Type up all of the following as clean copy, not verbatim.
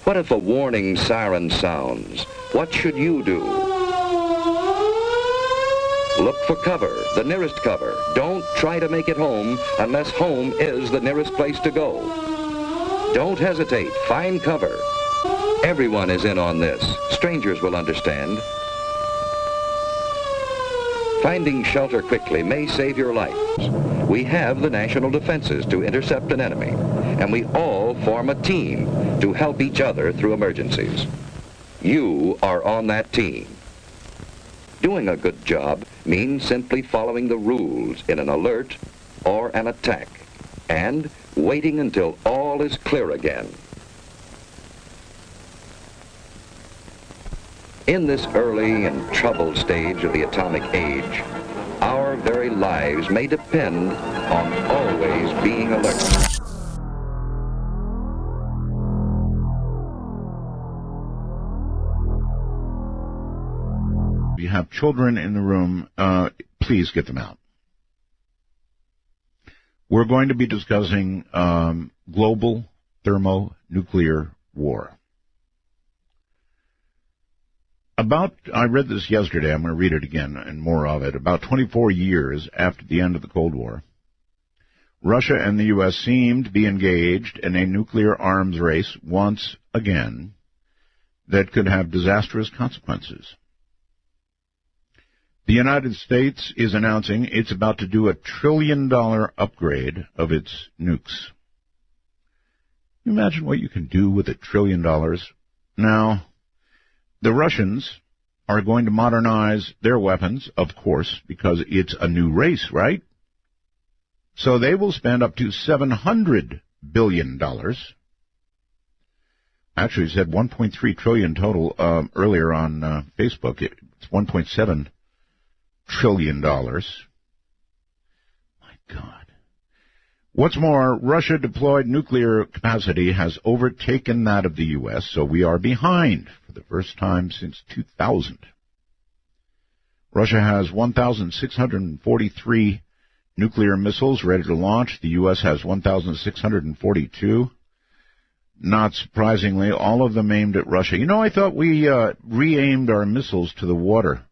What if a warning siren sounds? What should you do? Look for cover, the nearest cover. Don't try to make it home unless home is the nearest place to go. Don't hesitate. Find cover. Everyone is in on this. Strangers will understand. Finding shelter quickly may save your life. We have the national defenses to intercept an enemy, and we all form a team to help each other through emergencies. You are on that team. Doing a good job means simply following the rules in an alert or an attack, and waiting until all is clear again. In this early and troubled stage of the atomic age, our very lives may depend on always being alert. If you have children in the room, please get them out. We're going to be discussing global thermonuclear war. I read this yesterday, I'm going to read it again and more of it, about 24 years after the end of the Cold War, Russia and the U.S. seem to be engaged in a nuclear arms race once again that could have disastrous consequences. The United States is announcing it's about to do $1 trillion upgrade of its nukes. Can you imagine what you can do with $1 trillion? Now, the Russians are going to modernize their weapons, of course, because it's a new race, right? So they will spend up to $700 billion. Actually, it said $1.3 trillion total earlier on Facebook. It's $1.7 trillion. My God. What's more, Russia deployed nuclear capacity has overtaken that of the U.S., so we are behind for the first time since 2000. Russia has 1,643 nuclear missiles ready to launch. The U.S. has 1,642. Not surprisingly, all of them aimed at Russia. You know, I thought we re-aimed our missiles to the water.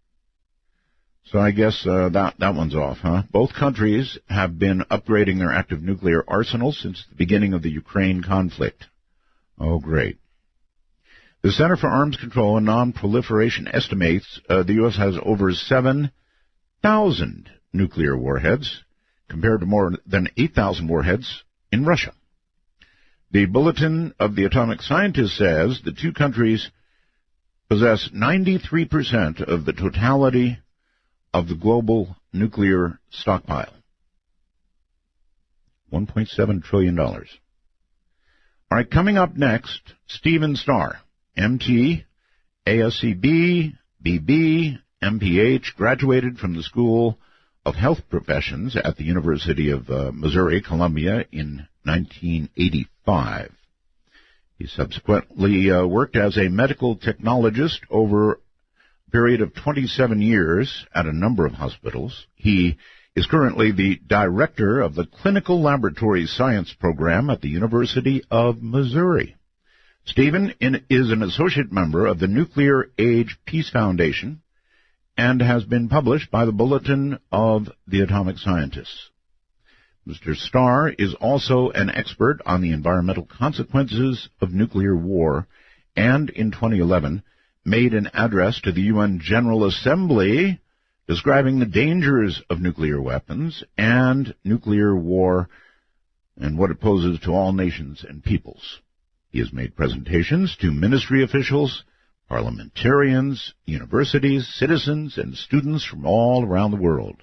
So I guess that one's off, huh? Both countries have been upgrading their active nuclear arsenals since the beginning of the Ukraine conflict. Oh, great. The Center for Arms Control and Non-Proliferation estimates the U.S. has over 7,000 nuclear warheads, compared to more than 8,000 warheads in Russia. The Bulletin of the Atomic Scientist says the two countries possess 93% of the totality of the global nuclear stockpile. $1.7 trillion. All right, coming up next, Steven Starr, MT, ASCB, BB, MPH, graduated from the School of Health Professions at the University of Missouri, Columbia in 1985. He subsequently worked as a medical technologist over period of 27 years at a number of hospitals. He is currently the director of the Clinical Laboratory Science Program at the University of Missouri. Stephen is an associate member of the Nuclear Age Peace Foundation and has been published by the Bulletin of the Atomic Scientists. Mr. Starr is also an expert on the environmental consequences of nuclear war, and in 2011 made an address to the UN General Assembly describing the dangers of nuclear weapons and nuclear war and what it poses to all nations and peoples. He has made presentations to ministry officials, parliamentarians, universities, citizens, and students from all around the world.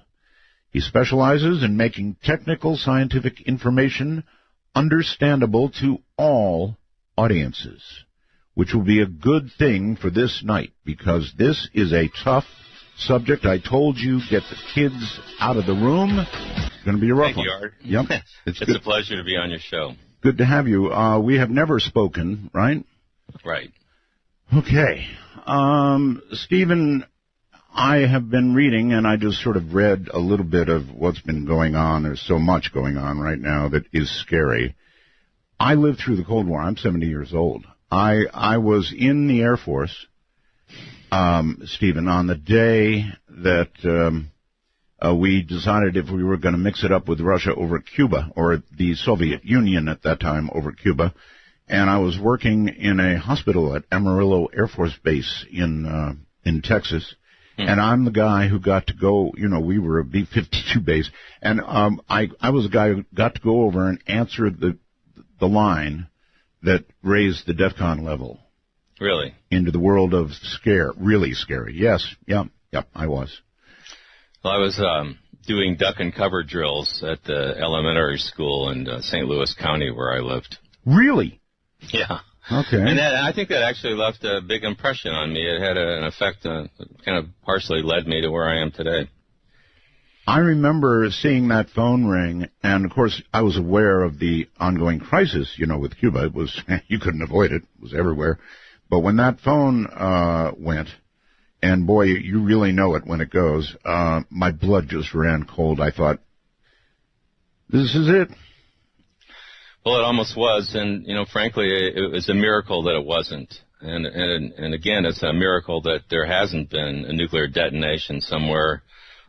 He specializes in making technical scientific information understandable to all audiences, which will be a good thing for this night, because this is a tough subject. I told you, get the kids out of the room. It's going to be a rough one. Thank you, Yep. Art. It's a pleasure to be on your show. Good to have you. We have never spoken, right? Right. Okay. Stephen, I have been reading, and I just sort of read a little bit of what's been going on. There's so much going on right now that is scary. I lived through the Cold War. I'm 70 years old. I was in the Air Force, Stephen, on the day that we decided if we were going to mix it up with Russia over Cuba, or the Soviet Union at that time over Cuba. And I was working in a hospital at Amarillo Air Force Base in Texas. And I'm the guy who got to go, we were a B-52 base. And I was the guy who got to go over and answer the line that raised the DEFCON level. Really? Into the world of scare. Really scary. Yes. Yep, I was. Well, I was doing duck and cover drills at the elementary school in St. Louis County where I lived. Really? Yeah. Okay. And I think that actually left a big impression on me. It had an effect that kind of partially led me to where I am today. I remember seeing that phone ring, and, of course, I was aware of the ongoing crisis, with Cuba. It was, you couldn't avoid it. It was everywhere. But when that phone went, and, boy, you really know it when it goes, my blood just ran cold. I thought, this is it. Well, it almost was, and, frankly, it was a miracle that it wasn't. And again, it's a miracle that there hasn't been a nuclear detonation somewhere,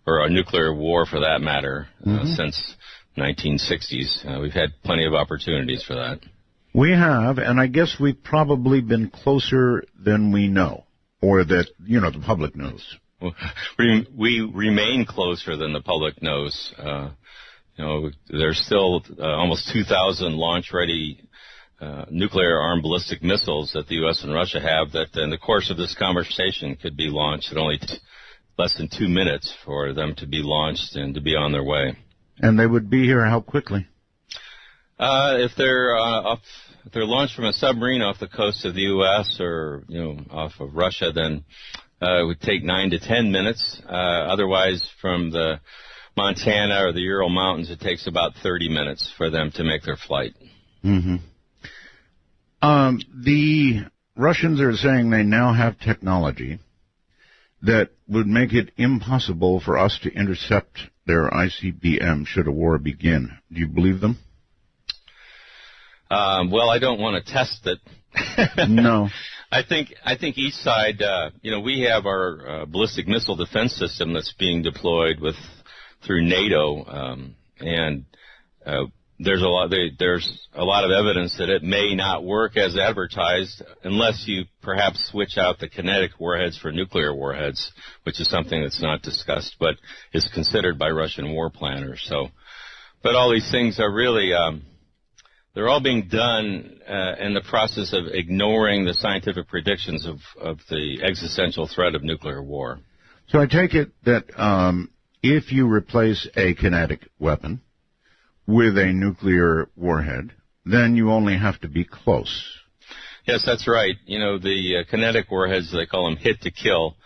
or a nuclear war for that matter, since 1960s. We've had plenty of opportunities for that. We have, and I guess we've probably been closer than we know, or that, the public knows. We remain closer than the public knows. There's still almost 2,000 launch-ready nuclear-armed ballistic missiles that the U.S. and Russia have that in the course of this conversation could be launched in only less than 2 minutes for them to be launched and to be on their way. And they would be here how quickly? If they're launched from a submarine off the coast of the U.S. or off of Russia, then it would take 9 to 10 minutes. Otherwise, from the Montana or the Ural Mountains, it takes about 30 minutes for them to make their flight. Mm-hmm. The Russians are saying they now have technology that would make it impossible for us to intercept their ICBM should a war begin. Do you believe them? Well, I don't want to test it. No. I think each side, we have our ballistic missile defense system that's being deployed through NATO, and there's a lot of evidence that it may not work as advertised unless you perhaps switch out the kinetic warheads for nuclear warheads, which is something that's not discussed but is considered by Russian war planners. But all these things are really they're all being done in the process of ignoring the scientific predictions of the existential threat of nuclear war. So I take it that if you replace a kinetic weapon with a nuclear warhead, then you only have to be close. Yes, that's right. The kinetic warheads, they call them hit to kill.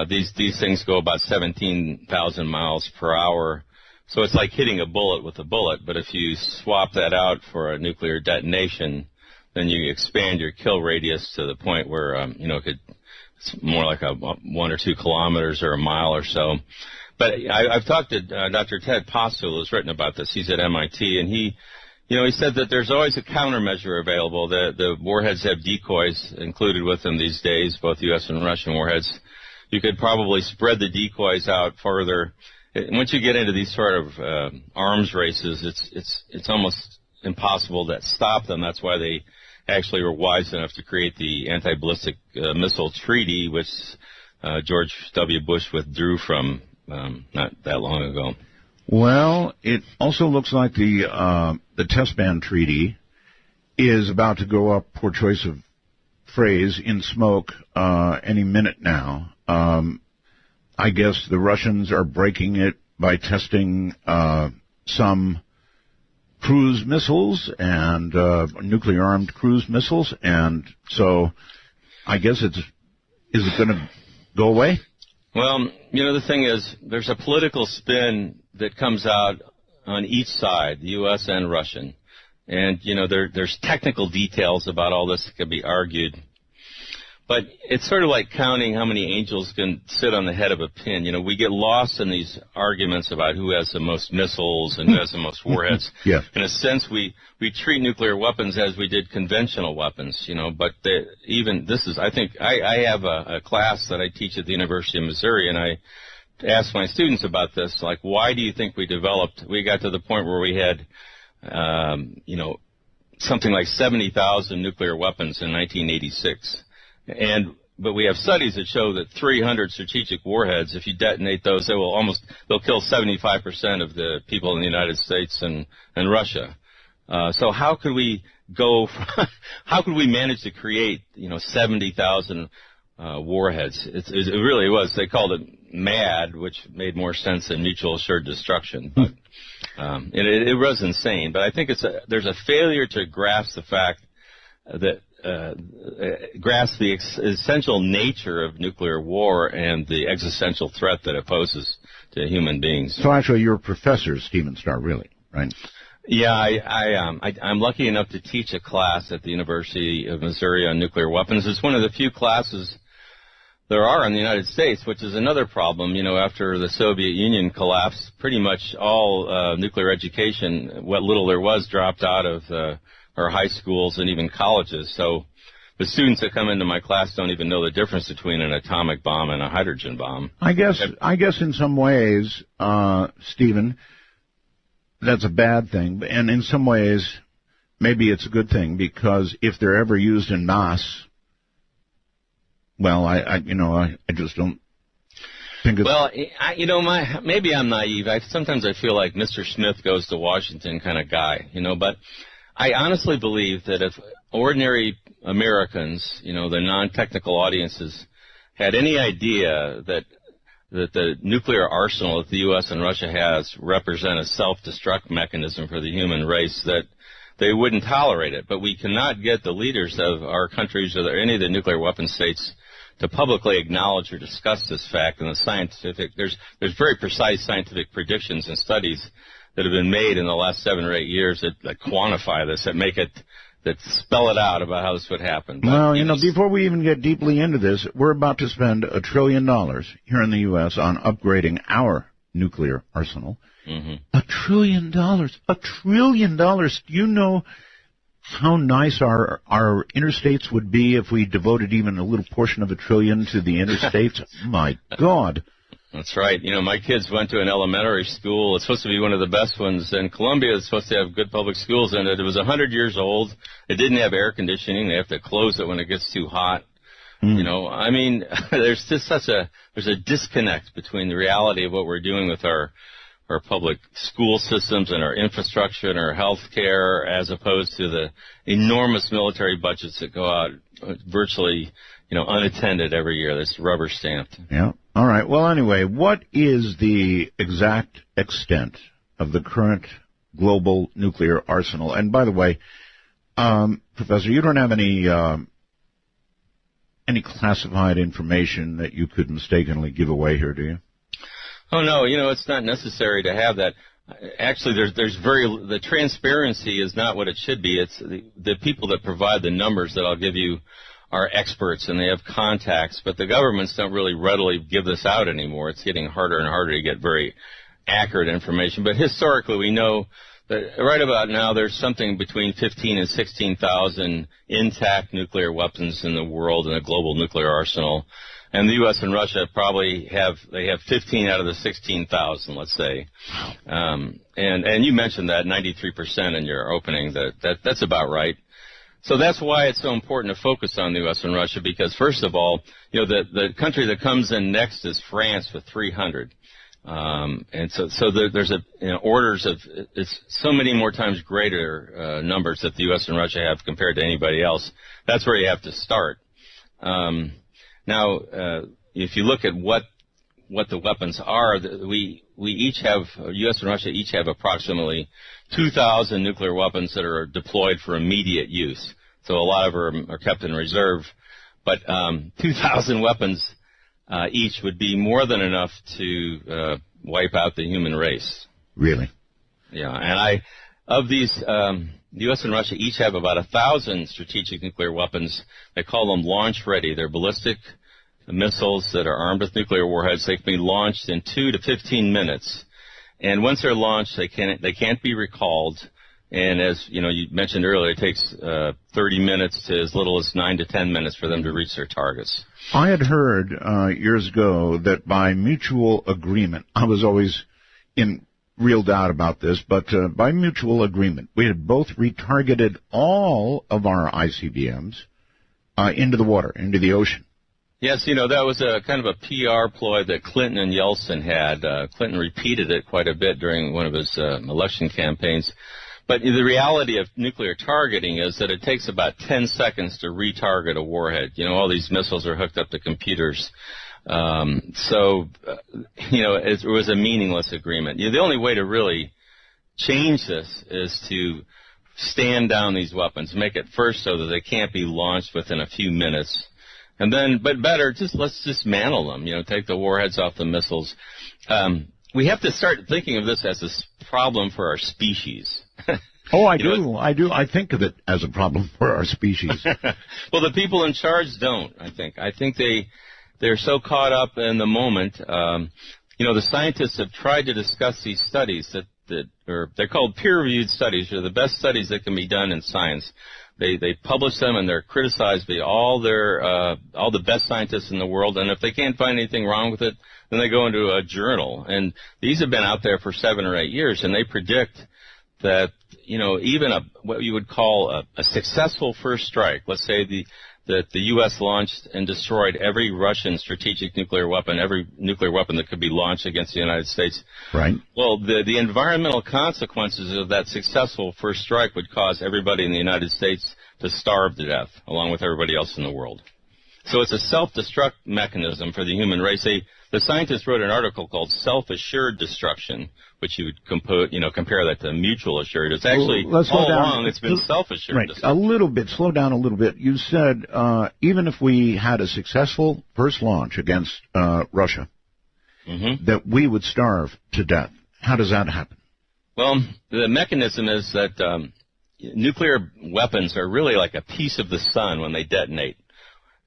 These things go about 17,000 miles per hour. So it's like hitting a bullet with a bullet, but if you swap that out for a nuclear detonation, then you expand your kill radius to the point where, it's more like 1 or 2 kilometers or a mile or so. But I've talked to Dr. Ted Postel, who's written about this. He's at MIT, and he said that there's always a countermeasure available. The warheads have decoys included with them these days, both U.S. and Russian warheads. You could probably spread the decoys out further. Once you get into these sort of arms races, it's almost impossible to stop them. That's why they actually were wise enough to create the anti-ballistic missile treaty, which George W. Bush withdrew from not that long ago. Well, it also looks like the test ban treaty is about to go up, poor choice of phrase, in smoke any minute now. I guess the Russians are breaking it by testing some cruise missiles and nuclear-armed cruise missiles, and so I guess is it going to go away? Well, the thing is, there's a political spin that comes out on each side, the U.S. and Russian. And, there's technical details about all this that can be argued. But it's sort of like counting how many angels can sit on the head of a pin. You know, we get lost in these arguments about who has the most missiles and who has the most warheads. Yeah. In a sense, we treat nuclear weapons as we did conventional weapons, you know, but I think I have a class that I teach at the University of Missouri, and I ask my students about this, like, why do you think we got to the point where we had, something like 70,000 nuclear weapons in 1986. But we have studies that show that 300 strategic warheads, if you detonate those, they'll kill 75% of the people in the United States and Russia. So how could we manage to create, 70,000 warheads? It really was. They called it MAD, which made more sense than mutual assured destruction. But it was insane. But I think there's a failure to grasp the fact that grasp the essential nature of nuclear war and the existential threat that it poses to human beings. So actually, you're Professor Steven Starr, really, right? Yeah, I'm lucky enough to teach a class at the University of Missouri on nuclear weapons. It's one of the few classes there are in the United States, which is another problem. You know, after the Soviet Union collapsed, pretty much all nuclear education, what little there was, dropped out of our high schools and even colleges. So the students that come into my class don't even know the difference between an atomic bomb and a hydrogen bomb. I guess in some ways, Stephen, that's a bad thing, and in some ways, maybe it's a good thing, because if they're ever used en masse, well, I just don't think it's... Well, maybe I'm naive. Sometimes I feel like Mr. Smith goes to Washington kind of guy, but I honestly believe that if ordinary Americans, the non-technical audiences, had any idea that the nuclear arsenal that the U.S. and Russia has represent a self-destruct mechanism for the human race, that they wouldn't tolerate it. But we cannot get the leaders of our countries or any of the nuclear weapon states to publicly acknowledge or discuss this fact. And there's very precise scientific predictions and studies that have been made in the last 7 or 8 years that quantify this, that spell it out about how this would happen. But, well, before we even get deeply into this, we're about to spend $1 trillion here in the U.S. on upgrading our nuclear arsenal. Mm-hmm. $1 trillion. $1 trillion. Do you know how nice our interstates would be if we devoted even a little portion of $1 trillion to the interstates? My God. That's right. My kids went to an elementary school. It's supposed to be one of the best ones in Columbia. It's supposed to have good public schools in it. It was 100 years old. It didn't have air conditioning. They have to close it when it gets too hot. There's just there's a disconnect between the reality of what we're doing with our public school systems and our infrastructure and our health care, as opposed to the enormous military budgets that go out virtually, unattended every year. That's rubber stamped. Yeah. All right. Well, anyway, what is the exact extent of the current global nuclear arsenal? And by the way, Professor, you don't have any classified information that you could mistakenly give away here, do you? Oh, no. It's not necessary to have that. Actually, the transparency is not what it should be. It's the people that provide the numbers that I'll give you are experts, and they have contacts, but the governments don't really readily give this out anymore. It's getting harder and harder to get very accurate information. But historically, we know that right about now there's something between 15 and 16,000 intact nuclear weapons in the world in a global nuclear arsenal. And the U.S. and Russia probably have 15 out of the 16,000, let's say. And you mentioned that 93% in your opening. That's about right. So that's why it's so important to focus on the U.S. and Russia, because first of all, the country that comes in next is France with 300. And so there's orders of, it's so many more times greater numbers that the U.S. and Russia have compared to anybody else. That's where you have to start. Now, if you look at what the weapons are, we each have, U.S. and Russia each have approximately 2,000 nuclear weapons that are deployed for immediate use. So a lot of them are kept in reserve. But 2,000 weapons each would be more than enough to wipe out the human race. Really? Yeah, and Of these, the U.S. and Russia each have about 1,000 strategic nuclear weapons. They call them launch-ready. They're ballistic missiles that are armed with nuclear warheads. They can be launched in 2 to 15 minutes. And once they're launched, they can't be recalled. And as you mentioned earlier, it takes 30 minutes to as little as 9 to 10 minutes for them to reach their targets. I had heard years ago that by mutual agreement, I was always in real doubt about this, but by mutual agreement, we had both retargeted all of our ICBMs into the water, into the ocean. Yes, that was a kind of a PR ploy that Clinton and Yeltsin had. Clinton repeated it quite a bit during one of his election campaigns. But the reality of nuclear targeting is that it takes about 10 seconds to retarget a warhead. All these missiles are hooked up to computers. It was a meaningless agreement. The only way to really change this is to stand down these weapons, make it first so that they can't be launched within a few minutes. And then, but better, let's dismantle them, take the warheads off the missiles. We have to start thinking of this as a problem for our species. Oh, I do. I think of it as a problem for our species. Well, the people in charge don't, I think. I think they're so caught up in the moment. The scientists have tried to discuss these studies they're called peer-reviewed studies. They're the best studies that can be done in science. They publish them, and they're criticized by all the best scientists in the world. And if they can't find anything wrong with it, then they go into a journal. And these have been out there for 7 or 8 years, and they predict that even what you would call a successful first strike. Let's say that the U.S. launched and destroyed every Russian strategic nuclear weapon, every nuclear weapon that could be launched against the United States. Right. Well, the environmental consequences of that successful first strike would cause everybody in the United States to starve to death, along with everybody else in the world. So it's a self-destruct mechanism for the human race. The scientists wrote an article called Self-Assured Destruction, which you would compare that to mutual assured. It's actually, all along, it's been self-assured. Right, slow down a little bit. You said even if we had a successful first launch against Russia, that we would starve to death. How does that happen? Well, the mechanism is that nuclear weapons are really like a piece of the sun when they detonate.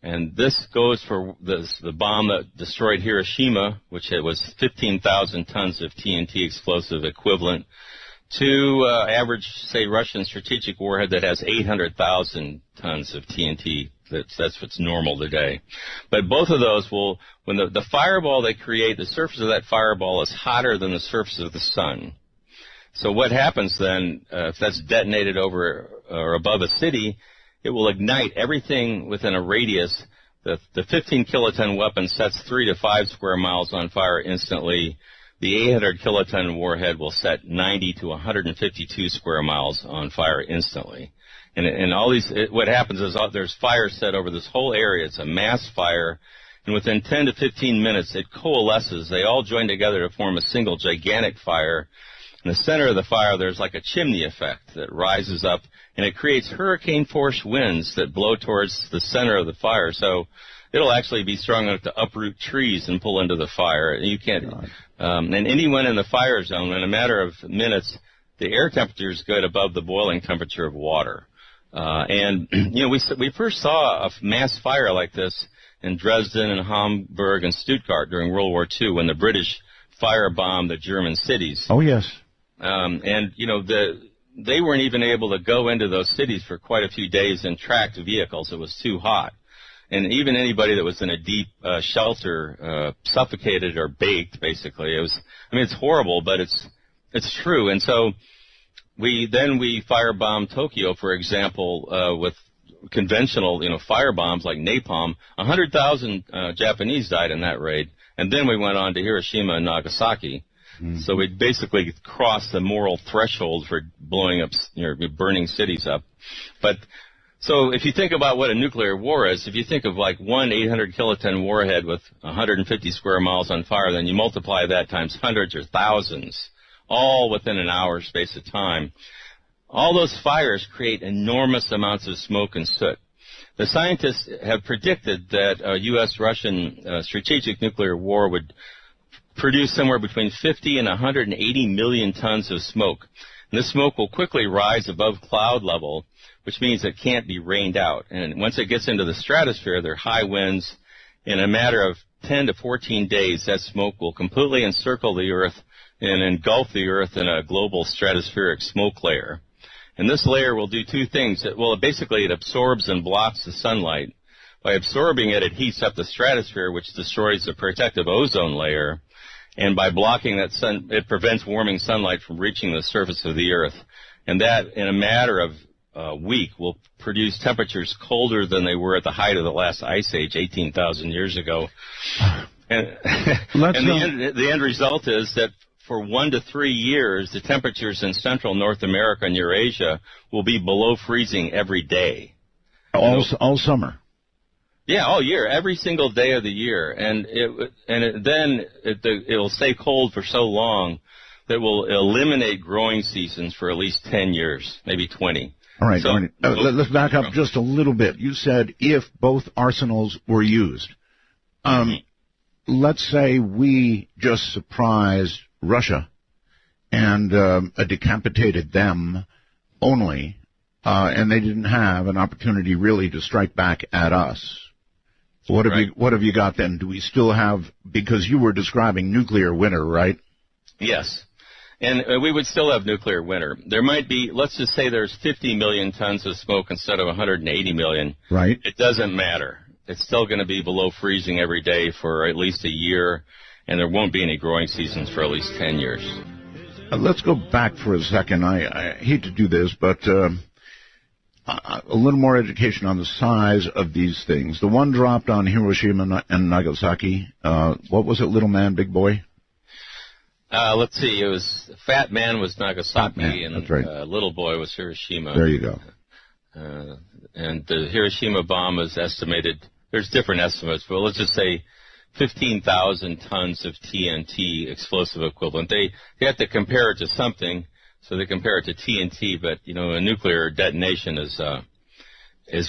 And this goes for the bomb that destroyed Hiroshima, which it was 15,000 tons of TNT explosive equivalent, to average, say, Russian strategic warhead that has 800,000 tons of TNT. That's what's normal today. But both of those when the fireball they create, the surface of that fireball is hotter than the surface of the sun. So what happens then, if that's detonated over or above a city, it will ignite everything within a radius. The 15 kiloton weapon sets 3 to 5 square miles on fire instantly. The 800 kiloton warhead will set 90 to 152 square miles on fire instantly. And all these, what happens is there's fire set over this whole area. It's a mass fire. And within 10 to 15 minutes, it coalesces. They all join together to form a single gigantic fire. In the center of the fire, there's like a chimney effect that rises up, and it creates hurricane-force winds that blow towards the center of the fire. So it'll actually be strong enough to uproot trees and pull into the fire. You can't. And anyone in the fire zone, in a matter of minutes, the air temperature is good above the boiling temperature of water. We first saw a mass fire like this in Dresden and Hamburg and Stuttgart during World War II when the British firebombed the German cities. Oh, yes. They weren't even able to go into those cities for quite a few days in tracked vehicles. It was too hot. And even anybody that was in a deep shelter suffocated or baked, basically. It's horrible, but it's true. And so we firebombed Tokyo, for example, with conventional, fire bombs like napalm. 100,000 Japanese died in that raid. And then we went on to Hiroshima and Nagasaki. Mm-hmm. So we basically crossed the moral threshold for blowing up, burning cities up. But so if you think about what a nuclear war is, if you think of like one 800 kiloton warhead with 150 square miles on fire, then you multiply that times hundreds or thousands, all within an hour space of time. All those fires create enormous amounts of smoke and soot. The scientists have predicted that a U.S.-Russian strategic nuclear war would produce somewhere between 50 and 180 million tons of smoke. And this smoke will quickly rise above cloud level, which means it can't be rained out. And once it gets into the stratosphere, there are high winds. In a matter of 10 to 14 days, that smoke will completely encircle the Earth and engulf the Earth in a global stratospheric smoke layer. And this layer will do two things. Basically, it absorbs and blocks the sunlight. By absorbing it, it heats up the stratosphere, which destroys the protective ozone layer. And by blocking that sun, it prevents warming sunlight from reaching the surface of the Earth. And that, in a matter of a week, will produce temperatures colder than they were at the height of the last ice age 18,000 years ago. And, the end result is that for 1 to 3 years, the temperatures in central North America and Eurasia will be below freezing every day. All summer. Yeah, all year, every single day of the year, and it'll stay cold for so long that will eliminate growing seasons for at least 10 years, maybe 20. All right, so, let's back up just a little bit. You said if both arsenals were used. Let's say we just surprised Russia and decapitated them only, and they didn't have an opportunity really to strike back at us. What have you got then? Do we still have, because you were describing nuclear winter, right? Yes. And we would still have nuclear winter. There might be, let's just say there's 50 million tons of smoke instead of 180 million. Right. It doesn't matter. It's still going to be below freezing every day for at least a year, and there won't be any growing seasons for at least 10 years. Let's go back for a second. I hate to do this, but a little more education on the size of these things. The one dropped on Hiroshima and Nagasaki. What was it, little man, big boy? Let's see. It was Fat Man was Nagasaki, and that's right. Little Boy was Hiroshima. There you go. And the Hiroshima bomb is estimated. There's different estimates, but let's just say 15,000 tons of TNT explosive equivalent. They have to compare it to something, so they compare it to TNT. But a nuclear detonation is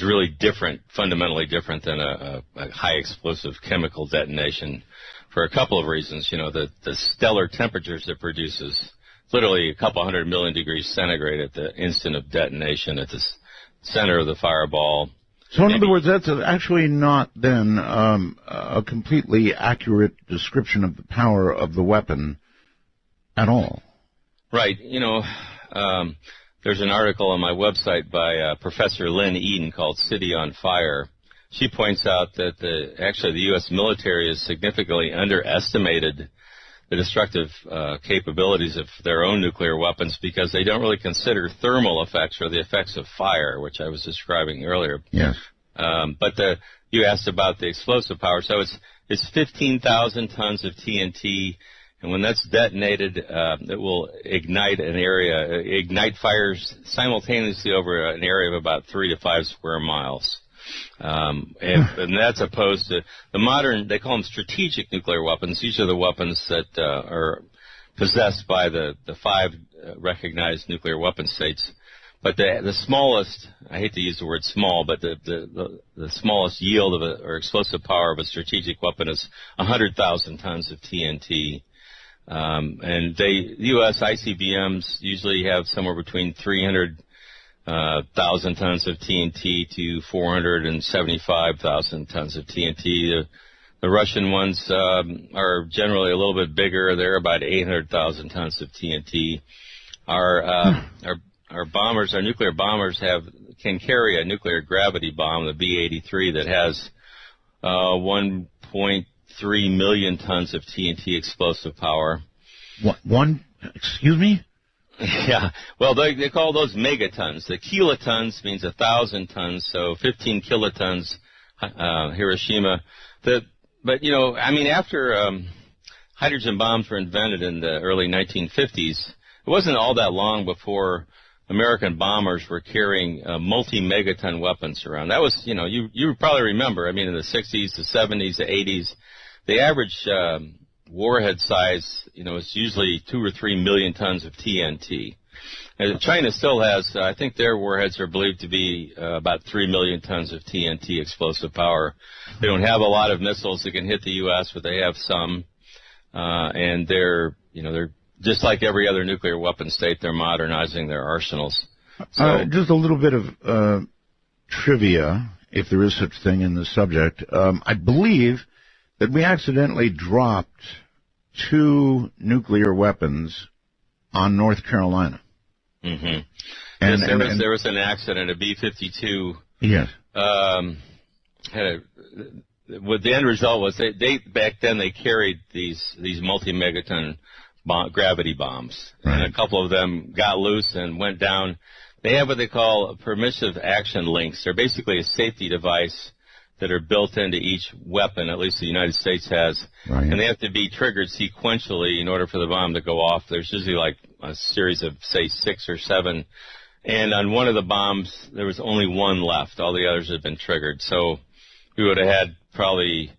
really different, fundamentally different than a high explosive chemical detonation, for a couple of reasons. The stellar temperatures it produces, literally a couple 100 million degrees centigrade at the instant of detonation at the center of the fireball. So in other words, that's actually not then a completely accurate description of the power of the weapon at all. Right. There's an article on my website by Professor Lynn Eden called City on Fire. She points out that the U.S. military has significantly underestimated the destructive capabilities of their own nuclear weapons because they don't really consider thermal effects or the effects of fire, which I was describing earlier. Yes. But you asked about the explosive power. So it's 15,000 tons of TNT, and when that's detonated, it will ignite fires simultaneously over an area of about 3 to 5 square miles. And that's opposed to the modern, they call them strategic nuclear weapons. These are the weapons that are possessed by the 5 recognized nuclear weapon states. But the smallest, I hate to use the word small, but the smallest yield of or explosive power of a strategic weapon is 100,000 tons of TNT. And the U.S. ICBMs usually have somewhere between 300,000 tons of TNT to 475,000 tons of TNT. The Russian ones are generally a little bit bigger. They're about 800,000 tons of TNT. Our bombers, our nuclear bombers can carry a nuclear gravity bomb, the B-83, that has 1.3 million tons of TNT explosive power. Excuse me? Yeah. Well, they call those megatons. The kilotons means 1,000 tons, so 15 kilotons, Hiroshima. After hydrogen bombs were invented in the early 1950s, it wasn't all that long before American bombers were carrying multi-megaton weapons around. That was, you probably remember, in the 60s, the 70s, the 80s, the average warhead size, is usually 2 or 3 million tons of TNT. And China still has, I think their warheads are believed to be about 3 million tons of TNT explosive power. They don't have a lot of missiles that can hit the U.S., but they have some. And they're just like every other nuclear weapon state, they're modernizing their arsenals. So, just a little bit of trivia, if there is such thing in this subject. I believe that we accidentally dropped 2 nuclear weapons on North Carolina. Mm-hmm. And there was an accident, a B-52. Yes. What the end result was, they back then they carried these multi-megaton gravity bombs, right. And a couple of them got loose and went down. They have what they call permissive action links. They're basically a safety device that are built into each weapon, at least the United States has, right. And they have to be triggered sequentially in order for the bomb to go off. There's usually like a series of, say, 6 or 7, and on one of the bombs, there was only 1 left. All the others had been triggered. So we would have had probably,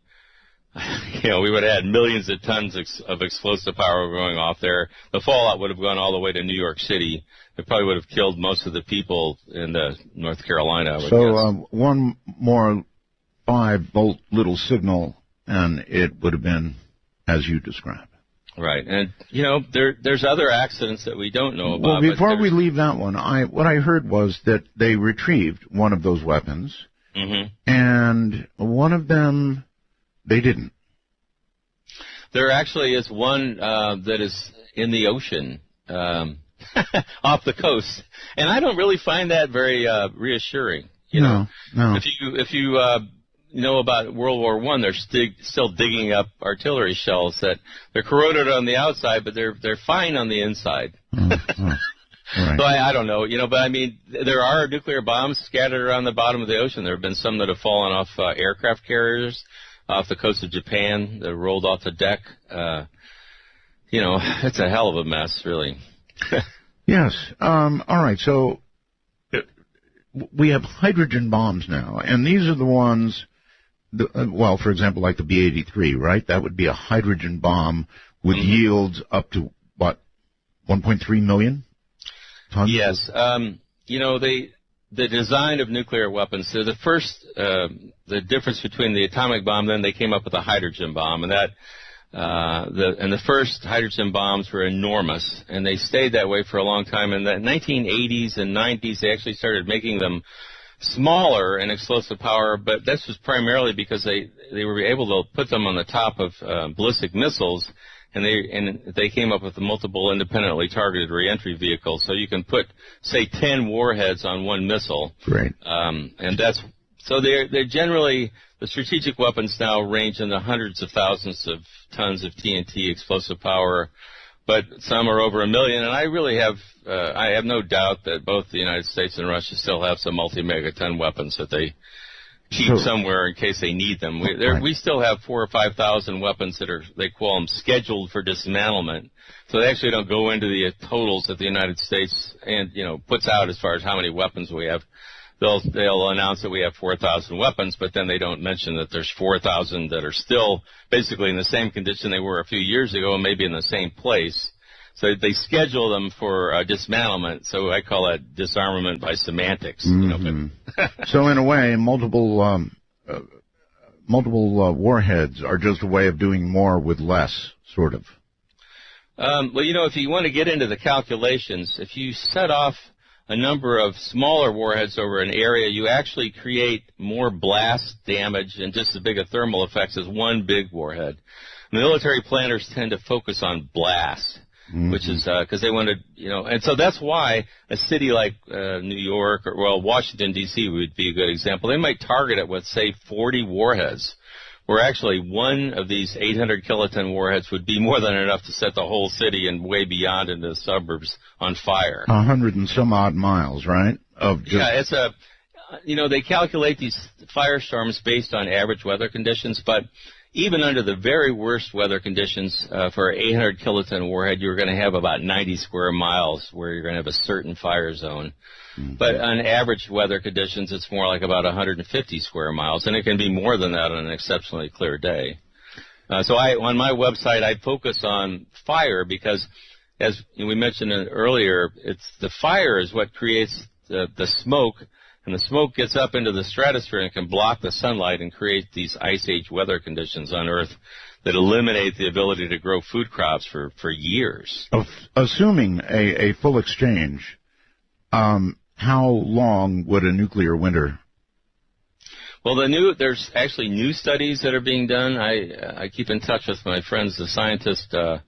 we would have had millions of tons of explosive power going off there. The fallout would have gone all the way to New York City. It probably would have killed most of the people in North Carolina, I would guess. One more 5-volt little signal, and it would have been as you described. Right, and there's other accidents that we don't know about. Well, before we leave that one, what I heard was that they retrieved one of those weapons, mm-hmm. and one of them they didn't. There actually is one that is in the ocean off the coast, and I don't really find that very reassuring. No. If you know about World War I, they're still digging up artillery shells that they're corroded on the outside, but they're fine on the inside. Right. So I don't know, but I mean, there are nuclear bombs scattered around the bottom of the ocean. There have been some that have fallen off aircraft carriers off the coast of Japan that rolled off the deck. It's a hell of a mess, really. Yes. All right. So we have hydrogen bombs now, and these are the ones, for example, like the B-83, right? That would be a hydrogen bomb with mm-hmm. yields up to, 1.3 million tons? Yes. The design of nuclear weapons, so the difference between the atomic bomb, then they came up with a hydrogen bomb, and the first hydrogen bombs were enormous, and they stayed that way for a long time. In the 1980s and 90s, they actually started making them smaller in explosive power, but this was primarily because they were able to put them on the top of ballistic missiles, and they came up with the multiple independently targeted reentry vehicles. So you can put, say, 10 warheads on one missile. Right. And they're generally, the strategic weapons now range in the hundreds of thousands of tons of TNT explosive power, but some are over 1 million. And I really have no doubt that both the United States and Russia still have some multi-megaton weapons that they keep somewhere in case they need them. We still have 4,000 or 5,000 weapons that they call them scheduled for dismantlement. So they actually don't go into the totals that the United States puts out as far as how many weapons we have. They'll announce that we have 4,000 weapons, but then they don't mention that there's 4,000 that are still basically in the same condition they were a few years ago and maybe in the same place. So they schedule them for dismantlement. So I call that disarmament by semantics. Mm-hmm. So in a way, multiple warheads are just a way of doing more with less, sort of. If you want to get into the calculations, if you set off a number of smaller warheads over an area, you actually create more blast damage and just as big a thermal effects as one big warhead. Military planners tend to focus on blast. Mm-hmm. Which is because they want to, and so that's why a city like New York or, Washington, D.C. would be a good example. They might target it with, say, 40 warheads, where actually one of these 800 kiloton warheads would be more than enough to set the whole city and way beyond into the suburbs on fire. 100 and some odd miles, right? They calculate these firestorms based on average weather conditions, but even under the very worst weather conditions, for an 800 kiloton warhead, you're going to have about 90 square miles where you're going to have a certain fire zone. Mm-hmm. But on average weather conditions, it's more like about 150 square miles, and it can be more than that on an exceptionally clear day. So on my website, I focus on fire because, as we mentioned earlier, it's the fire is what creates the smoke And the smoke gets up into the stratosphere and can block the sunlight and create these ice age weather conditions on Earth that eliminate the ability to grow food crops for years. Assuming a full exchange, how long would a nuclear winter? Well, there's actually new studies that are being done. I keep in touch with my friends, the scientists, and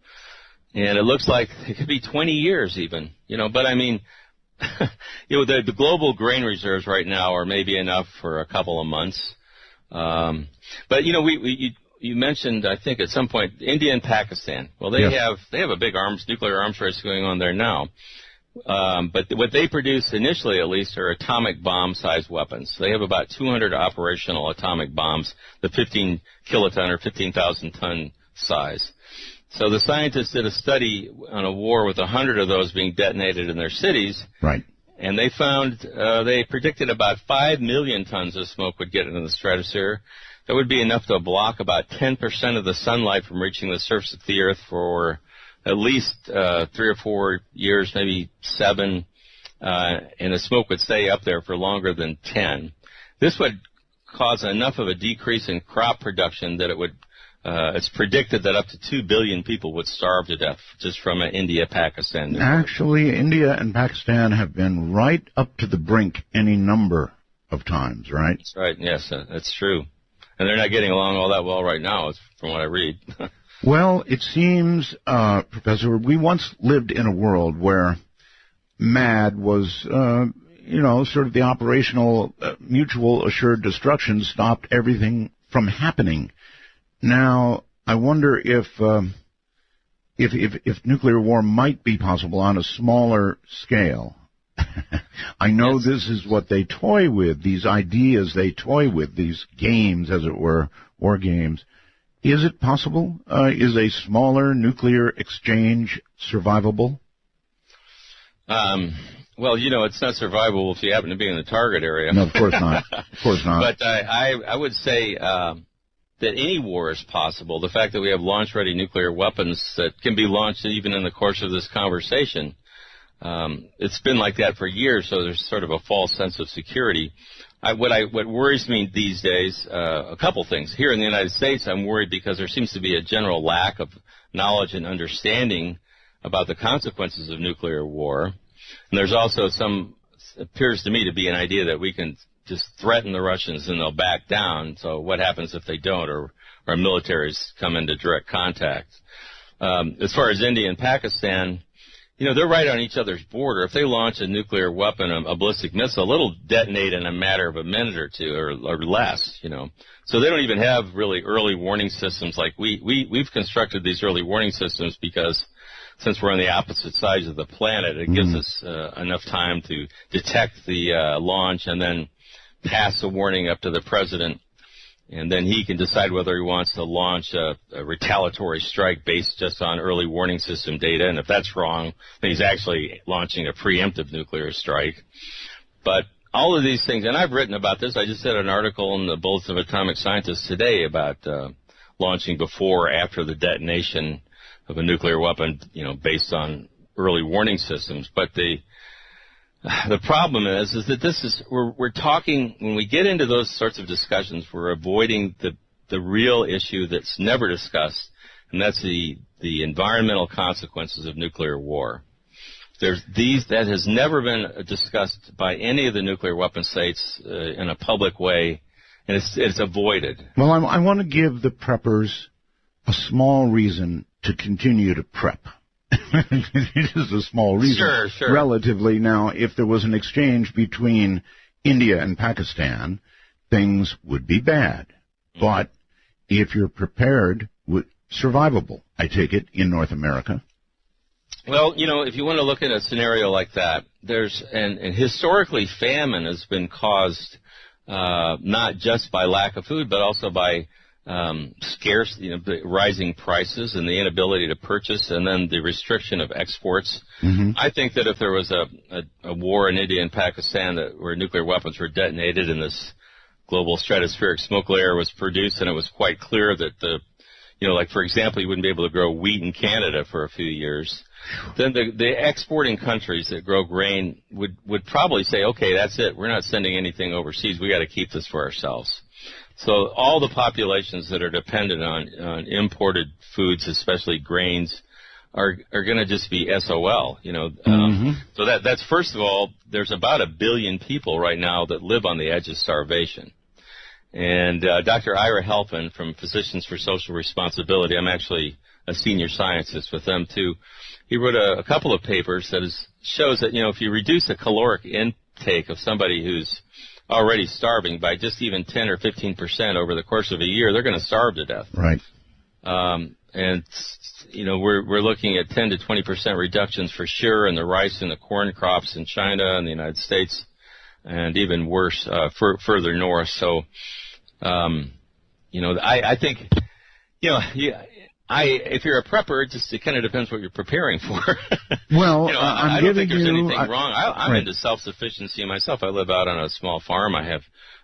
it looks like it could be 20 years even. But I mean, the global grain reserves right now are maybe enough for a couple of months. But you mentioned, I think at some point, India and Pakistan. Well, they have a big nuclear arms race going on there now. But what they produce initially, at least, are atomic bomb-sized weapons. They have about 200 operational atomic bombs, the 15 kiloton or 15,000-ton size. So the scientists did a study on a war with 100 of those being detonated in their cities. Right. And they found, they predicted about 5 million tons of smoke would get into the stratosphere. That would be enough to block about 10% of the sunlight from reaching the surface of the Earth for at least 3 or 4 years, maybe 7, and the smoke would stay up there for longer than 10. This would cause enough of a decrease in crop production that it would, it's predicted that up to 2 billion people would starve to death just from an India-Pakistan. Actually, India and Pakistan have been right up to the brink any number of times, right? That's right, yes, that's true. And they're not getting along all that well right now, from what I read. Well, it seems, Professor, we once lived in a world where MAD was, sort of the operational mutual assured destruction stopped everything from happening. Now, I wonder if nuclear war might be possible on a smaller scale. I know this is what they toy with, these ideas they toy with, these games, as it were, war games. Is it possible? Is a smaller nuclear exchange survivable? Well, it's not survivable if you happen to be in the target area. No, of course not. Of course not. But I would say that any war is possible. The fact that we have launch-ready nuclear weapons that can be launched even in the course of this conversation, it's been like that for years, so there's sort of a false sense of security. What worries me these days, a couple things. Here in the United States, I'm worried because there seems to be a general lack of knowledge and understanding about the consequences of nuclear war. And there's also appears to me to be an idea that we can just threaten the Russians and they'll back down. So what happens if they don't, or our militaries come into direct contact? As far as India and Pakistan, they're right on each other's border. If they launch a nuclear weapon, a ballistic missile, it'll detonate in a matter of a minute or two or less, So they don't even have really early warning systems like we've constructed these early warning systems because since we're on the opposite sides of the planet, it gives us enough time to detect the launch and then pass a warning up to the president. And then he can decide whether he wants to launch a retaliatory strike based just on early warning system data. And if that's wrong, then he's actually launching a preemptive nuclear strike. But all of these things, and I've written about this. I just did an article in the Bulletin of Atomic Scientists today about launching before or after the detonation of a nuclear weapon, based on early warning systems. But the problem is that we're talking, when we get into those sorts of discussions, we're avoiding the real issue that's never discussed, and that's the environmental consequences of nuclear war. That has never been discussed by any of the nuclear weapon states in a public way, and it's avoided. Well, I want to give the preppers a small reason to continue to prep. It is a small reason, sure. Relatively. Now, if there was an exchange between India and Pakistan, things would be bad. But if you're prepared, survivable, I take it, in North America. Well, if you want to look at a scenario like that, and historically famine has been caused not just by lack of food, but also by scarce, rising prices and the inability to purchase, and then the restriction of exports. Mm-hmm. I think that if there was a war in India and Pakistan where nuclear weapons were detonated and this global stratospheric smoke layer was produced, and it was quite clear that like, for example, you wouldn't be able to grow wheat in Canada for a few years. Then the exporting countries that grow grain would probably say, okay, that's it. We're not sending anything overseas. We got to keep this for ourselves. So all the populations that are dependent on imported foods, especially grains, are going to just be SOL. So that's first of all, there's about 1 billion people right now that live on the edge of starvation. And Dr. Ira Halpin from Physicians for Social Responsibility, I'm actually a senior scientist with them too. He wrote a couple of papers that shows that, if you reduce the caloric intake of somebody who's already starving by just even 10 or 15% over the course of a year, they're going to starve to death. Right. And we're looking at 10 to 20% reductions for sure in the rice and the corn crops in China and the United States, and even worse further north. So, I think, if you're a prepper, it kind of depends what you're preparing for. Well, I don't think there's anything wrong. I'm right. into self-sufficiency myself. I live out on a small farm. I have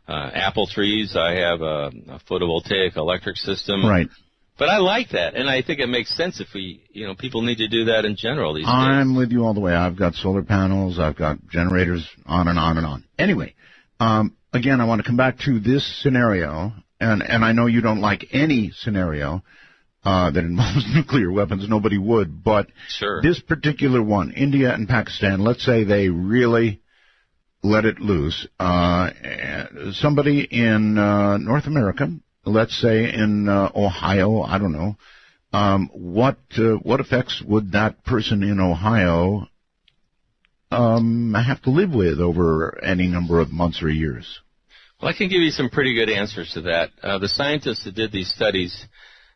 apple trees. I have a photovoltaic electric system. Right. But I like that, and I think it makes sense if people need to do that in general these days. I'm with you all the way. I've got solar panels. I've got generators, on and on and on. Anyway, again, I want to come back to this scenario, and I know you don't like any scenario that involves nuclear weapons. Nobody would, but sure. This particular one, India and Pakistan, let's say they really let it loose. Somebody in North America, let's say in Ohio, I don't know, what effects would that person in Ohio have to live with over any number of months or years? Well, I can give you some pretty good answers to that. The scientists that did these studies,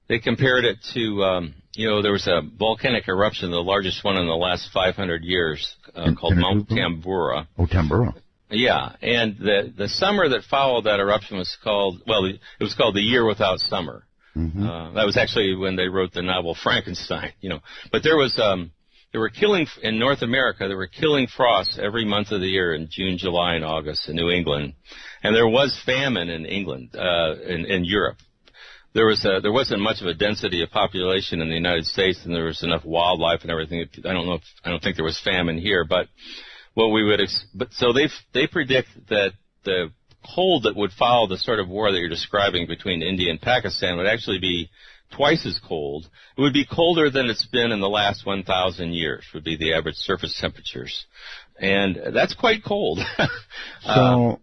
they compared it to, there was a volcanic eruption, the largest one in the last 500 years, called Mount Tambora. Oh, Tambora. Yeah, and the summer that followed that eruption was called, it was called the Year Without Summer. Mm-hmm. That was actually when they wrote the novel Frankenstein, But there were killing, in North America, there were killing frosts every month of the year in June, July, and August in New England. And there was famine in England, in Europe. There wasn't much of a density of population in the United States, and there was enough wildlife and everything. I don't think there was famine here, but what we would, so they predict that the cold that would follow the sort of war that you're describing between India and Pakistan would actually be twice as cold. It would be colder than it's been in the last 1,000 years, would be the average surface temperatures. And that's quite cold. So,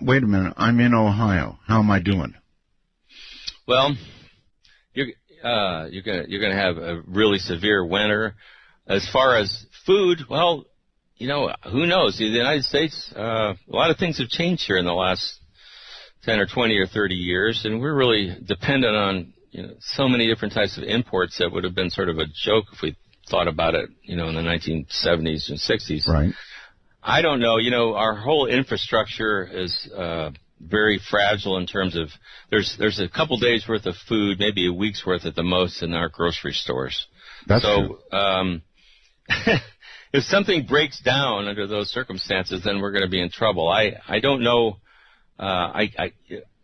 wait a minute. I'm in Ohio. How am I doing? Well, you're gonna have a really severe winter. As far as food, well, who knows? The United States, a lot of things have changed here in the last 10 or 20 or 30 years, and we're really dependent on, so many different types of imports that would have been sort of a joke if we thought about it, in the 1970s and 60s. Right. I don't know. Our whole infrastructure is very fragile in terms of there's a couple days worth of food, maybe a week's worth at the most in our grocery stores. That's true. If something breaks down under those circumstances, then we're going to be in trouble. I don't know. I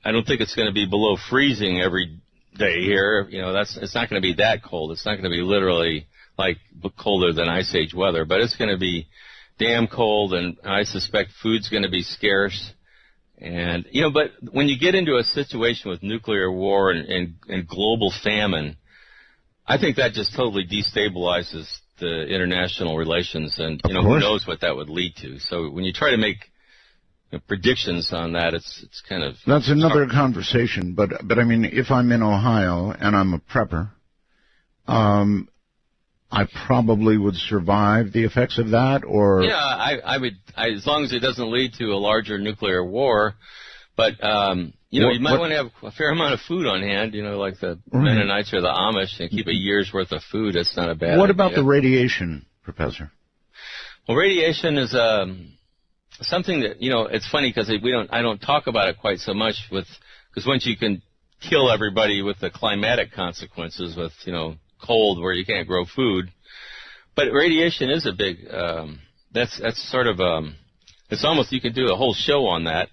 don't think it's going to be below freezing every day here. It's not going to be that cold. It's not going to be literally like colder than Ice Age weather, but it's going to be damn cold, and I suspect food's going to be scarce. And, but when you get into a situation with nuclear war and global famine, I think that just totally destabilizes the international relations, and, who knows what that would lead to. So when you try to make predictions on that, it's kind of... That's another conversation, but I mean, if I'm in Ohio and I'm a prepper, I probably would survive the effects of that, or... Yeah, I would, as long as it doesn't lead to a larger nuclear war. But, you might want to have a fair amount of food on hand, like the Mennonites or the Amish, and keep a year's worth of food. That's not a bad idea. What about the radiation, Professor? Well, radiation is something that, it's funny because I don't talk about it quite so much because once you can kill everybody with the climatic consequences with, cold where you can't grow food. But radiation is a big, that's sort of, it's almost, you could do a whole show on that.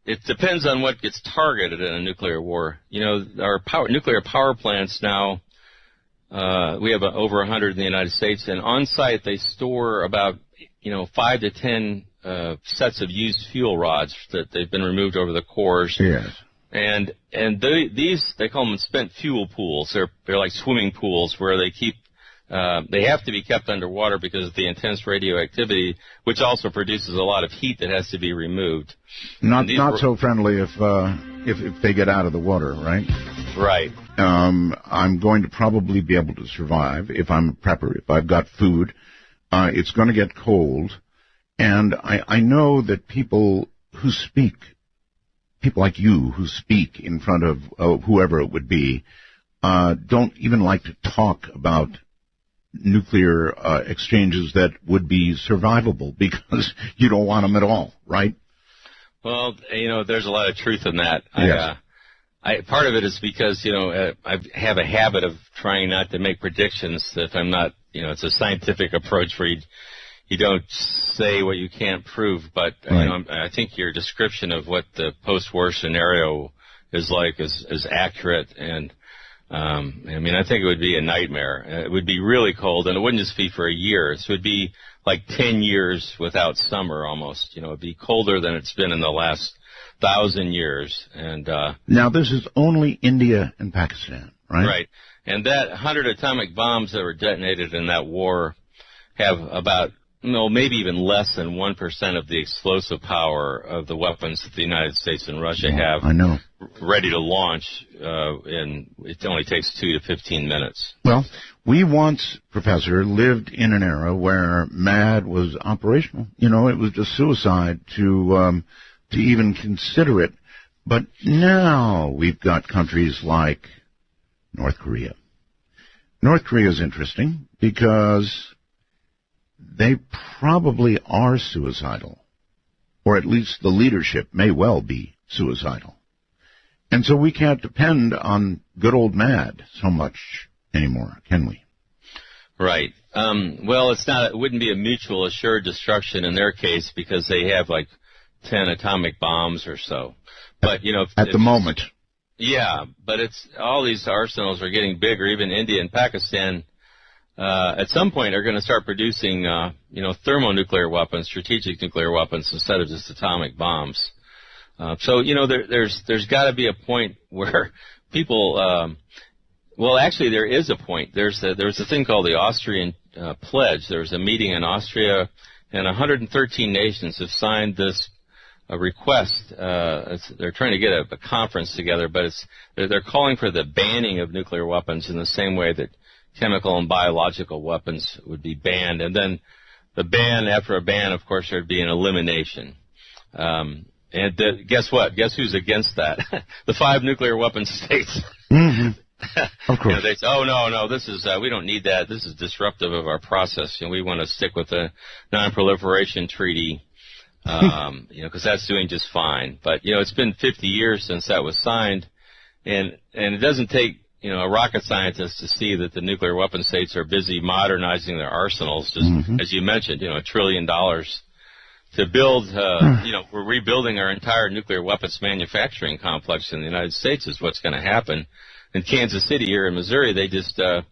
it depends on what gets targeted in a nuclear war. You know, our nuclear power plants now, we have over 100 in the United States, and on site they store about 5 to 10 sets of used fuel rods that they've been removed over the cores. Yes. And these, they call them spent fuel pools. They're like swimming pools where they keep. They have to be kept underwater because of the intense radioactivity, which also produces a lot of heat that has to be removed. Not so friendly if they get out of the water, right? Right. I'm going to probably be able to survive if I'm a prepper, if I've got food. It's going to get cold, and I know that people like you who speak in front of whoever it would be, don't even like to talk about nuclear exchanges that would be survivable because you don't want them at all, right? Well, there's a lot of truth in that. Yes. Part of it is because, I have a habit of trying not to make predictions if I'm not, it's a scientific approach where you don't say what you can't prove. But, right. I think your description of what the post-war scenario is like is accurate. And, I think it would be a nightmare. It would be really cold, and it wouldn't just be for a year. It would be like 10 years without summer almost. It'd be colder than it's been in the last 1,000 years. And now this is only India and Pakistan, right? Right. And that 100 atomic bombs that were detonated in that war have about, maybe even less than 1% of the explosive power of the weapons that the United States and Russia have. I know. Ready to launch, and it only takes 2 to 15 minutes. Well, we once, Professor, lived in an era where MAD was operational. It was just suicide to even consider it. But now we've got countries like North Korea. North Korea is interesting because they probably are suicidal, or at least the leadership may well be suicidal. And so we can't depend on good old MAD so much anymore, can we? Right. Well, it wouldn't be a mutual assured destruction in their case because they have like 10 atomic bombs or so. But, at the moment. Yeah, but all these arsenals are getting bigger. Even India and Pakistan, at some point, are going to start producing, thermonuclear weapons, strategic nuclear weapons, instead of just atomic bombs. So there's got to be a point where people. Well, actually, there is a point. There's a thing called the Austrian Pledge. There was a meeting in Austria, and 113 nations have signed this request. They're trying to get a conference together, but they're calling for the banning of nuclear weapons in the same way that chemical and biological weapons would be banned. And then after a ban, of course, there'd be an elimination. Guess what? Guess who's against that? The 5 nuclear weapon states. Mm-hmm. Of course. They say, oh, no, this is, we don't need that. This is disruptive of our process. We want to stick with the non-proliferation treaty, because that's doing just fine. But, it's been 50 years since that was signed, and it doesn't take, a rocket scientist to see that the nuclear weapon states are busy modernizing their arsenals, just as you mentioned, $1 trillion to build, we're rebuilding our entire nuclear weapons manufacturing complex in the United States is what's going to happen. In Kansas City here in Missouri, they just are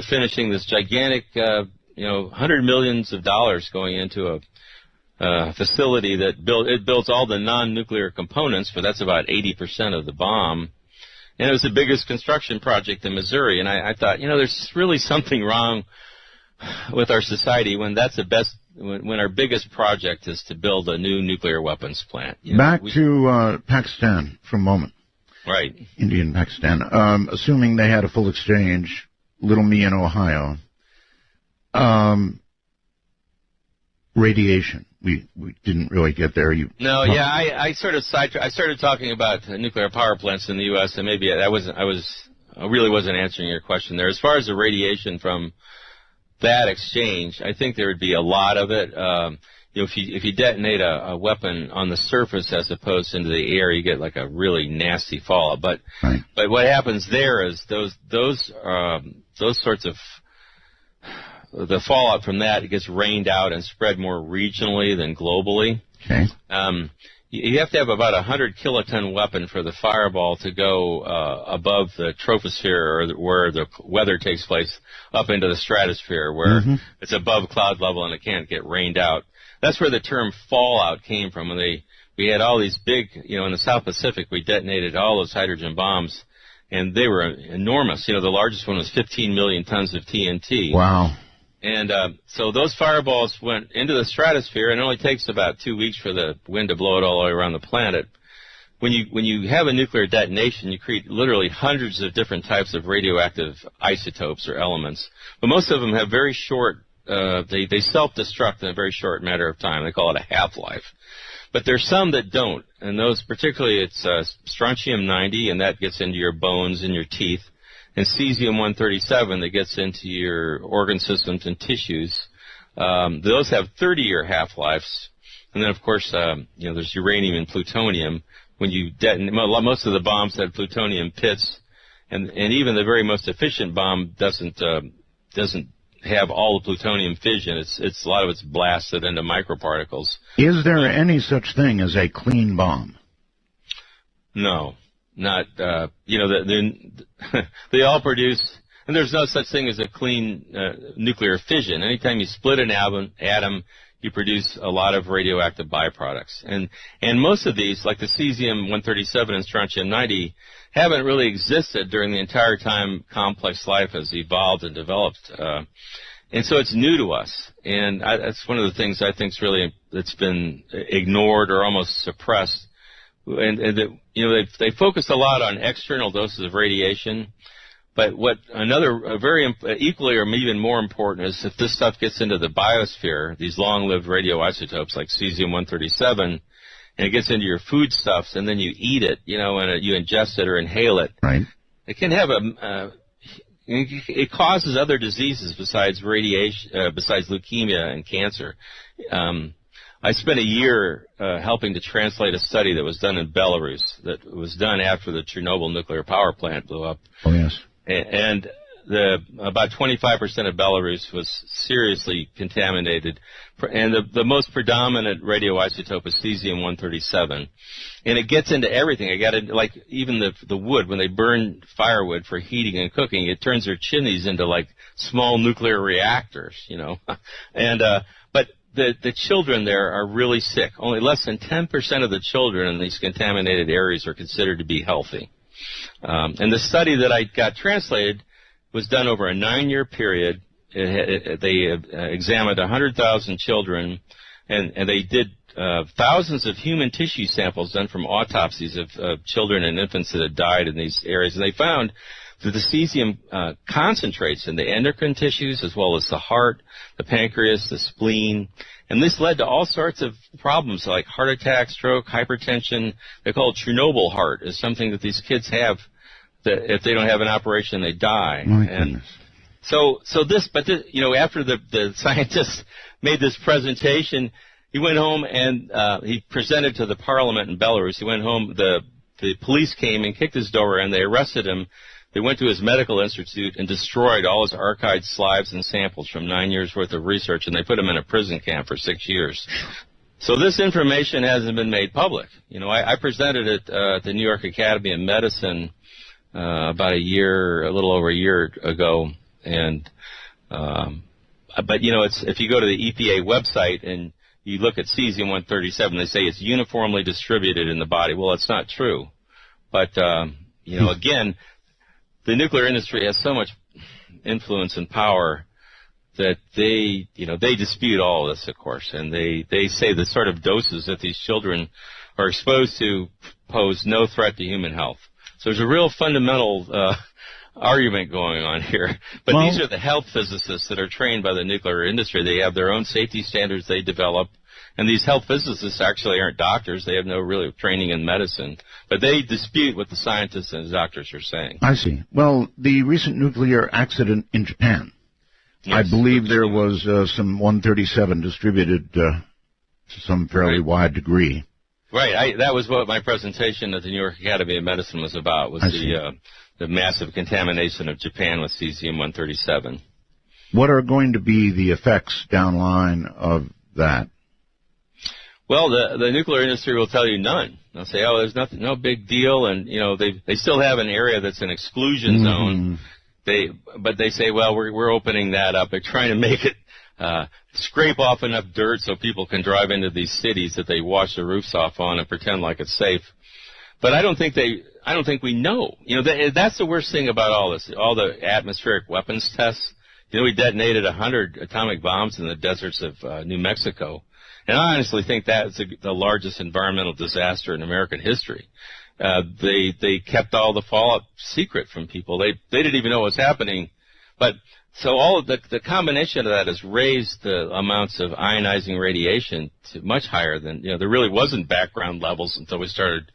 finishing this gigantic, $100 million going into a facility that builds all the non-nuclear components, but that's about 80% of the bomb. And it was the biggest construction project in Missouri. And I thought, there's really something wrong with our society when when our biggest project is to build a new nuclear weapons plant. Back to Pakistan for a moment. Right. India and Pakistan. Assuming they had a full exchange, little me in Ohio. Radiation. We didn't really get there. I started talking about nuclear power plants in the U.S. and maybe I really wasn't answering your question there. As far as the radiation from that exchange, I think there would be a lot of it. If you detonate a weapon on the surface as opposed into the air, you get like a really nasty fallout. But what happens there is those sorts of the fallout from that, it gets rained out and spread more regionally than globally. Okay. you have to have about a 100-kiloton weapon for the fireball to go above the troposphere, or where the weather takes place, up into the stratosphere, where it's above cloud level and it can't get rained out. That's where the term fallout came from. When we had all these big, in the South Pacific, we detonated all those hydrogen bombs, and they were enormous. The largest one was 15 million tons of TNT. Wow. And so those fireballs went into the stratosphere, and it only takes about 2 weeks for the wind to blow it all the way around the planet. When you have a nuclear detonation, you create literally hundreds of different types of radioactive isotopes or elements. But most of them have very short, they self-destruct in a very short matter of time. They call it a half-life. But there's some that don't, and those particularly, it's strontium-90, and that gets into your bones and your teeth. And cesium-137 that gets into your organ systems and tissues. Those have 30-year half-lives. And then, of course, there's uranium and plutonium. When you detonate, most of the bombs had plutonium pits, and even the very most efficient bomb doesn't have all the plutonium fission. It's a lot of it's blasted into microparticles. Is there any such thing as a clean bomb? No. Not, they all produce, and there's no such thing as a clean nuclear fission. Anytime you split an atom, you produce a lot of radioactive byproducts. And most of these, like the cesium-137 and strontium-90, haven't really existed during the entire time complex life has evolved and developed. And so it's new to us. And that's one of the things I think that's been ignored or almost suppressed. And they focus a lot on external doses of radiation, but very equally or even more important is if this stuff gets into the biosphere, these long-lived radioisotopes like cesium-137, and it gets into your foodstuffs, and then you eat it, and you ingest it or inhale it. Right. It can have it causes other diseases besides radiation, besides leukemia and cancer. I spent a year helping to translate a study that was done in Belarus, that was done after the Chernobyl nuclear power plant blew up. Oh, yes. And about 25% of Belarus was seriously contaminated, and the most predominant radioisotope is cesium-137. And it gets into everything. Like even the wood, when they burn firewood for heating and cooking, it turns their chimneys into like small nuclear reactors, And but the children there are really sick. Only less than 10% of the children in these contaminated areas are considered to be healthy. And the study that I got translated was done over a 9-year period. They examined 100,000 children, and they did thousands of human tissue samples done from autopsies of children and infants that had died in these areas. And they found that the cesium concentrates in the endocrine tissues as well as the heart, the pancreas, the spleen. And this led to all sorts of problems like heart attack, stroke, hypertension. They call it Chernobyl heart. It's something that these kids have that if they don't have an operation, they die. And so after the scientists made this presentation, he went home and he presented to the parliament in Belarus. He went home. The police came and kicked his door in. They arrested him. They went to his medical institute and destroyed all his archived slides and samples from 9 years' worth of research, and they put him in a prison camp for 6 years. So this information hasn't been made public. I presented it at the New York Academy of Medicine about a little over a year ago, and but if you go to the EPA website and you look at cesium-137, they say it's uniformly distributed in the body. Well, it's not true, but again, the nuclear industry has so much influence and power that they dispute all of this, of course, and they say the sort of doses that these children are exposed to pose no threat to human health. So there's a real fundamental argument going on here. But these are the health physicists that are trained by the nuclear industry. They have their own safety standards they develop. And these health physicists actually aren't doctors. They have no real training in medicine. But they dispute what the scientists and the doctors are saying. I see. Well, the recent nuclear accident in Japan, yes, I believe there was some 137 distributed to some fairly wide degree. Right. That was what my presentation at the New York Academy of Medicine was about, was the massive contamination of Japan with cesium-137. What are going to be the effects downline of that? Well, the nuclear industry will tell you none. They'll say, oh, there's nothing, no big deal, and they still have an area that's an exclusion zone. But they say, well, we're opening that up. They're trying to make it scrape off enough dirt so people can drive into these cities that they wash the roofs off on and pretend like it's safe. But I don't think we know. That's the worst thing about all this, all the atmospheric weapons tests. We detonated 100 atomic bombs in the deserts of New Mexico. And I honestly think that's the largest environmental disaster in American history. They kept all the fallout secret from people. They didn't even know what was happening. But so all of the combination of that has raised the amounts of ionizing radiation to much higher than, there really wasn't background levels until we started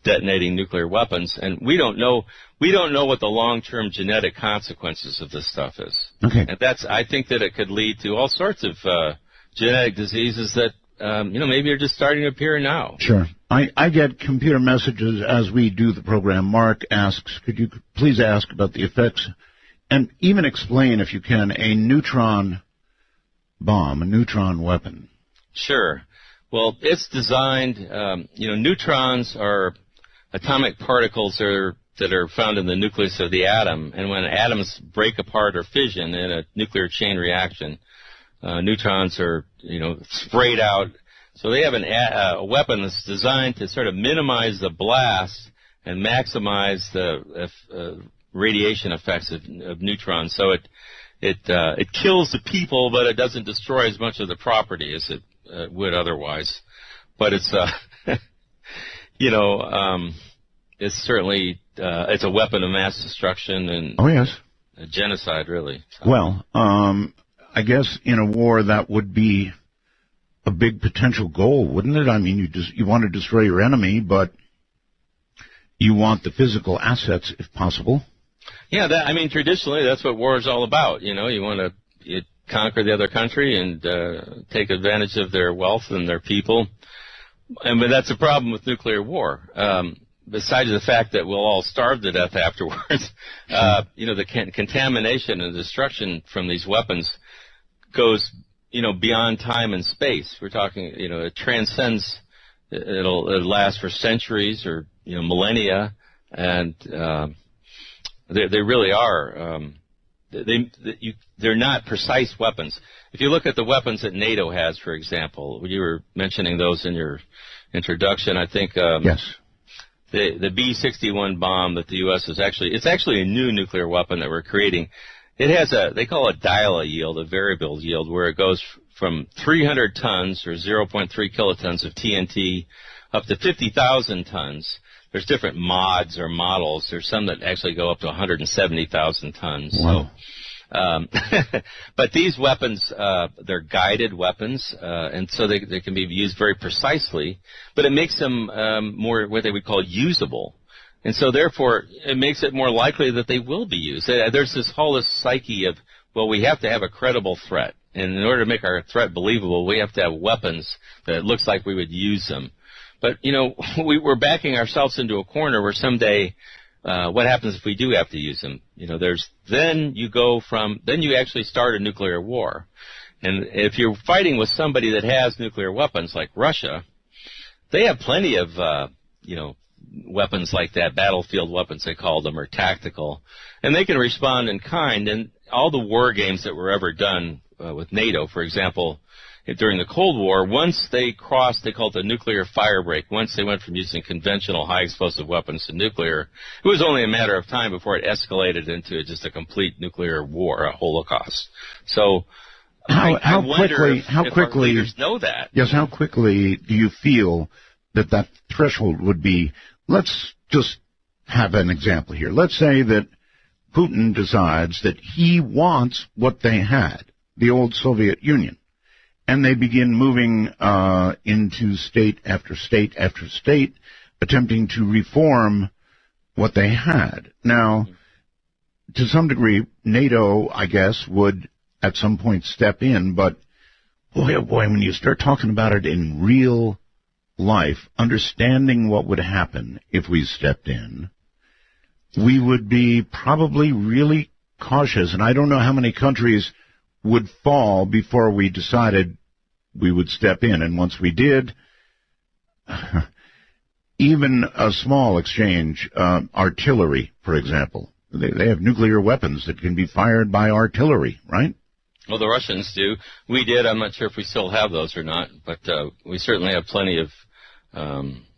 detonating nuclear weapons. And we don't know what the long-term genetic consequences of this stuff is. Okay. And I think that it could lead to all sorts of genetic diseases that, maybe are just starting to appear now. Sure. I get computer messages as we do the program. Mark asks, could you please ask about the effects and even explain, if you can, a neutron bomb, a neutron weapon? Sure. Well, it's designed, neutrons are atomic particles that are found in the nucleus of the atom. And when atoms break apart or fission in a nuclear chain reaction, neutrons are, sprayed out. So they have a weapon that's designed to sort of minimize the blast and maximize the radiation effects of neutrons. So it kills the people, but it doesn't destroy as much of the property as it would otherwise. But it's it's certainly it's a weapon of mass destruction and a genocide, really. So. Well, I guess in a war that would be a big potential goal, wouldn't it? I mean, you want to destroy your enemy, but you want the physical assets if possible. Yeah, traditionally that's what war is all about. You want to conquer the other country and take advantage of their wealth and their people. But that's a problem with nuclear war. Besides the fact that we'll all starve to death afterwards, the contamination and destruction from these weapons goes, beyond time and space. We're talking, it transcends. It'll last for centuries or millennia, and they really are. They're not precise weapons. If you look at the weapons that NATO has, for example, you were mentioning those in your introduction. I think yes. The B-61 bomb that the U.S. it's actually a new nuclear weapon that we're creating. It has they call it dial yield, a variable yield, where it goes from 300 tons or 0.3 kilotons of TNT up to 50,000 tons. There's different mods or models. There's some that actually go up to 170,000 tons. Wow. So, but these weapons, they're guided weapons, and so they can be used very precisely, but it makes them more what they would call usable. And so, therefore, it makes it more likely that they will be used. There's this whole psyche of, well, we have to have a credible threat. And in order to make our threat believable, we have to have weapons that it looks like we would use them. But, we're backing ourselves into a corner where someday, what happens if we do have to use them? Then you actually start a nuclear war. And if you're fighting with somebody that has nuclear weapons like Russia, they have plenty of, weapons like that, battlefield weapons they call them, or tactical, and they can respond in kind. And all the war games that were ever done with NATO, for example, during the Cold War, once they crossed, they called it the nuclear fire break. Once they went from using conventional high explosive weapons to nuclear, it was only a matter of time before it escalated into just a complete nuclear war, a holocaust. So I wonder if our leaders know that. Yes, how quickly do you feel that threshold would be? Let's just have an example here. Let's say that Putin decides that he wants what they had, the old Soviet Union, and they begin moving into state after state after state, attempting to reform what they had. Now, to some degree, NATO, I guess, would at some point step in, but boy, oh boy, when you start talking about it in real life, understanding what would happen if we stepped in, we would be probably really cautious. And I don't know how many countries would fall before we decided we would step in. And once we did, even a small exchange, artillery, for example. They have nuclear weapons that can be fired by artillery, right? Well, the Russians do. We did. I'm not sure if we still have those or not, but we certainly have plenty of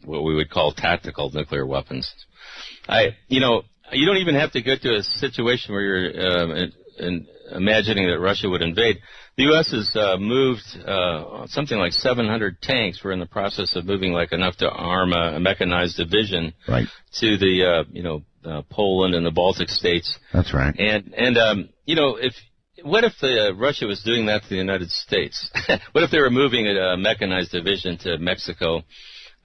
what we would call tactical nuclear weapons. You don't even have to get to a situation where you're imagining that Russia would invade. The U.S. has moved something like 700 tanks. We're in the process of moving enough to arm a mechanized division to the Poland and the Baltic states. That's right. What if Russia was doing that to the United States? What if they were moving a mechanized division to Mexico?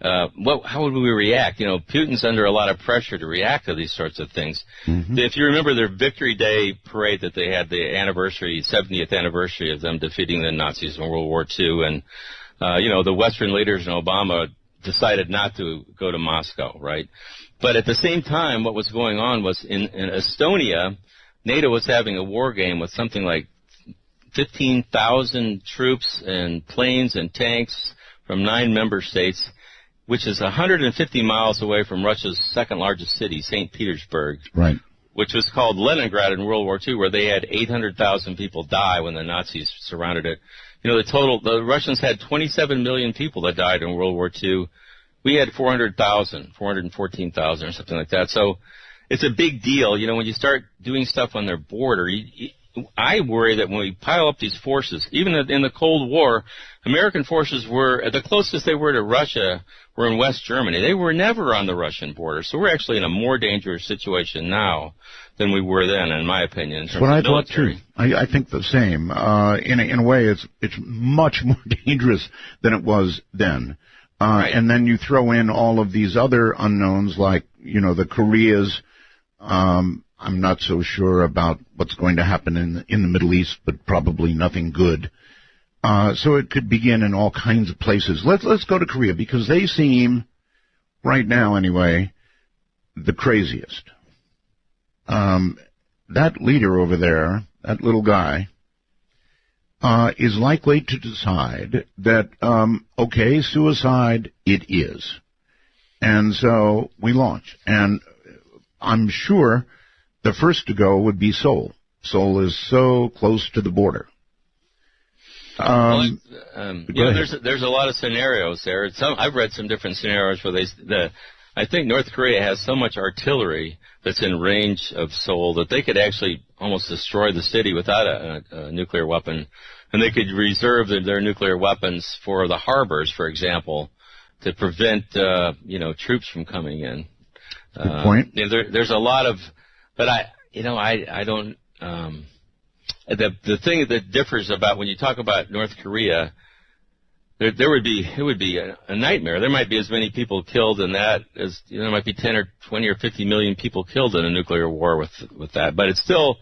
How would we react? Putin's under a lot of pressure to react to these sorts of things. Mm-hmm. If you remember their Victory Day parade that they had, the 70th anniversary of them defeating the Nazis in World War II, and the Western leaders and Obama decided not to go to Moscow, right? But at the same time, what was going on was in Estonia, NATO was having a war game with something like 15,000 troops and planes and tanks from 9 member states, which is 150 miles away from Russia's second largest city, St. Petersburg, right, which was called Leningrad in World War II, where they had 800,000 people die when the Nazis surrounded it. The Russians had 27 million people that died in World War II. We had 414,000 or something like that. So it's a big deal. When you start doing stuff on their border, I worry that when we pile up these forces, even in the Cold War, American forces were, the closest they were to Russia were in West Germany. They were never on the Russian border. So we're actually in a more dangerous situation now than we were then, in my opinion, in terms what of I military. thought too. I think the same. In a way, it's much more dangerous than it was then. Right. And then you throw in all of these other unknowns, like the Koreas. I'm not so sure about what's going to happen in the Middle East, but probably nothing good. So it could begin in all kinds of places. Let's go to Korea, because they seem, right now anyway, the craziest. That leader over there, that little guy, is likely to decide that, okay, suicide it is. And so we launch. And I'm sure the first to go would be Seoul. Seoul is so close to the border. There's a lot of scenarios there. I've read some different scenarios where I think North Korea has so much artillery that's in range of Seoul that they could actually almost destroy the city without a nuclear weapon, and they could reserve their nuclear weapons for the harbors, for example, to prevent troops from coming in. Good point. There's a lot of, but I don't. The thing that differs about when you talk about North Korea, it would be a nightmare. There might be as many people killed in that as there might be 10 or 20 or 50 million people killed in a nuclear war with that. But it's still,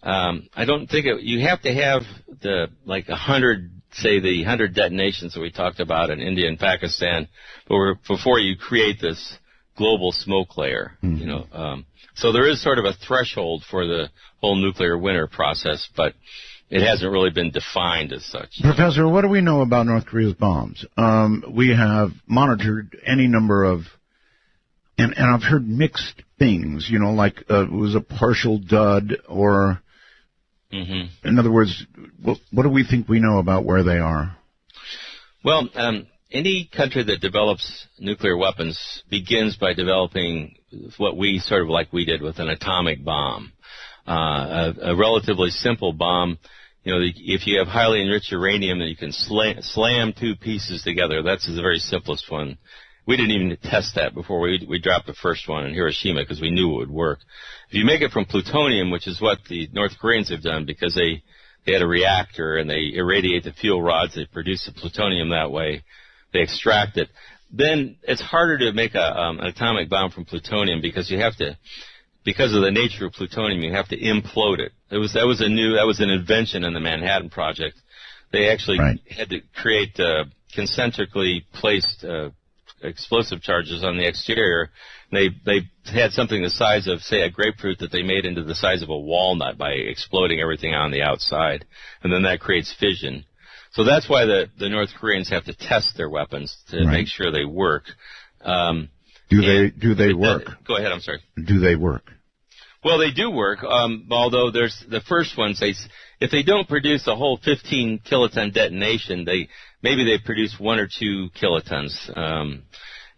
I don't think you have to have the 100 detonations that we talked about in India and Pakistan, before you create this global smoke layer. Mm-hmm. So there is sort of a threshold for the whole nuclear winter process, but it hasn't really been defined as such. Professor, what do we know about North Korea's bombs? We have monitored any number of, and I've heard mixed things, it was a partial dud, or, mm-hmm. In other words, what do we think we know about where they are? Well, any country that develops nuclear weapons begins by developing what we did with an atomic bomb, a relatively simple bomb. If you have highly enriched uranium, then you can slam 2 pieces together. That's the very simplest one. We didn't even test that before we dropped the first one in Hiroshima because we knew it would work. If you make it from plutonium, which is what the North Koreans have done because they had a reactor and they irradiate the fuel rods, they produce the plutonium that way, they extract it. Then it's harder to make an atomic bomb from plutonium because because of the nature of plutonium, you have to implode it. That was an invention in the Manhattan Project. They actually had to create concentrically placed explosive charges on the exterior. They had something the size of, say, a grapefruit that they made into the size of a walnut by exploding everything on the outside, and then that creates fission. So that's why the North Koreans have to test their weapons to make sure they work. Do they work? Go ahead. I'm sorry. Do they work? Well, they do work. Although there's the first ones, if they don't produce a whole 15 kiloton detonation, maybe they produce 1 or 2 kilotons,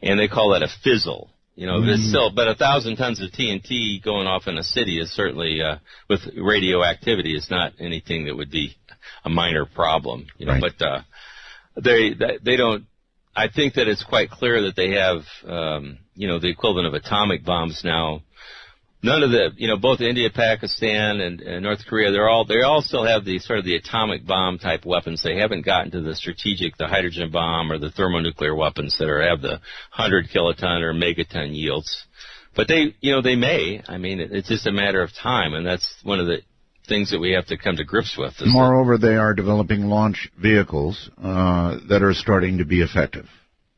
and they call that a fizzle. It's still, but 1,000 tons of TNT going off in a city is certainly with radioactivity is not anything that would be a minor problem. But they don't. I think that it's quite clear that they have, the equivalent of atomic bombs now. None of both India, Pakistan, and North Korea, they all still have the sort of the atomic bomb type weapons. They haven't gotten to the strategic, the hydrogen bomb or the thermonuclear weapons that have the 100 kiloton or megaton yields. But they may. I mean, it's just a matter of time, and that's one of the things that we have to come to grips with. Moreover, they are developing launch vehicles that are starting to be effective.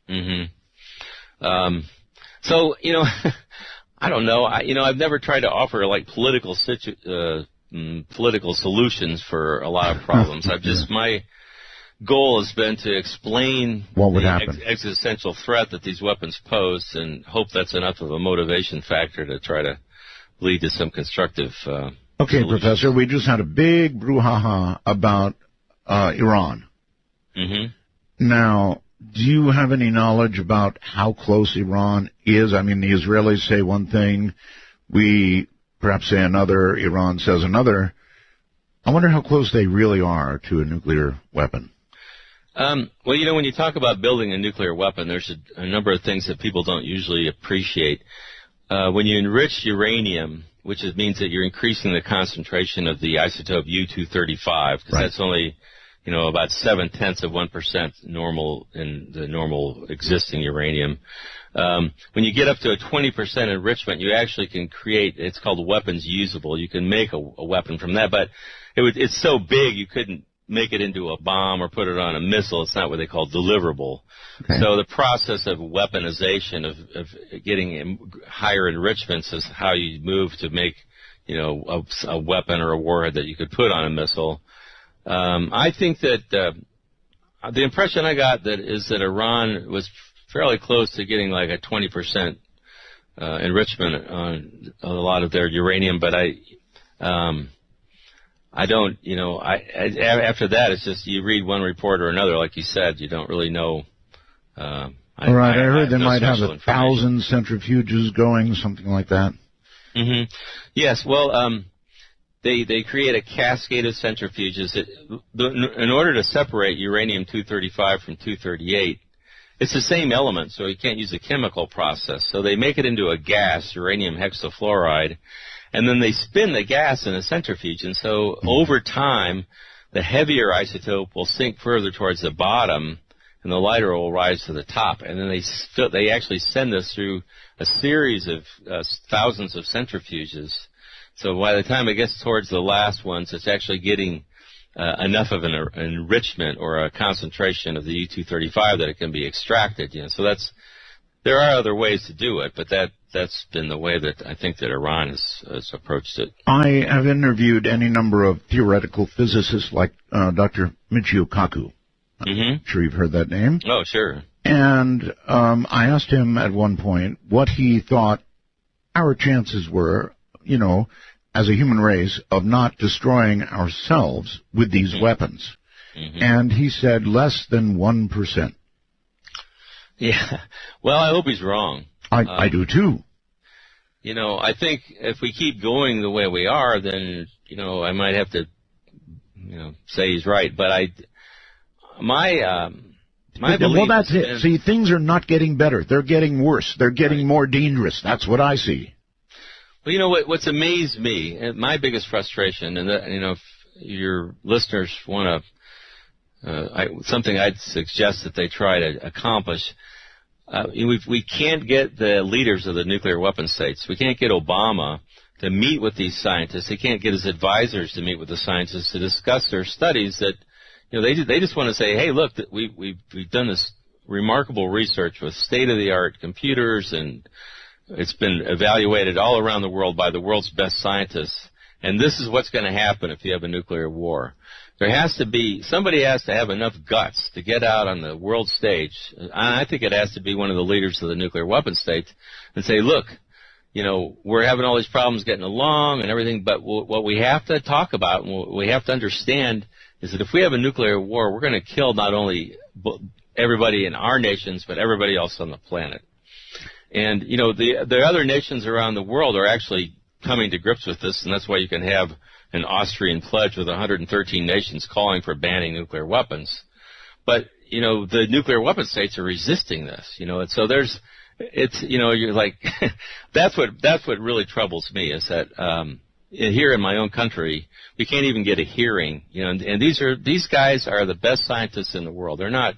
Mm-hmm. So, I don't know. I've never tried to offer like political solutions for a lot of problems. My goal has been to explain what would happen, existential threat that these weapons pose, and hope that's enough of a motivation factor to try to lead to some constructive. Okay, solutions. Professor, we just had a big brouhaha about Iran. Mm-hmm. Now, do you have any knowledge about how close Iran is? I mean, the Israelis say one thing, we perhaps say another, Iran says another. I wonder how close they really are to a nuclear weapon. Well, when you talk about building a nuclear weapon, there's a number of things that people don't usually appreciate. When you enrich uranium, which means that you're increasing the concentration of the isotope U-235, because that's only about 0.7% normal in the normal existing uranium. When you get up to a 20% enrichment, you actually can create, it's called weapons usable. You can make a weapon from that, but it's so big you couldn't make it into a bomb or put it on a missile. It's not what they call deliverable. Okay. So the process of weaponization, of getting higher enrichments, is how you move to make, a weapon or a warhead that you could put on a missile. I think that the impression I got is that Iran was fairly close to getting like a 20% enrichment on a lot of their uranium, but I don't, after that it's just you read one report or another, like you said, you don't really know. I heard they might have 1,000 centrifuges going, something like that. Mm-hmm. Yes, well, They create a cascade of centrifuges. In order to separate uranium-235 from 238, it's the same element, so you can't use a chemical process. So they make it into a gas, uranium hexafluoride, and then they spin the gas in a centrifuge. And so over time, the heavier isotope will sink further towards the bottom, and the lighter will rise to the top. And then they actually send this through a series of thousands of centrifuges. So by the time it gets towards the last ones, it's actually getting enough of an enrichment or a concentration of the U-235 that it can be extracted. So there are other ways to do it, but that's been the way that I think that Iran has approached it. I have interviewed any number of theoretical physicists like Dr. Michio Kaku. I'm sure you've heard that name. Oh, sure. And I asked him at one point what he thought our chances were, as a human race, of not destroying ourselves with these weapons. And he said less than 1%. Yeah. Well, I hope he's wrong. I do too. I think if we keep going the way we are, then, I might have to, say he's right. But my belief. Well, that's it. See, things are not getting better. They're getting worse. They're getting more dangerous. That's what I see. Well, what's amazed me, and my biggest frustration, and if your listeners want to, something I'd suggest that they try to accomplish, we can't get the leaders of the nuclear weapon states. We can't get Obama to meet with these scientists. They can't get his advisors to meet with the scientists to discuss their studies. That they just want to say, hey, look, we've done this remarkable research with state-of-the-art computers, and it's been evaluated all around the world by the world's best scientists, And this is what's going to happen if you have a nuclear war. Somebody has to have enough guts to get out on the world stage. And I think it has to be one of the leaders of the nuclear weapon states and say, look, we're having all these problems getting along and everything, but what we have to talk about and what we have to understand is that if we have a nuclear war, we're going to kill not only everybody in our nations, but everybody else on the planet. And, the other nations around the world are actually coming to grips with this, and that's why you can have an Austrian pledge with 113 nations calling for banning nuclear weapons. But, the nuclear weapon states are resisting this, and so you're like, that's what really troubles me is that, here in my own country, we can't even get a hearing, and these guys are the best scientists in the world. They're not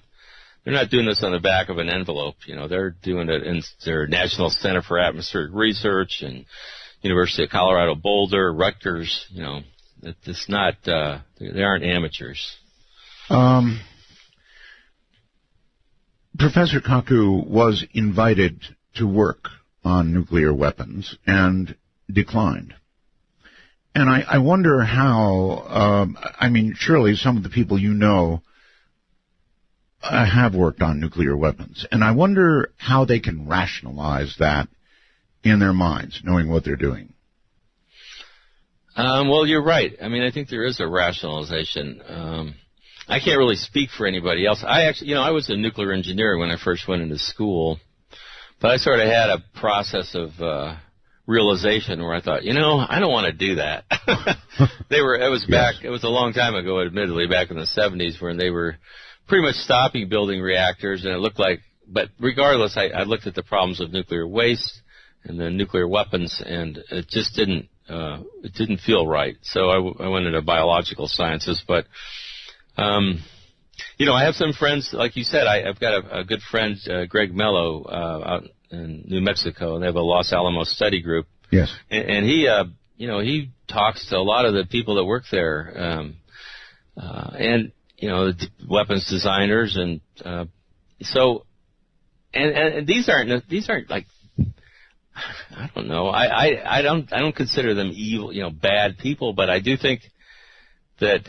doing this on the back of an envelope, they're doing it in their National Center for Atmospheric Research and University of Colorado Boulder, Rutgers, it's not, they aren't amateurs. Professor Kaku was invited to work on nuclear weapons and declined. And I wonder how, surely some of the people have worked on nuclear weapons. And I wonder how they can rationalize that in their minds, knowing what they're doing. Well, you're right. I think there is a rationalization. I can't really speak for anybody else. I was a nuclear engineer when I first went into school, but I sort of had a process of realization where I thought, I don't want to do that. It was a long time ago, admittedly, back in the 70s, when they were pretty much stopping building reactors, and it looked like, but regardless, I looked at the problems of nuclear waste and the nuclear weapons, and it just didn't feel right. So I went into biological sciences, but, I have some friends, like you said, I've got a good friend, Greg Mello, out in New Mexico, and they have a Los Alamos study group. Yes. And he, he talks to a lot of the people that work there, and, the weapons designers, and, so, and these aren't like, I don't know. I don't consider them evil, bad people, but I do think that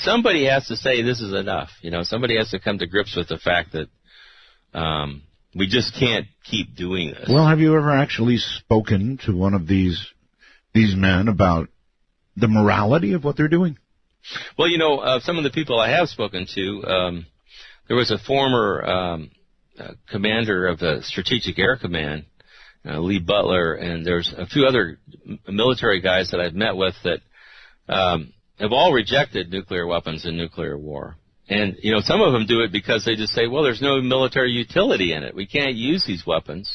somebody has to say this is enough. Somebody has to come to grips with the fact that we just can't keep doing this. Well, have you ever actually spoken to one of these men about the morality of what they're doing? Well, some of the people I have spoken to, there was a former commander of the Strategic Air Command, Lee Butler, and there's a few other military guys that I've met with that have all rejected nuclear weapons and nuclear war. And, some of them do it because they just say, well, there's no military utility in it. We can't use these weapons,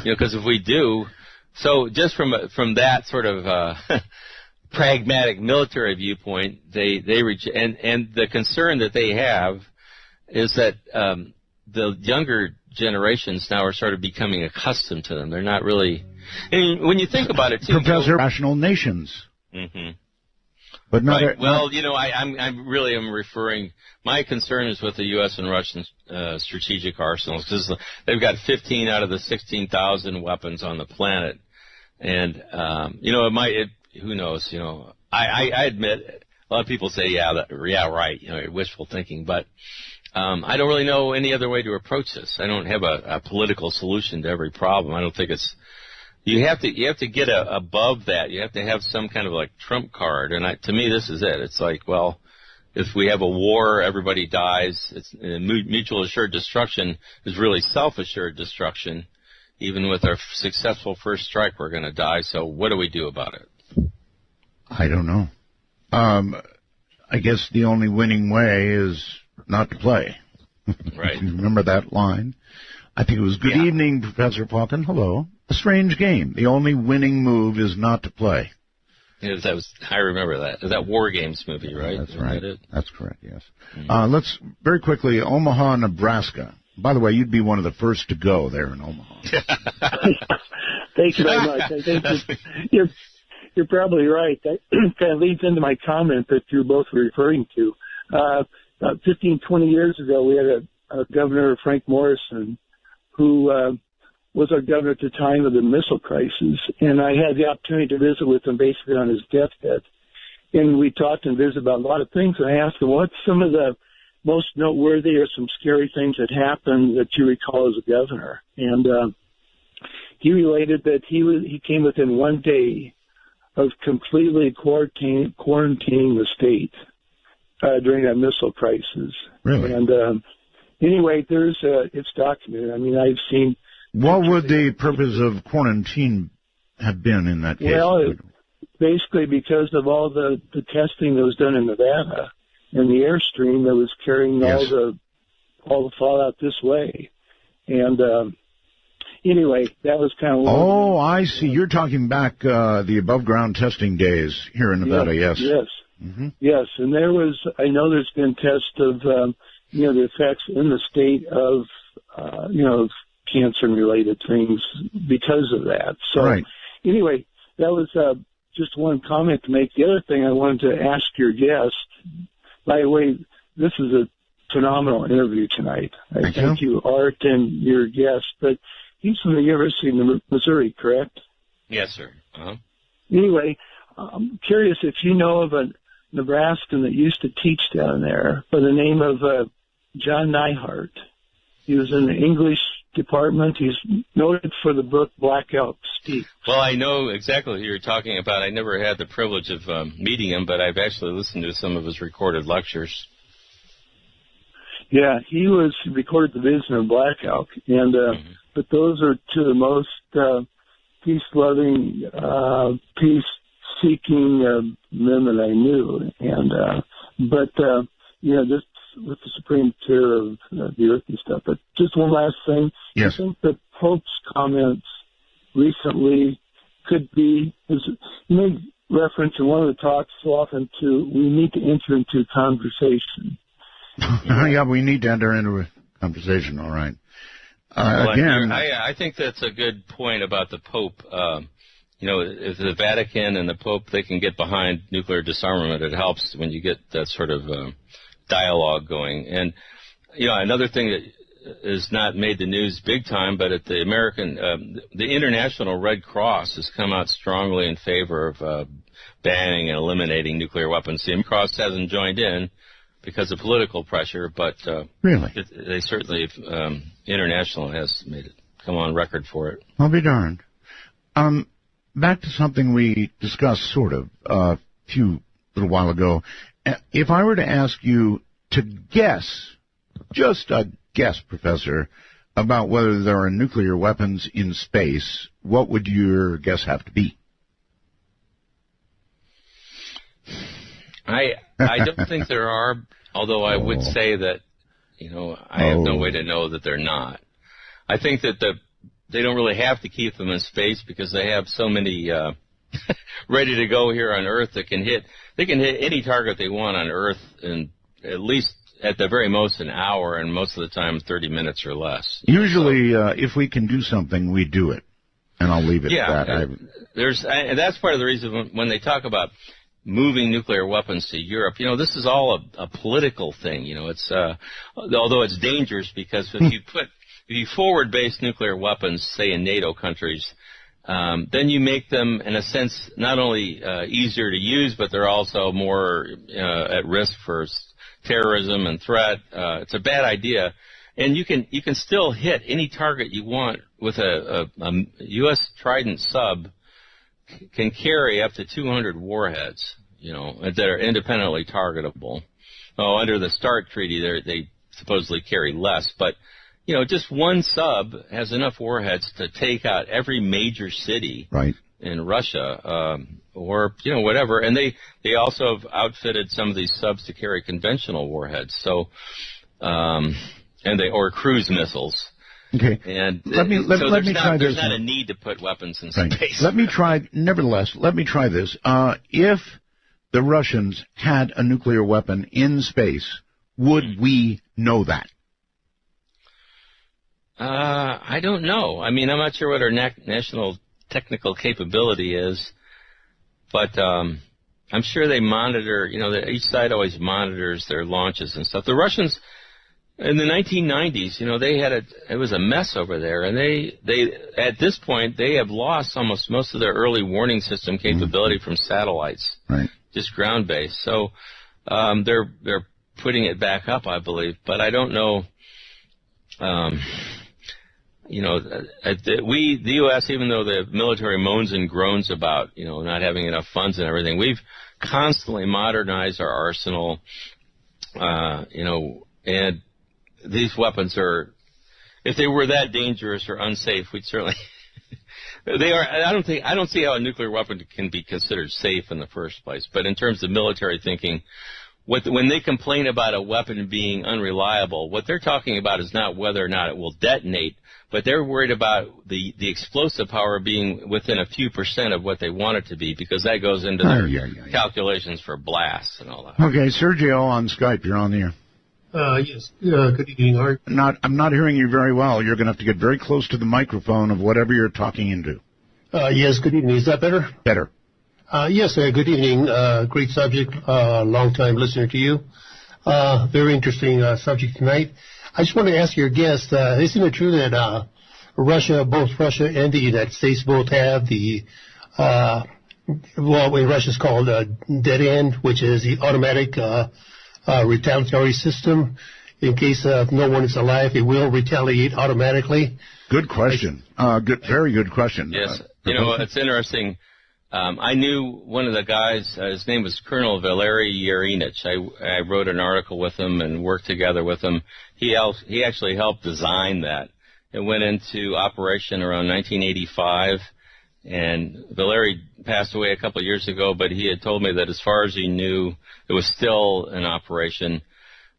because if we do, so just from that sort of pragmatic military viewpoint, they and the concern that they have is that the younger generations now are sort of becoming accustomed to them. They're not really. And when you think about it, too, Professor, rational nations. Mm-hmm. But not. Right. Well, I'm really referring. My concern is with the U.S. and Russian strategic arsenals, because they've got 15 out of the 16,000 weapons on the planet, and it might. Who knows? I admit a lot of people say, yeah, right. Wishful thinking, but. I don't really know any other way to approach this. I don't have a political solution to every problem. I don't think it's. You have to get above that. You have to have some kind of like trump card. And to me, this is it. It's like, well, if we have a war, everybody dies. It's mutual assured destruction is really self-assured destruction. Even with our successful first strike, we're going to die. So what do we do about it? I don't know. I guess the only winning way is not to play. Right. Remember that line? I think it was good evening, Professor Pauken. Hello. A strange game. The only winning move is not to play. Yeah, I remember that. That War Games movie, right? That's right. That That's correct, yes. Let's, very quickly, Omaha, Nebraska. By the way, you'd be one of the first to go there in Omaha. Thank you very much. I think you're probably right. That kind of leads into my comment that you're both referring to. About 15, 20 years ago, we had a Governor, Frank Morrison, who was our governor at the time of the missile crisis, and I had the opportunity to visit with him basically on his deathbed. And we talked and visited about a lot of things, and I asked him, what's some of the most noteworthy or some scary things that happened that you recall as a governor? And he related that he came within 1 day of completely quarantining the state during that missile crisis. Really? And anyway, it's documented. I mean, I've seen. What would the purpose of quarantine have been in that case? Well, basically because of all the testing that was done in Nevada and the airstream that was carrying Yes. all the fallout this way. And anyway, that was kind of. Oh, I see. You're talking back the above ground testing days here in Nevada. Yes. Yes. Mm-hmm. Yes, and I know there's been tests of, the effects in the state of, of cancer-related things because of that. So, Right. Anyway, that was just one comment to make. The other thing I wanted to ask your guest, by the way, this is a phenomenal interview tonight. I thank you, Art, and your guest. But he's from the University of Missouri, correct? Yes, sir. Uh-huh. Anyway, I'm curious if you know of a Nebraskan that used to teach down there by the name of John Neihart. He was in the English department. He's noted for the book Black Elk Speak. Well, I know exactly who you're talking about. I never had the privilege of meeting him, but I've actually listened to some of his recorded lectures. Yeah, he recorded the vision of Black Elk, and but those are two of the most peace-loving, peace-seeking men that I knew. And this with the supreme care of the earth and stuff. But just one last thing. Yes. I think the Pope's comments recently could be, you made reference in one of the talks so often to, we need to enter into conversation. Yeah, we need to enter into a conversation, all right. Again, I think that's a good point about the Pope. If the Vatican and the Pope, they can get behind nuclear disarmament, it helps when you get that sort of dialogue going. And, another thing that is not made the news big time, but at the the International Red Cross has come out strongly in favor of banning and eliminating nuclear weapons. The Red Cross hasn't joined in because of political pressure, but really, they certainly, International has made it come on record for it. I'll be darned. Back to something we discussed sort of a little while ago. If I were to ask you to guess, just a guess, Professor, about whether there are nuclear weapons in space, what would your guess have to be? I don't think there are, although I would say that, I have no way to know that they're not. I think that they don't really have to keep them in space because they have so many ready to go here on Earth that they can hit any target they want on Earth in at least, at the very most, an hour, and most of the time 30 minutes or less. Usually, if we can do something, we do it. And I'll leave it at that. And that's part of the reason when they talk about moving nuclear weapons to Europe, this is all a political thing. It's although it's dangerous because if you forward-based nuclear weapons, say in NATO countries, then you make them, in a sense, not only easier to use, but they're also more at risk for terrorism and threat. It's a bad idea, and you can still hit any target you want with a U.S. Trident sub. Can carry up to 200 warheads, that are independently targetable. Oh, under the START treaty, they supposedly carry less, but just one sub has enough warheads to take out every major city in Russia, or whatever. And they also have outfitted some of these subs to carry conventional warheads. So, or cruise missiles. Okay. And let me try this. There's not a need to put weapons in space. Nevertheless, let me try this. If the Russians had a nuclear weapon in space, would we know that? I don't know. I mean, I'm not sure what our national technical capability is, but I'm sure they monitor, each side always monitors their launches and stuff. The Russians, In the 1990s, it was a mess over there, and they at this point they have lost almost most of their early warning system capability from satellites, right? Just ground based. So they're putting it back up, I believe, but I don't know. The U.S., even though the military moans and groans about not having enough funds and everything, we've constantly modernized our arsenal, and these weapons are, if they were that dangerous or unsafe, we'd certainly, they are, I don't see how a nuclear weapon can be considered safe in the first place. But in terms of military thinking, when they complain about a weapon being unreliable, what they're talking about is not whether or not it will detonate, but they're worried about the explosive power being within a few % of what they want it to be, because that goes into their calculations for blasts and all that. Okay, Sergio on Skype, you're on the air. Yes. Good evening, Art. I'm not hearing you very well. You're going to have to get very close to the microphone of whatever you're talking into. Yes, good evening. Is that better? Better. Yes, good evening. Great subject. Long-time listener to you. Very interesting subject tonight. I just want to ask your guest, isn't it true that both Russia and the United States both have the, in Russia it's called dead end, which is the automatic retaliatory system. In case no one is alive, it will retaliate automatically. Good question. Very good question. Yes. It's interesting. I knew one of the guys, his name was Colonel Valery Yerinich. I wrote an article with him and worked together with him. He actually helped design that. It went into operation around 1985, and Valery passed away a couple of years ago, but he had told me that as far as he knew, it was still in operation.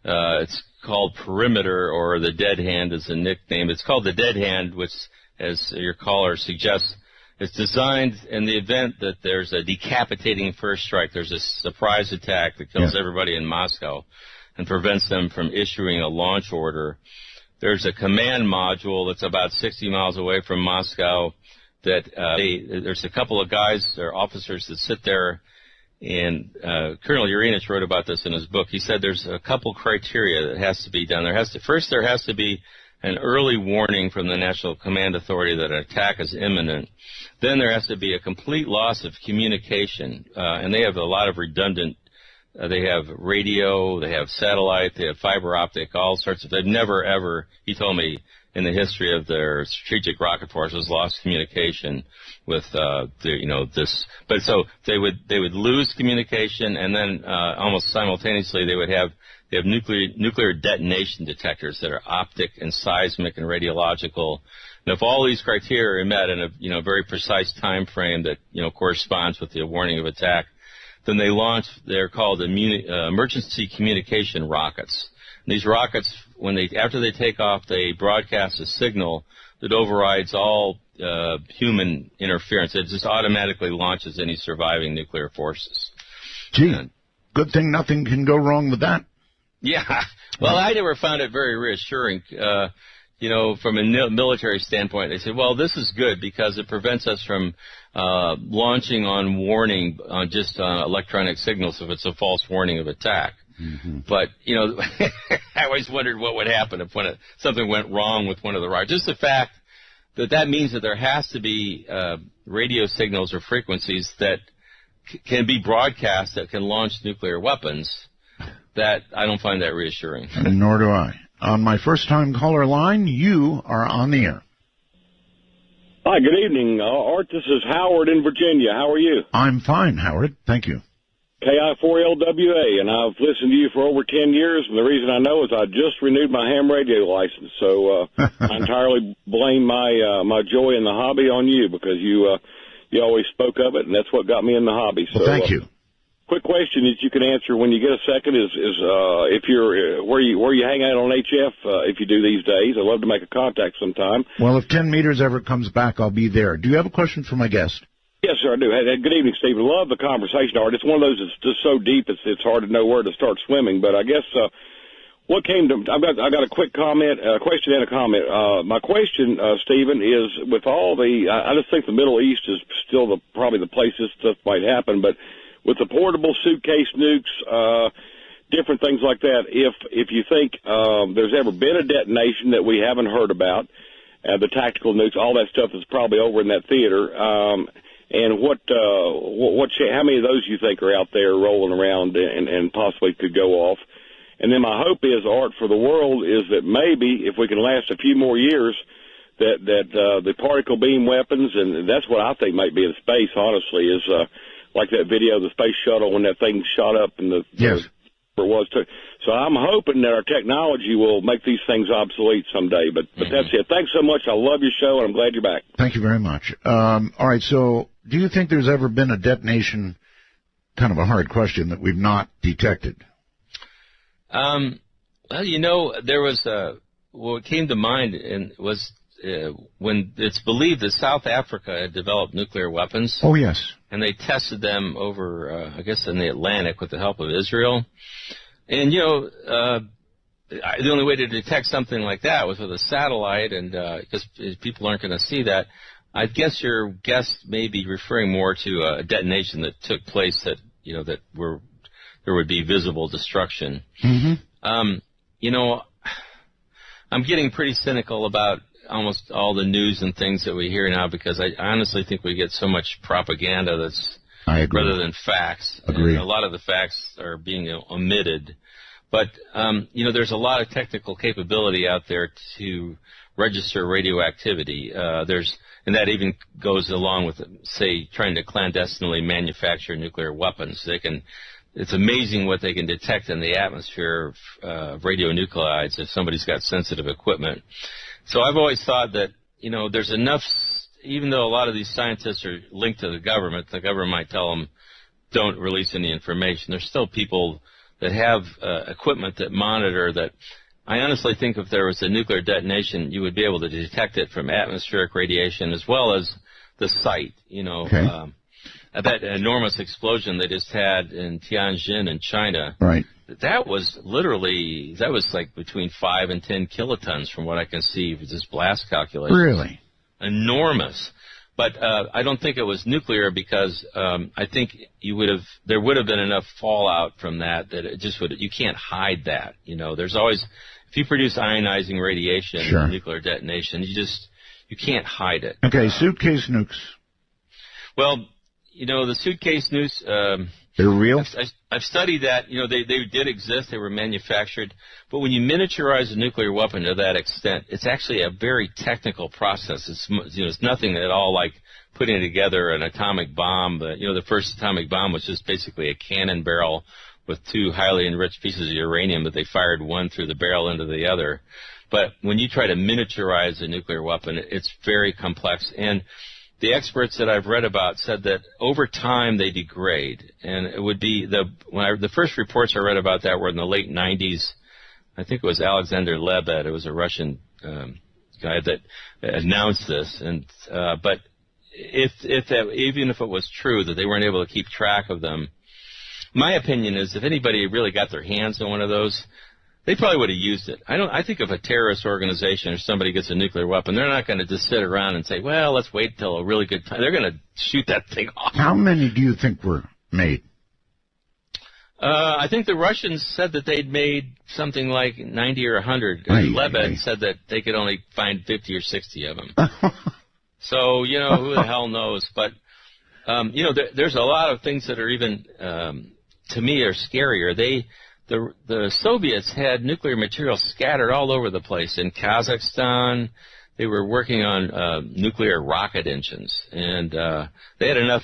It's called Perimeter, or the Dead Hand is a nickname. It's called the Dead Hand, which, as your caller suggests, it's designed in the event that there's a decapitating first strike. There's a surprise attack that kills everybody in Moscow and prevents them from issuing a launch order. There's a command module that's about 60 miles away from Moscow that there's a couple of guys or officers that sit there, and Colonel Yerinich wrote about this in his book. He said there's a couple criteria that has to be done. There has to be an early warning from the National Command Authority that an attack is imminent. Then there has to be a complete loss of communication, and they have a lot of redundant. They have radio, they have satellite, they have fiber optic, all sorts of. They've never ever, he told me, in the history of their strategic rocket forces, lost communication with this. But so they would lose communication, and then almost simultaneously they have nuclear detonation detectors that are optic and seismic and radiological. And if all these criteria are met in a very precise time frame that corresponds with the warning of attack, then they launch. They're called emergency communication rockets. And these rockets, after they take off, they broadcast a signal that overrides all human interference. It just automatically launches any surviving nuclear forces. Gee, good thing nothing can go wrong with that. Yeah. Well, I never found it very reassuring. From a military standpoint, they said, well, this is good because it prevents us from launching on warning on just electronic signals if it's a false warning of attack. Mm-hmm. But, I always wondered what would happen if something went wrong with one of the rockets. Just the fact that means that there has to be radio signals or frequencies that can be broadcast that can launch nuclear weapons. That I don't find that reassuring. Nor do I. On my first-time caller line, you are on the air. Hi, good evening. Art, this is Howard in Virginia. How are you? I'm fine, Howard. Thank you. KI4LWA, and I've listened to you for over 10 years, and the reason I know is I just renewed my ham radio license, so I entirely blame my joy in the hobby on you, because you always spoke of it, and that's what got me in the hobby. Well, thank you. Quick question that you can answer when you get a second is if you're where you hang out on HF if you do these days. I'd love to make a contact sometime. Well, if 10 meters ever comes back, I'll be there. Do you have a question for my guest? Yes, sir, I do. Hey, good evening, Stephen. Love the conversation, Art. It's one of those that's just so deep it's hard to know where to start swimming. But I guess what came to I got a quick comment, a question and a comment. My question, Stephen, is with all I just think the Middle East is still probably the place this stuff might happen, but with the portable suitcase nukes, different things like that. If you think there's ever been a detonation that we haven't heard about, the tactical nukes, all that stuff is probably over in that theater. And how many of those you think are out there rolling around and possibly could go off? And then my hope is, Art, for the world is that maybe if we can last a few more years, that the particle beam weapons, and that's what I think might be in space, honestly, is like that video of the space shuttle when that thing shot up and yes. It was too. So I'm hoping that our technology will make these things obsolete someday. But that's it. Thanks so much. I love your show, and I'm glad you're back. Thank you very much. All right, so do you think there's ever been a detonation, kind of a hard question, that we've not detected? Well, there was what came to mind was when it's believed that South Africa had developed nuclear weapons. Oh, yes. And they tested them over, I guess, in the Atlantic with the help of Israel. And, the only way to detect something like that was with a satellite, and because people aren't going to see that. I guess your guest may be referring more to a detonation that took place that, there would be visible destruction. Mm-hmm. I'm getting pretty cynical about almost all the news and things that we hear now, because I honestly think we get so much propaganda that's rather than facts. Agree. And a lot of the facts are being omitted. But, there's a lot of technical capability out there to register radioactivity. And that even goes along with, say, trying to clandestinely manufacture nuclear weapons. It's amazing what they can detect in the atmosphere of radionuclides if somebody's got sensitive equipment. So I've always thought that, there's enough, even though a lot of these scientists are linked to the government might tell them don't release any information. There's still people that have equipment that monitor that. I honestly think if there was a nuclear detonation, you would be able to detect it from atmospheric radiation as well as the site, Okay. That enormous explosion they just had in Tianjin in China. Right. That was like between 5 and 10 kilotons from what I can see with this blast calculation. Really? Enormous. But I don't think it was nuclear because I think there would have been enough fallout from that it just you can't hide that. There's always, if you produce ionizing radiation in nuclear detonation, you can't hide it. Okay, suitcase nukes. Well, the suitcase nukes, they're real? I've studied that. They did exist. They were manufactured. But when you miniaturize a nuclear weapon to that extent, it's actually a very technical process. It's nothing at all like putting together an atomic bomb. The first atomic bomb was just basically a cannon barrel with two highly enriched pieces of uranium that they fired one through the barrel into the other. But when you try to miniaturize a nuclear weapon, it's very complex. And the experts that I've read about said that over time they degrade, and it would be the first reports I read about that were in the late 90s. I think it was Alexander Lebed. It was a Russian guy that announced this, but even if it was true that they weren't able to keep track of them, my opinion is if anybody really got their hands on one of those, they probably would have used it. I think if a terrorist organization or somebody gets a nuclear weapon, they're not going to just sit around and say, well, let's wait until a really good time. They're going to shoot that thing off. How many do you think were made? I think the Russians said that they'd made something like 90 or 100. Lebed said that they could only find 50 or 60 of them. So, who the hell knows? But, there's a lot of things that are even, to me, are scarier. The Soviets had nuclear material scattered all over the place. In Kazakhstan, they were working on nuclear rocket engines, and they had enough,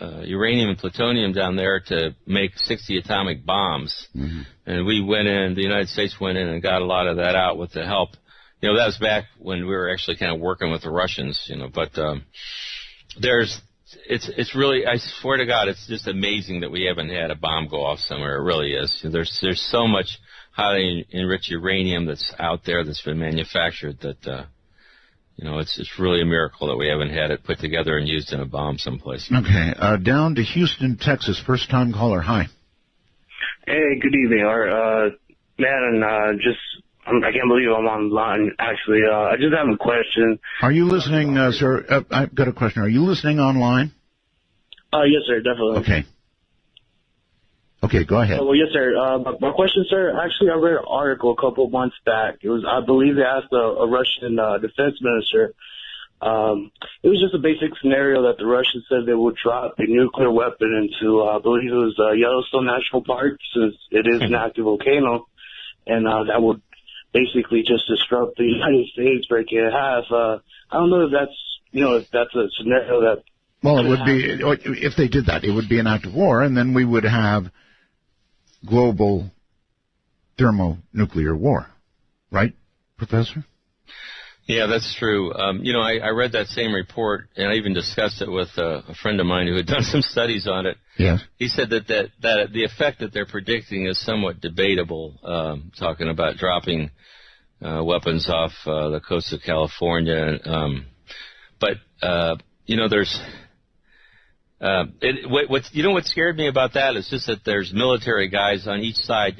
uranium and plutonium down there to make 60 atomic bombs. Mm-hmm. And the United States went in and got a lot of that out with the help. That was back when we were actually kind of working with the Russians, but it's really, I swear to God, it's just amazing that we haven't had a bomb go off somewhere. It really is. There's so much highly enriched uranium that's out there that's been manufactured that, it's really a miracle that we haven't had it put together and used in a bomb someplace. Okay. Down to Houston, Texas. First time caller. Hi. Hey, good evening, Art. I can't believe I'm online, actually. I just have a question. Are you listening, sir? I've got a question. Are you listening online? Yes, sir, definitely. Okay. Okay, go ahead. Well, yes, sir. My question, sir, actually, I read an article a couple of months back. It was, I believe, they asked a Russian defense minister. It was just a basic scenario that the Russians said they would drop a nuclear weapon into, I believe it was Yellowstone National Park, since it is an active volcano, and that would basically just disrupt the United States, break it in half. I don't know if that's, if that's a scenario that. Well, it would be, if they did that, it would be an act of war, and then we would have global thermonuclear war. Right, Professor? Yeah, that's true. I read that same report, and I even discussed it with a friend of mine who had done some studies on it. Yes. He said that the effect that they're predicting is somewhat debatable, talking about dropping weapons off the coast of California. But there's... what scared me about that is just that there's military guys on each side.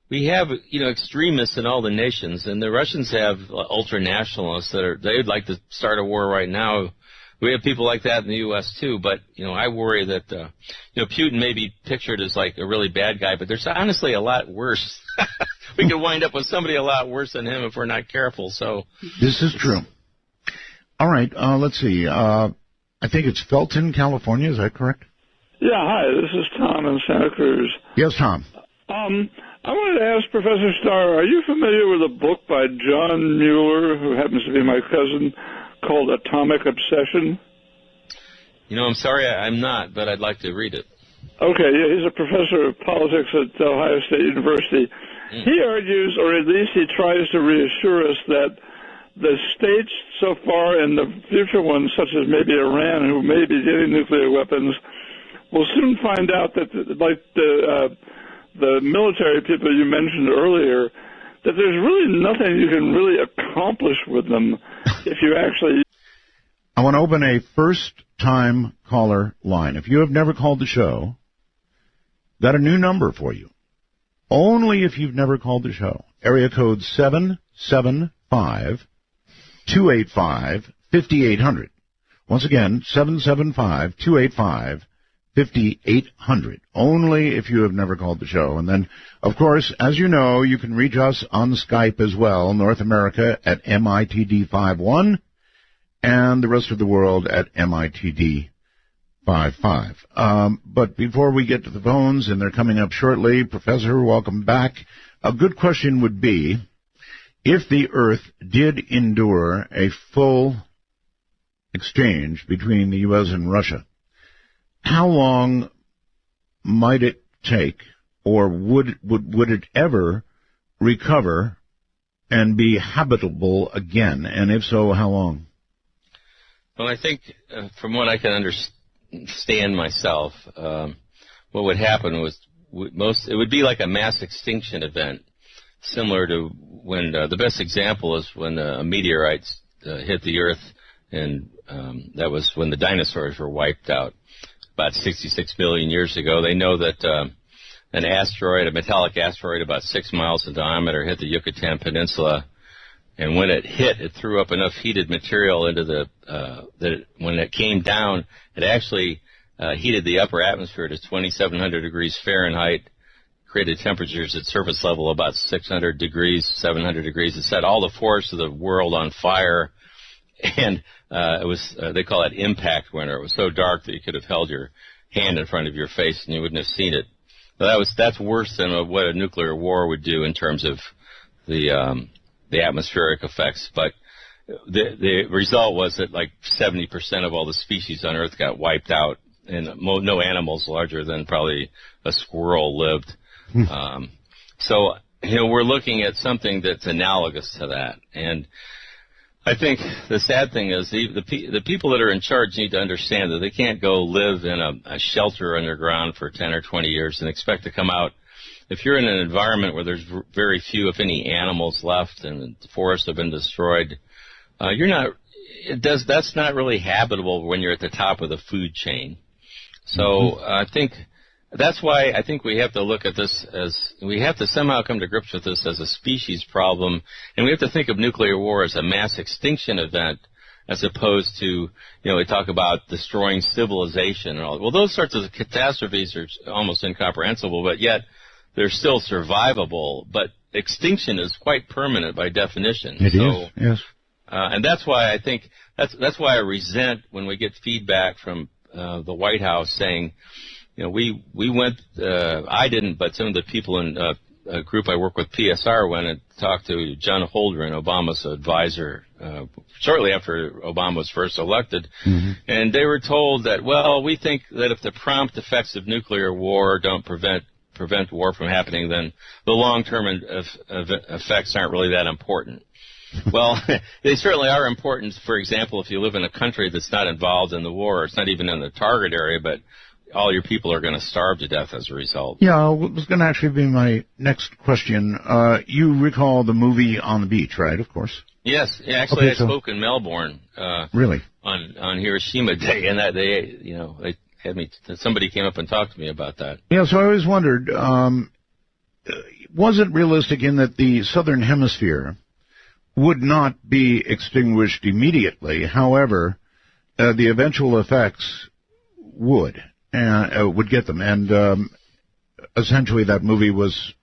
We have, extremists in all the nations, and the Russians have ultra-nationalists they'd like to start a war right now. We have people like that in the U.S. too, but, I worry that, Putin may be pictured as like a really bad guy, but there's honestly a lot worse. We could wind up with somebody a lot worse than him if we're not careful, so. This is true. All right, let's see. I think it's Felton, California. Is that correct? Yeah, hi. This is Tom in Santa Cruz. Yes, Tom. I wanted to ask Professor Starr, are you familiar with a book by John Mueller, who happens to be my cousin, called Atomic Obsession? I'm sorry I'm not, but I'd like to read it. Okay, yeah, he's a professor of politics at Ohio State University. He argues, or at least he tries to reassure us, that the states so far and the future ones, such as maybe Iran, who may be getting nuclear weapons, will soon find out that, like the military people you mentioned earlier, that there's really nothing you can really accomplish with them if you actually... I want to open a first-time caller line. If you have never called the show, got a new number for you. Only if you've never called the show. Area code 775-285-5800. Once again, 775-285-5800. Only if you have never called the show. And then, of course, as you know, you can reach us on Skype as well, North America at MITD51, and the rest of the world at MITD55. But before we get to the phones, and they're coming up shortly, Professor, welcome back. A good question would be, if the Earth did endure a full exchange between the U.S. and Russia, how long might it take, or would it ever recover and be habitable again? And if so, how long? Well, I think from what I can understand myself, what would happen was it would be like a mass extinction event, similar to when the best example is when a meteorite hit the Earth, and that was when the dinosaurs were wiped out about 66 billion years ago. They know that an asteroid, a metallic asteroid about 6 miles in diameter, hit the Yucatan Peninsula, and when it hit, it threw up enough heated material into that when it came down, it actually heated the upper atmosphere to 2,700 degrees Fahrenheit, created temperatures at surface level about 600 degrees, 700 degrees. It set all the forests of the world on fire, and it was they call it impact winter. It was so dark that you could have held your hand in front of your face and you wouldn't have seen it. So that's worse than what a nuclear war would do in terms of the atmospheric effects. But the result was that like 70% of all the species on Earth got wiped out, and no animals larger than probably a squirrel lived. So we're looking at something that's analogous to that. And I think the sad thing is the people that are in charge need to understand that they can't go live in a shelter underground for 10 or 20 years and expect to come out. If you're in an environment where there's very few, if any, animals left and the forests have been destroyed, that's not really habitable when you're at the top of the food chain. So I think that's why I think we have to look at this we have to somehow come to grips with this as a species problem, and we have to think of nuclear war as a mass extinction event as opposed to, they talk about destroying civilization and all. Well, those sorts of catastrophes are almost incomprehensible, but yet they're still survivable. But extinction is quite permanent by definition. It is, yes. And that's why I think that's why I resent when we get feedback from the White House saying, we went. I didn't, but some of the people in a group I work with, PSR, went and talked to John Holdren, Obama's advisor, shortly after Obama was first elected, and they were told that, well, we think that if the prompt effects of nuclear war don't prevent war from happening, then the long-term effects aren't really that important. Well, they certainly are important. For example, if you live in a country that's not involved in the war, it's not even in the target area, but all your people are going to starve to death as a result. Yeah, it was going to actually be my next question. You recall the movie On the Beach, right, of course? Yes. Yeah, actually, I spoke in Melbourne. Really? On Hiroshima Day, and that they had me. Somebody came up and talked to me about that. Yeah, so I always wondered, was it realistic in that the southern hemisphere would not be extinguished immediately? However, the eventual effects would get them, and essentially that movie was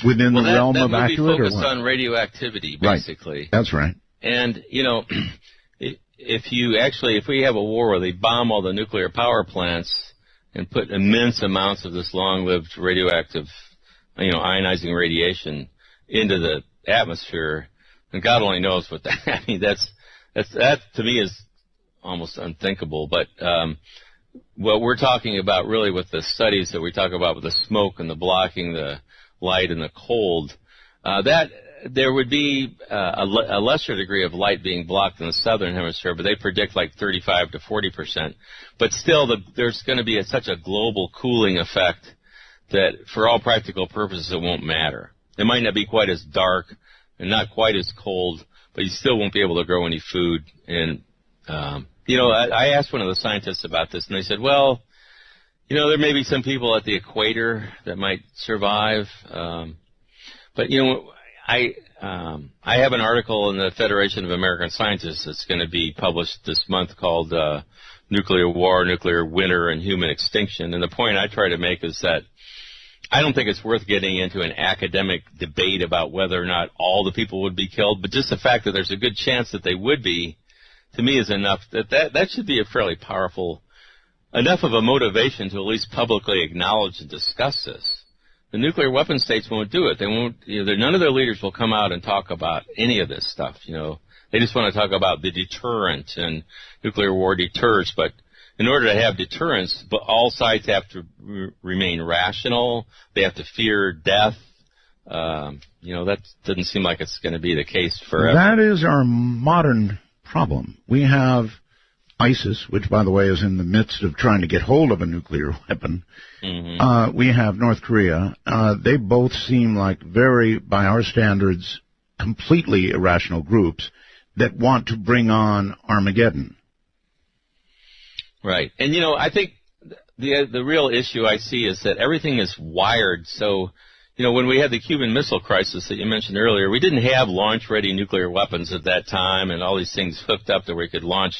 within the realm of accurate, or what? That movie focused on radioactivity, basically. Right. That's right. And if we have a war where they bomb all the nuclear power plants and put immense amounts of this long-lived radioactive, ionizing radiation into the atmosphere, and God only knows what that. I mean, that to me is almost unthinkable. But what we're talking about really with the studies that we talk about with the smoke and the blocking the light and the cold, that there would be a lesser degree of light being blocked in the southern hemisphere, but they predict like 35 to 40%. But still, there's going to be such a global cooling effect that for all practical purposes it won't matter. It might not be quite as dark and not quite as cold, but you still won't be able to grow any food. And, I asked one of the scientists about this, and they said, well, there may be some people at the equator that might survive. But, I have an article in the Federation of American Scientists that's going to be published this month called Nuclear War, Nuclear Winter, and Human Extinction. And the point I try to make is that I don't think it's worth getting into an academic debate about whether or not all the people would be killed, but just the fact that there's a good chance that they would be, to me, is enough. That should be a fairly powerful, enough of a motivation to at least publicly acknowledge and discuss this. The nuclear weapon states won't do it. They won't. None of their leaders will come out and talk about any of this stuff. They just want to talk about the deterrent, and nuclear war deters. But in order to have deterrence, but all sides have to remain rational. They have to fear death. That doesn't seem like it's going to be the case forever. That is our modern problem. We have ISIS, which, by the way, is in the midst of trying to get hold of a nuclear weapon. Mm-hmm. We have North Korea. They both seem like very, by our standards, completely irrational groups that want to bring on Armageddon. Right. And, I think the real issue I see is that everything is wired. So, when we had the Cuban Missile Crisis that you mentioned earlier, we didn't have launch-ready nuclear weapons at that time and all these things hooked up that we could launch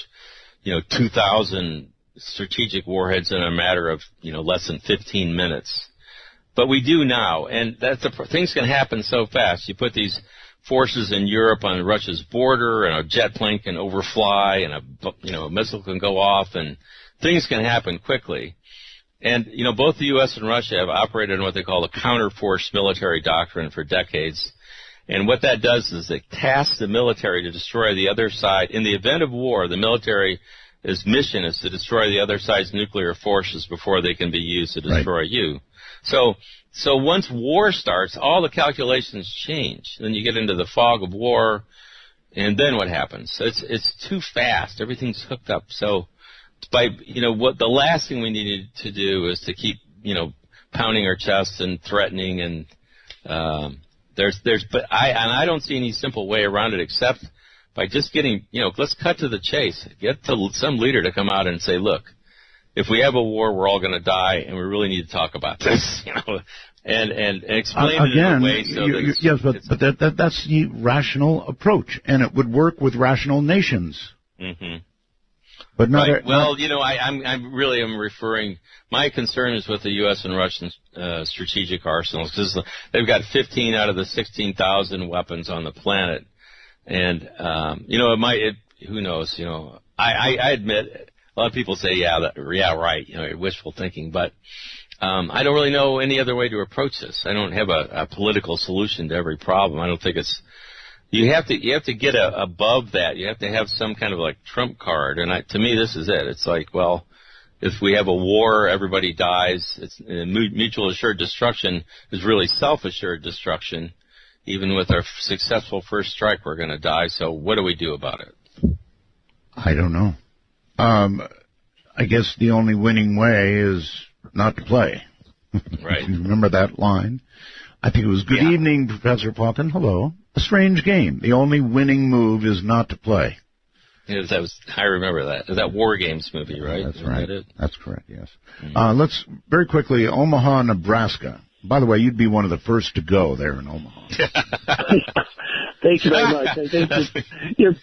2,000 strategic warheads in a matter of, less than 15 minutes. But we do now, and things can happen so fast. You put these forces in Europe on Russia's border, and a jet plane can overfly, and a missile can go off, and things can happen quickly. And, both the U.S. and Russia have operated in what they call the counterforce military doctrine for decades. And what that does is it tasks the military to destroy the other side. In the event of war, the military's mission is to destroy the other side's nuclear forces before they can be used to destroy you. So once war starts, all the calculations change. Then you get into the fog of war, and then what happens? It's too fast. Everything's hooked up. So what the last thing we needed to do is to keep, pounding our chests and threatening, and but I don't see any simple way around it except by just getting, let's cut to the chase. Get to some leader to come out and say, look, if we have a war, we're all going to die, and we really need to talk about this. and explain it in a way so that yes, but that's the rational approach, and it would work with rational nations. Mm-hmm. But not right. Well, I'm really referring. My concern is with the U.S. and Russian strategic arsenals, because they've got 15 out of the 16,000 weapons on the planet, and who knows? I admit a lot of people say, yeah, right. Wishful thinking, but I don't really know any other way to approach this. I don't have a political solution to every problem. I don't think it's. You have to get above that. You have to have some kind of like trump card, and to me, this is it. It's like, well, if we have a war, everybody dies. It's mutual assured destruction is really self-assured destruction. Even with our successful first strike, we're going to die. So what do we do about it? I don't know. I guess the only winning way is not to play. Right. You remember that line? I think it was good evening, Professor Falcon. Hello. A strange game. The only winning move is not to play. Yeah, I remember that. That War Games movie, right? That's Isn't right. That it? That's correct, yes. Let's, very quickly, Omaha, Nebraska. By the way, you'd be one of the first to go there in Omaha. Thank you very much. I think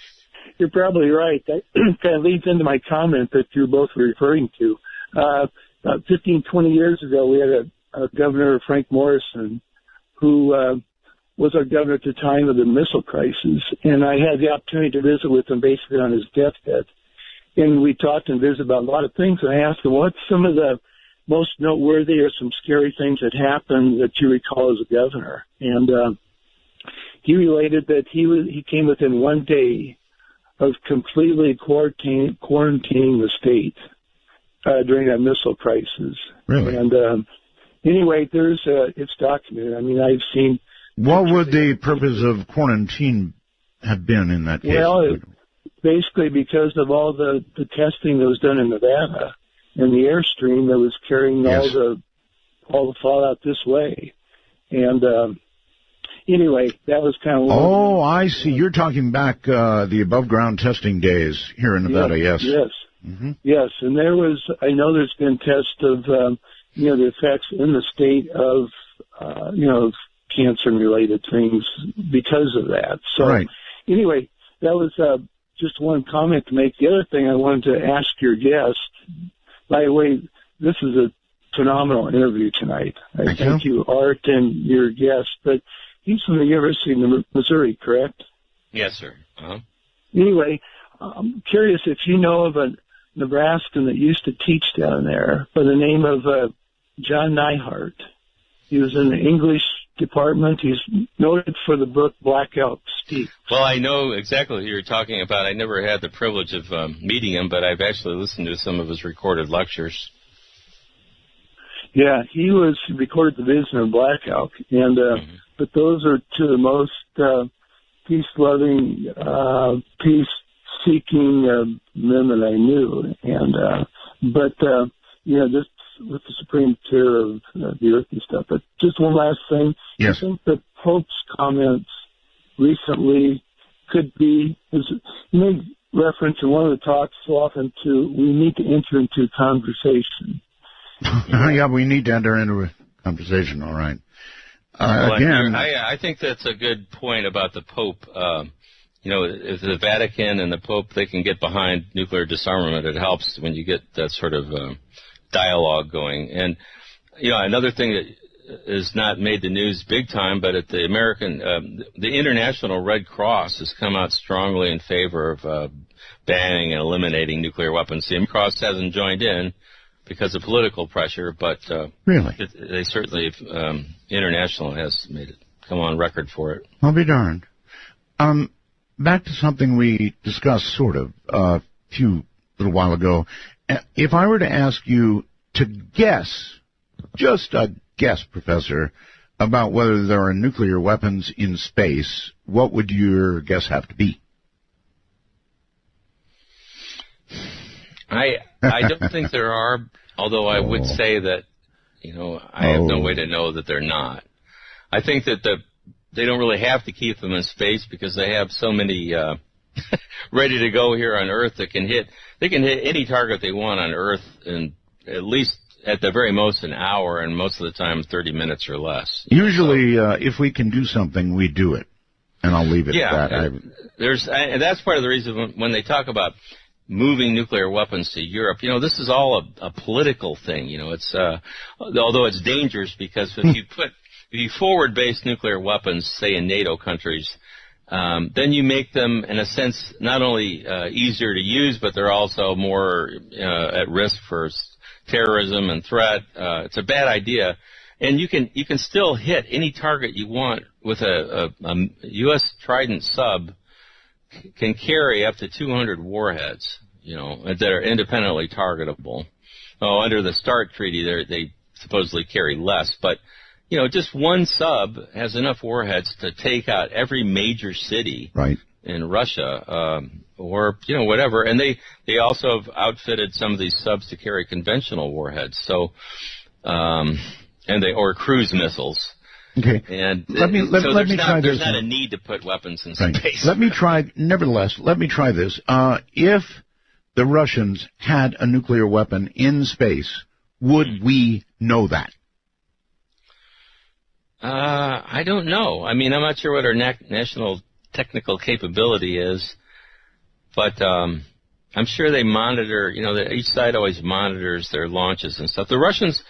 you're probably right. That kind of leads into my comment that you're both referring to. About 15, 20 years ago, we had a governor, Frank Morrison, who was our governor at the time of the missile crisis, and I had the opportunity to visit with him basically on his deathbed. And we talked and visited about a lot of things, and I asked him, what's some of the most noteworthy or some scary things that happened that you recall as a governor? And he related that he came within 1 day of completely quarantining the state during that missile crisis. Really? And anyway, it's documented. I mean, I've seen. What would the purpose of quarantine have been in that case? Well, basically because of all the testing that was done in Nevada and the airstream that was carrying all the fallout this way. And anyway, that was kind of. Oh, I see. You're talking back the above ground testing days here in Nevada. Yes. Yes. Mm-hmm. Yes, and I know there's been tests of the effects in the state of cancer-related things because of that. So right. Anyway, that was just one comment to make. The other thing I wanted to ask your guest, by the way, this is a phenomenal interview tonight. I thank you, Art, and your guest. But he's from the University of Missouri, correct? Yes, sir. Uh-huh. Anyway, I'm curious if you know of a Nebraskan that used to teach down there by the name of John Neihart. He was in the English department. He's noted for the book Black Elk Speaks. Well, I know exactly what you're talking about. I never had the privilege of meeting him, but I've actually listened to some of his recorded lectures. Yeah, he recorded the Vision of Black Elk, and but those are two of the most peace-loving, peace-seeking men that I knew. And this with the Supreme Chair of the Earth and stuff. But just one last thing. Yes. I think the Pope's comments recently could be, he made reference in one of the talks so often to, we need to enter into conversation. Yeah, we need to enter into a conversation, all right. Well, again, I think that's a good point about the Pope. If the Vatican and the Pope, they can get behind nuclear disarmament, it helps when you get that sort of dialogue going. And, another thing that is not made the news big time, but at the the International Red Cross has come out strongly in favor of banning and eliminating nuclear weapons. The Red Cross hasn't joined in because of political pressure, but really, they certainly, International has made it come on record for it. I'll be darned. Back to something we discussed sort of a little while ago. If I were to ask you to guess, just a guess, Professor, about whether there are nuclear weapons in space, what would your guess have to be? I don't think there are, although I would say that, I have no way to know that they're not. I think that they don't really have to keep them in space because they have so many ready to go here on Earth that they can hit any target they want on Earth in at least at the very most an hour, and most of the time 30 minutes or less. Usually, if we can do something, we do it. And I'll leave it at that. And that's part of the reason when they talk about moving nuclear weapons to Europe, this is all a political thing. It's although it's dangerous, because if you forward-base nuclear weapons, say in NATO countries, then you make them, in a sense, not only easier to use, but they're also more at risk for terrorism and threat. It's a bad idea. And you can still hit any target you want with a U.S. Trident sub can carry up to 200 warheads, that are independently targetable. Oh, under the START treaty, they supposedly carry less, but just one sub has enough warheads to take out every major city in Russia, or whatever. And they also have outfitted some of these subs to carry conventional warheads. So, or cruise missiles. Okay. And let me try this. There's not a need to put weapons in space. Let me try this. If the Russians had a nuclear weapon in space, would we know that? I don't know. I mean, I'm not sure what our national technical capability is, but I'm sure they monitor, each side always monitors their launches and stuff. The Russians,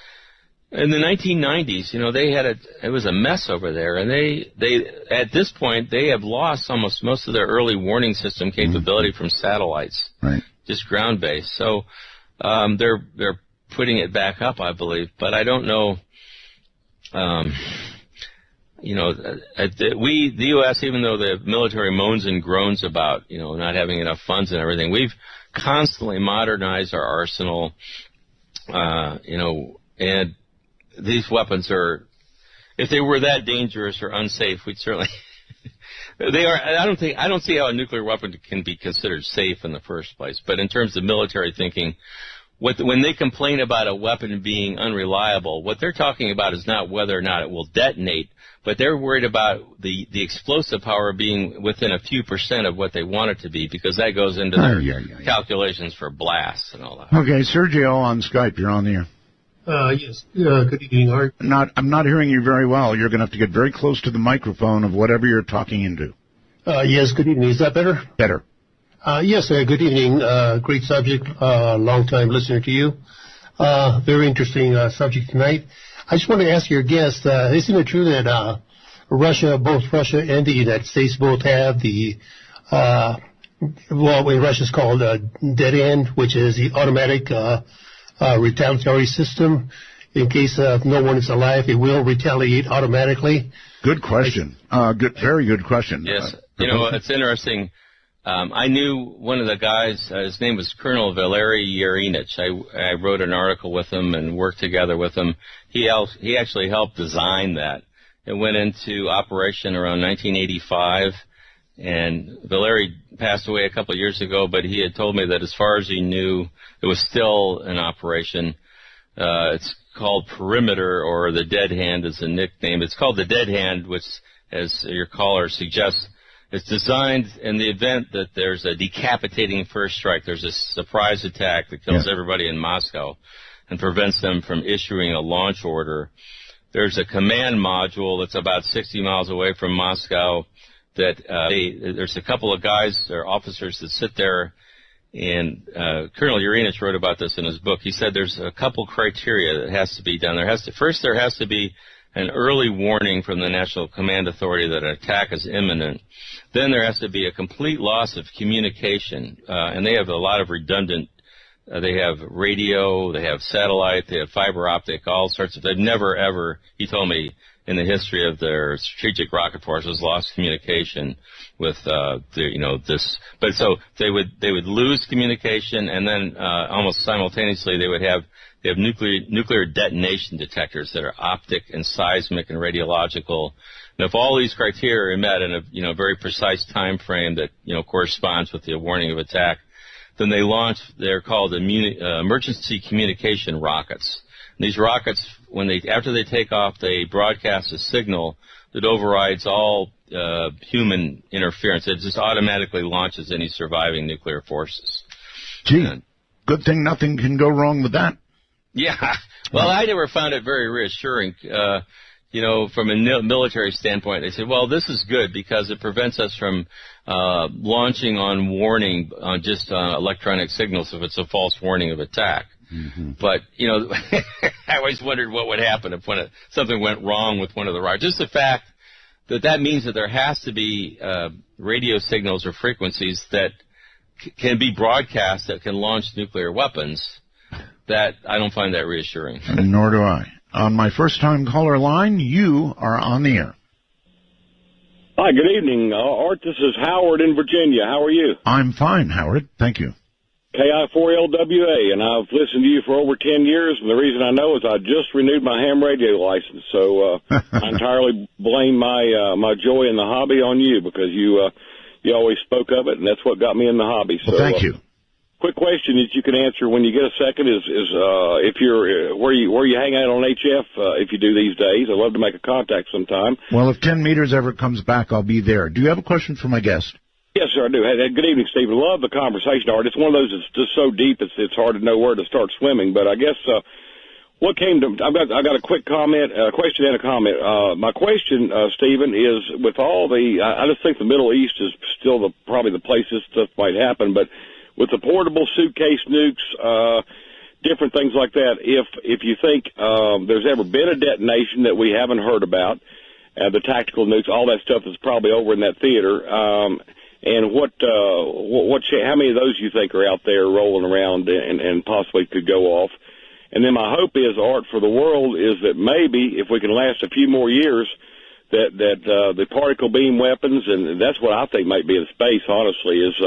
in the 1990s, it was a mess over there, and they at this point, they have lost almost most of their early warning system capability from satellites, just ground-based. So they're putting it back up, I believe, but I don't know. The U.S., even though the military moans and groans about, not having enough funds and everything, we've constantly modernized our arsenal, and these weapons are, if they were that dangerous or unsafe, we'd certainly, they are, I don't see how a nuclear weapon can be considered safe in the first place, but in terms of military thinking, when they complain about a weapon being unreliable, what they're talking about is not whether or not it will detonate, but they're worried about the explosive power being within a few % of what they want it to be, because that goes into their calculations for blasts and all that. Okay, Sergio on Skype, you're on the air. Yes. Good evening, Art. I'm not hearing you very well. You're going to have to get very close to the microphone of whatever you're talking into. Yes, good evening. Is that better? Better. Yes, good evening. Great subject. Long-time listener to you. Very interesting subject tonight. I just want to ask your guest, isn't it true that both Russia and the United States both have the, what in Russia is called dead end, which is the automatic retaliatory system? In case no one is alive, it will retaliate automatically. Good question. Very good question. Yes. It's interesting. I knew one of the guys, his name was Colonel Valery Yerinich. I wrote an article with him and worked together with him. He actually helped design that. It went into operation around 1985, and Valery passed away a couple of years ago, but he had told me that as far as he knew, it was still in operation. It's called Perimeter, or the Dead Hand is the nickname. It's called the Dead Hand, which, as your caller suggests, it's designed in the event that there's a decapitating first strike. There's a surprise attack that kills everybody in Moscow and prevents them from issuing a launch order. There's a command module that's about 60 miles away from Moscow that there's a couple of guys or officers that sit there, and Colonel Yerinich wrote about this in his book. He said there's a couple criteria that has to be done. There has to be an early warning from the National Command Authority that an attack is imminent. Then there has to be a complete loss of communication, and they have a lot of redundant, they have radio, they have satellite, they have fiber optic, all sorts of, they've never ever, he told me, in the history of their strategic rocket forces, lost communication with this. But so they would lose communication, and then almost simultaneously they have nuclear detonation detectors that are optic and seismic and radiological. And if all these criteria are met in a very precise time frame that corresponds with the warning of attack, then they launch. They're called emergency communication rockets. And these rockets, after they take off, they broadcast a signal that overrides all human interference. It just automatically launches any surviving nuclear forces. Gee, good thing nothing can go wrong with that. Yeah. Well, I never found it very reassuring. From a military standpoint, they say, well, this is good because it prevents us from launching on warning on just electronic signals if it's a false warning of attack. Mm-hmm. But, I always wondered what would happen if something went wrong with one of the rockets. Just the fact that means that there has to be radio signals or frequencies that can be broadcast that can launch nuclear weapons. That I don't find that reassuring. Nor do I. On my first-time caller line, you are on the air. Hi, good evening. Art, this is Howard in Virginia. How are you? I'm fine, Howard. Thank you. KI4LWA, and I've listened to you for over 10 years, and the reason I know is I just renewed my ham radio license, so I entirely blame my joy in the hobby on you because you always spoke of it, and that's what got me in the hobby. So, well, thank you. Quick question that you can answer when you get a second is if you're where you hang out on HF if you do these days. I'd love to make a contact sometime. Well, if 10 meters ever comes back, I'll be there. Do you have a question for my guest? Yes, sir, I do. Hey, good evening, Stephen. Love the conversation, Art. It's one of those that's just so deep it's hard to know where to start swimming. But I guess what came to I got a quick comment, a question and a comment. My question, Stephen, is with all I just think the Middle East is still probably the place this stuff might happen, but with the portable suitcase nukes, different things like that, if you think there's ever been a detonation that we haven't heard about, the tactical nukes, all that stuff is probably over in that theater. And how many of those you think are out there rolling around and possibly could go off? And then my hope is, Art, for the world is that maybe if we can last a few more years, that the particle beam weapons, and that's what I think might be in space, honestly, is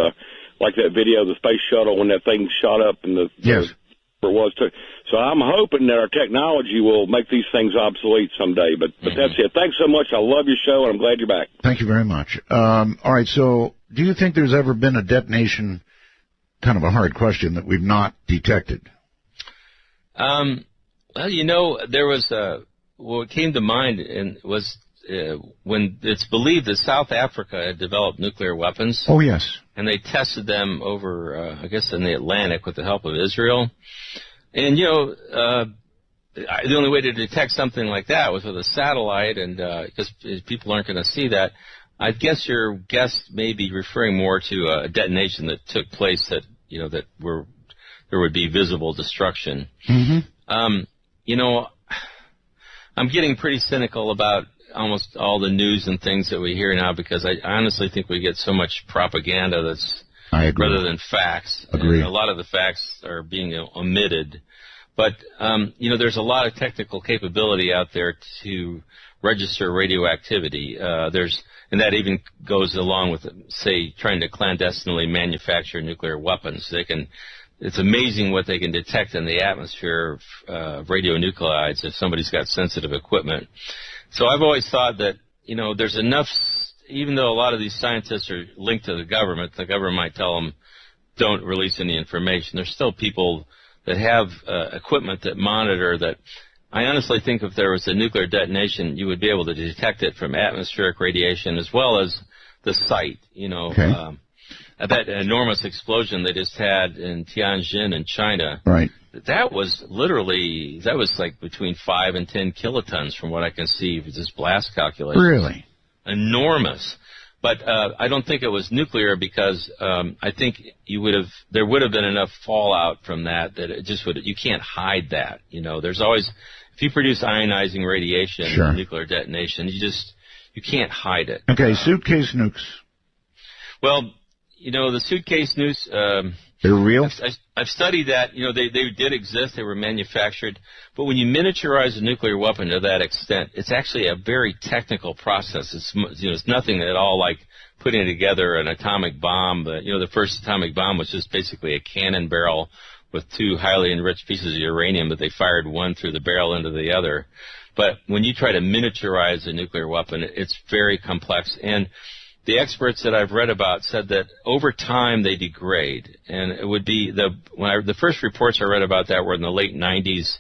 like that video of the space shuttle when that thing shot up and yes. So I'm hoping that our technology will make these things obsolete someday. But that's it. Thanks so much. I love your show, and I'm glad you're back. Thank you very much. All right, so do you think there's ever been a detonation, kind of a hard question, that we've not detected? Well, there was what came to mind was when it's believed that South Africa had developed nuclear weapons. Oh, yes. And they tested them over, I guess, in the Atlantic with the help of Israel. And, the only way to detect something like that was with a satellite, and because people aren't going to see that. I guess your guest may be referring more to a detonation that took place that, there would be visible destruction. Mm-hmm. I'm getting pretty cynical about almost all the news and things that we hear now because I honestly think we get so much propaganda that's rather than facts. Agree. And a lot of the facts are being omitted. But, there's a lot of technical capability out there to register radioactivity. And that even goes along with, say, trying to clandestinely manufacture nuclear weapons. It's amazing what they can detect in the atmosphere of radionuclides if somebody's got sensitive equipment. So I've always thought that, there's enough, even though a lot of these scientists are linked to the government might tell them, don't release any information. There's still people that have equipment that monitor that. I honestly think if there was a nuclear detonation, you would be able to detect it from atmospheric radiation as well as the site, Okay. That enormous explosion they just had in Tianjin in China. Right. That was like between 5 and 10 kilotons from what I can see with this blast calculation. Really? Enormous. But I don't think it was nuclear because I think there would have been enough fallout from that it just you can't hide that. There's always, if you produce ionizing radiation in nuclear detonation, you can't hide it. Okay, suitcase nukes. Well, the suitcase nukes, they're real? I've studied that. They did exist. They were manufactured. But when you miniaturize a nuclear weapon to that extent, it's actually a very technical process. It's nothing at all like putting together an atomic bomb. But, the first atomic bomb was just basically a cannon barrel with two highly enriched pieces of uranium that they fired one through the barrel into the other. But when you try to miniaturize a nuclear weapon, it's very complex. And the experts that I've read about said that over time they degrade, and it would be the first reports I read about that were in the late 90s.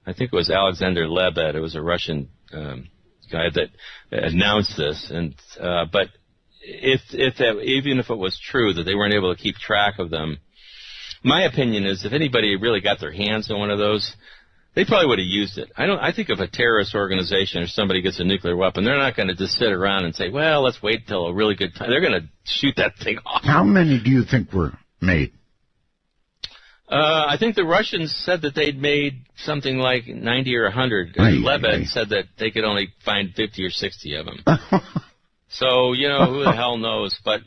I think it was Alexander Lebed. It was a Russian guy that announced this, and even if it was true that they weren't able to keep track of them, my opinion is if anybody really got their hands on one of those, they probably would have used it. I think if a terrorist organization or somebody gets a nuclear weapon, they're not going to just sit around and say, well, let's wait till a really good time. They're going to shoot that thing off. How many do you think were made? I think the Russians said that they'd made something like 90 or 100. Lebanon said that they could only find 50 or 60 of them. So, you know, who the hell knows? But,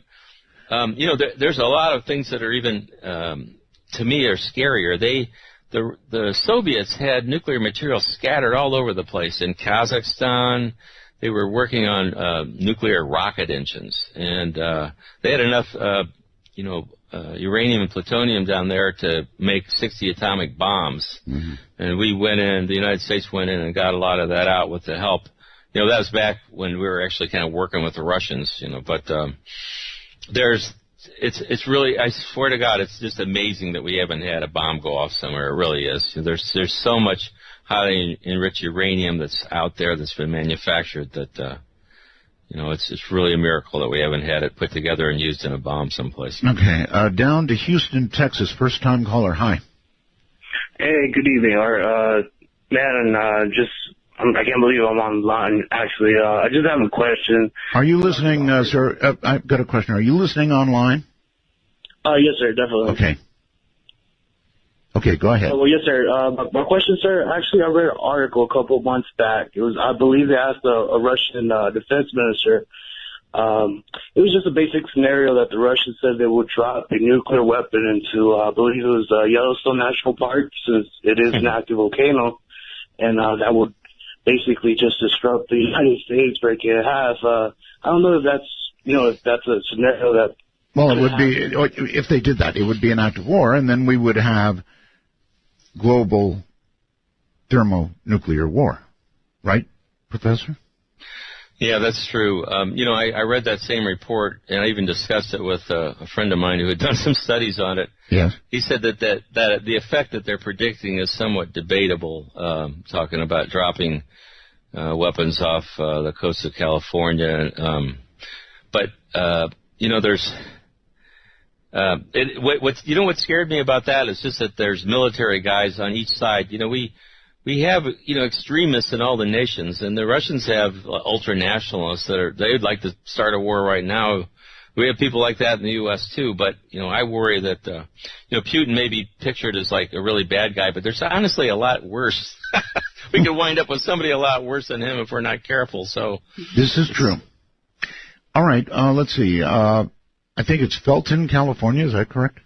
you know, there's a lot of things that are even, to me, are scarier. The Soviets had nuclear material scattered all over the place. In Kazakhstan, they were working on nuclear rocket engines. And they had enough, uranium and plutonium down there to make 60 atomic bombs. Mm-hmm. And the United States went in and got a lot of that out with the help. You know, that was back when we were actually kind of working with the Russians, you know, but it's really, I swear to God, it's just amazing that we haven't had a bomb go off somewhere. It really is. There's so much highly enriched uranium that's out there that's been manufactured that, you know, it's really a miracle that we haven't had it put together and used in a bomb someplace. Okay. Down to Houston, Texas. First-time caller. Hi. Hey, good evening, Art. I can't believe I'm online, actually. I just have a question. Are you listening, sir? I've got a question. Are you listening online? Yes, sir, definitely. Okay, go ahead. Well, yes, sir. My question, sir, actually, I read an article a couple of months back. It was, I believe they asked a Russian defense minister. It was just a basic scenario that the Russians said they would drop a nuclear weapon into, I believe it was Yellowstone National Park, since it is an active volcano, and that would basically just disrupt the United States, break it in half. I don't know if that's a scenario that... Well, it would be, if they did that, it would be an act of war, and then we would have global thermonuclear war. Right, Professor? Yeah, that's true. You know, I read that same report, and I even discussed it with a friend of mine who had done some studies on it. Yes. He said that the effect that they're predicting is somewhat debatable, talking about dropping weapons off the coast of California. But you know, there's... what scared me about that is just that there's military guys on each side. You know, we have, you know, extremists in all the nations, and the Russians have ultra-nationalists they'd like to start a war right now. We have people like that in the U.S. too, but, you know, I worry that, you know, Putin may be pictured as like a really bad guy, but there's honestly a lot worse. We could wind up with somebody a lot worse than him if we're not careful, so. This is true. All right, let's see. I think it's Felton, California. Is that correct?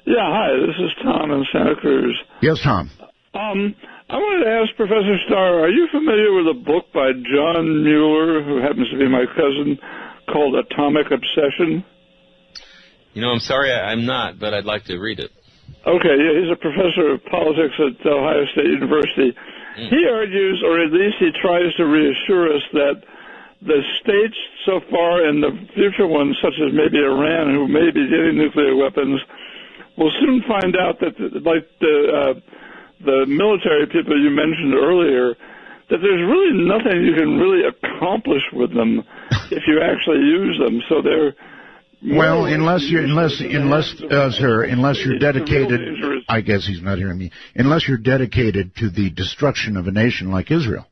Yeah, hi. This is Tom in Santa Cruz. Yes, Tom. I wanted to ask Professor Starr, are you familiar with a book by John Mueller, who happens to be my cousin, called Atomic Obsession? You know, I'm sorry I'm not, but I'd like to read it. Okay, yeah, he's a professor of politics at Ohio State University. He argues, or at least he tries to reassure us, that the states so far and the future ones, such as maybe Iran, who may be getting nuclear weapons, will soon find out that, like the military people you mentioned earlier, that there's really nothing you can really accomplish with them if you actually use them. So they're unless you're dedicated. I guess he's not hearing me. Unless you're dedicated to the destruction of a nation like Israel.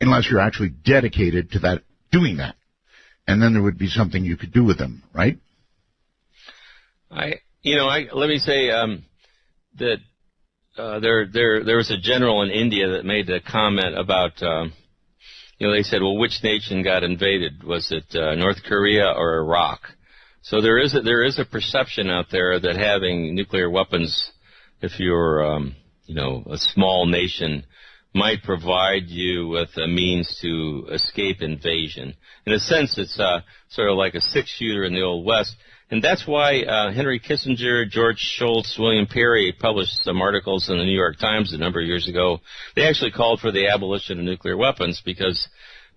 Unless you're actually dedicated to that, doing that. And then there would be something you could do with them, right? Let me say that there was a general in India that made a comment about, they said, well, which nation got invaded? Was it North Korea or Iraq? So there is a perception out there that having nuclear weapons, if you're, a small nation, might provide you with a means to escape invasion. In a sense, it's sort of like a six-shooter in the Old West. And that's why Henry Kissinger, George Shultz, William Perry published some articles in the New York Times a number of years ago. They actually called for the abolition of nuclear weapons because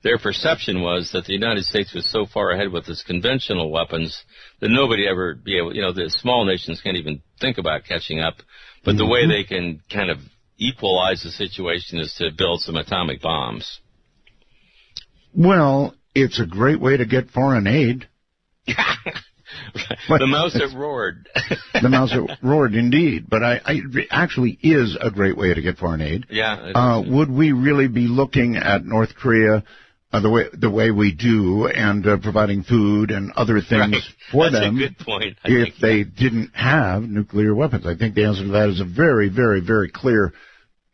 their perception was that the United States was so far ahead with its conventional weapons that nobody ever be able, the small nations can't even think about catching up. But the way they can kind of equalize the situation is to build some atomic bombs. Well, it's a great way to get foreign aid. The mouse that roared. The mouse that roared, indeed. But it actually is a great way to get foreign aid. Yeah. Would we really be looking at North Korea the way we do and providing food and other things for them? That's a good point. If they didn't have nuclear weapons? I think the answer to that is a very, very, very clear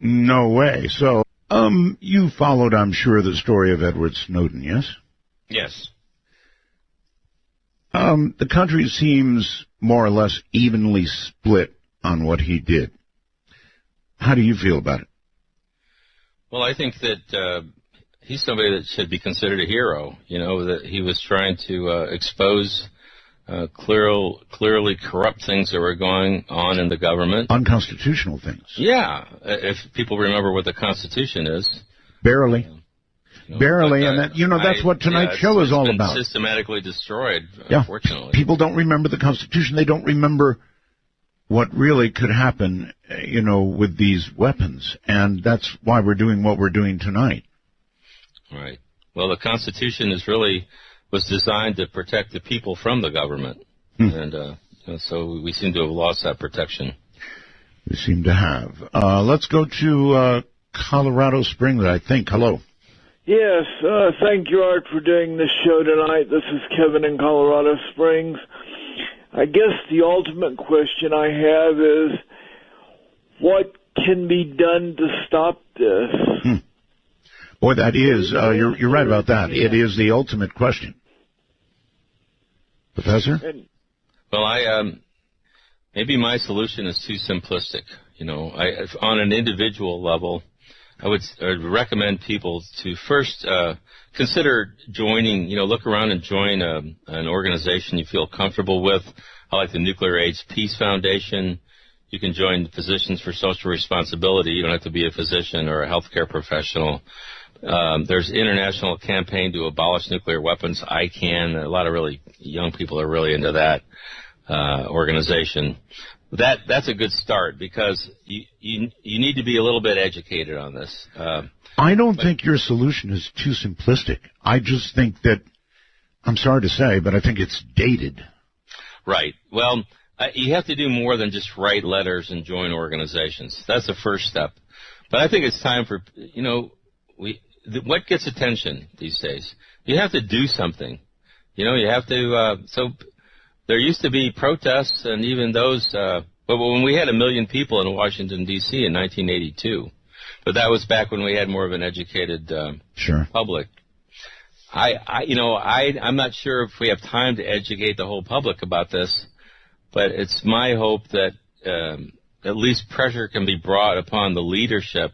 no way. So, you followed, I'm sure, the story of Edward Snowden, yes? Yes. The country seems more or less evenly split on what he did. How do you feel about it? Well, I think that he's somebody that should be considered a hero, that he was trying to expose clearly corrupt things that were going on in the government. Unconstitutional things. Yeah, if people remember what the Constitution is. Barely. Barely, and that's what tonight's show is all about. Systematically destroyed, unfortunately. People don't remember the Constitution. They don't remember what really could happen, with these weapons, and that's why we're doing what we're doing tonight. Right. Well, the Constitution was designed to protect the people from the government, and so we seem to have lost that protection. We seem to have. Let's go to Colorado Springs, I think. Hello. Yes, thank you, Art, for doing this show tonight. This is Kevin in Colorado Springs. I guess the ultimate question I have is, what can be done to stop this? Boy, that is, you're right about that. It is the ultimate question. Professor? Well, maybe my solution is too simplistic. On an individual level, I would recommend people to first consider joining, look around and join an organization you feel comfortable with. I like the Nuclear AIDS Peace Foundation. You can join Physicians for Social Responsibility. You don't have to be a physician or a healthcare professional. There's an international campaign to abolish nuclear weapons. ICANN. A lot of really young people are really into that organization. That's a good start because you need to be a little bit educated on this. I don't think your solution is too simplistic. I just think that, I'm sorry to say, but I think it's dated. Right. Well, you have to do more than just write letters and join organizations. That's the first step. But I think it's time for, what gets attention these days? You have to do something. You have to, so there used to be protests and even those, but when we had 1 million people in Washington, D.C. in 1982, but that was back when we had more of an educated public. I'm not sure if we have time to educate the whole public about this, but it's my hope that at least pressure can be brought upon the leadership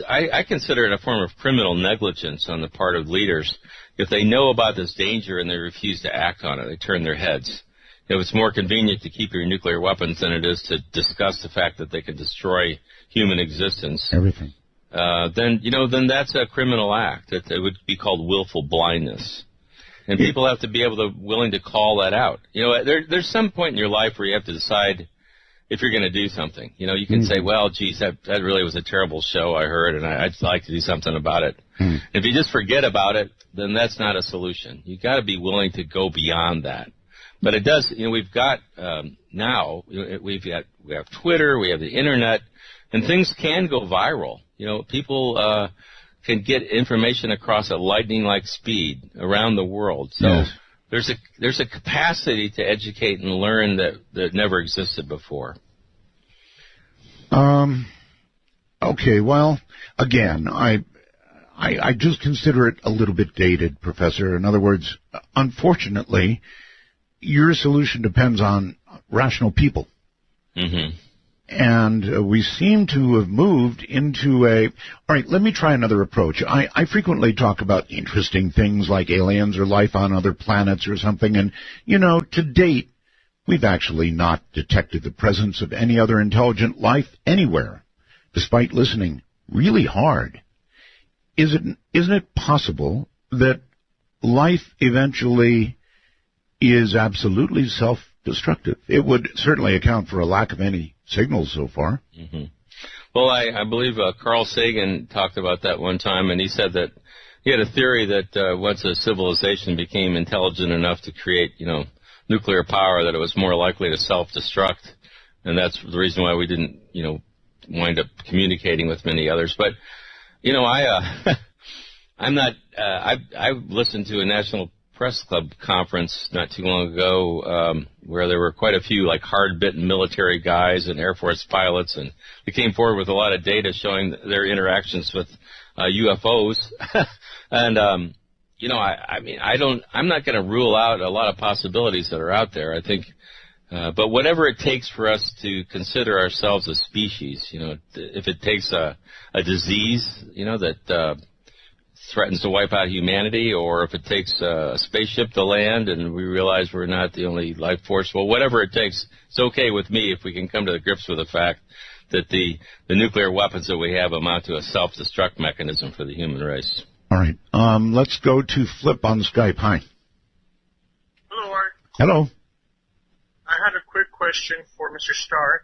I consider it a form of criminal negligence on the part of leaders. If they know about this danger and they refuse to act on it, they turn their heads. It's more convenient to keep your nuclear weapons than it is to discuss the fact that they can destroy human existence. Everything. Then that's a criminal act. It would be called willful blindness. And people have to be willing to call that out. There's some point in your life where you have to decide if you're going to do something. You can say, well, geez, that really was a terrible show I heard, and I'd like to do something about it. If you just forget about it, then that's not a solution. You've got to be willing to go beyond that. But it does, we've got now, we have Twitter, we have the Internet, and things can go viral. People can get information across at lightning-like speed around the world. So there's a capacity to educate and learn that never existed before. Okay, well, again, I just consider it a little bit dated, Professor. In other words, unfortunately, your solution depends on rational people. Mm-hmm. And we seem to have moved into all right, let me try another approach. I frequently talk about interesting things like aliens or life on other planets or something. And, to date, we've actually not detected the presence of any other intelligent life anywhere, despite listening really hard. Isn't it possible that life eventually is absolutely self-destructive? It would certainly account for a lack of any signals so far. Mm-hmm. Well, I believe Carl Sagan talked about that one time, and he said that, he had a theory that once a civilization became intelligent enough to create, nuclear power, that it was more likely to self-destruct, and that's the reason why we didn't, wind up communicating with many others. But, I'm not. I listened to a National Press Club conference not too long ago where there were quite a few like hard-bitten military guys and Air Force pilots, and they came forward with a lot of data showing their interactions with UFOs. And I'm not going to rule out a lot of possibilities that are out there. I think, but whatever it takes for us to consider ourselves a species, if it takes a disease, that threatens to wipe out humanity, or if it takes a spaceship to land and we realize we're not the only life force, well, whatever it takes, it's okay with me if we can come to the grips with the fact that the nuclear weapons that we have amount to a self-destruct mechanism for the human race. All right. Let's go to Flip on Skype. Hi. Hello, Art. Hello. I had a quick question for Mr. Starr.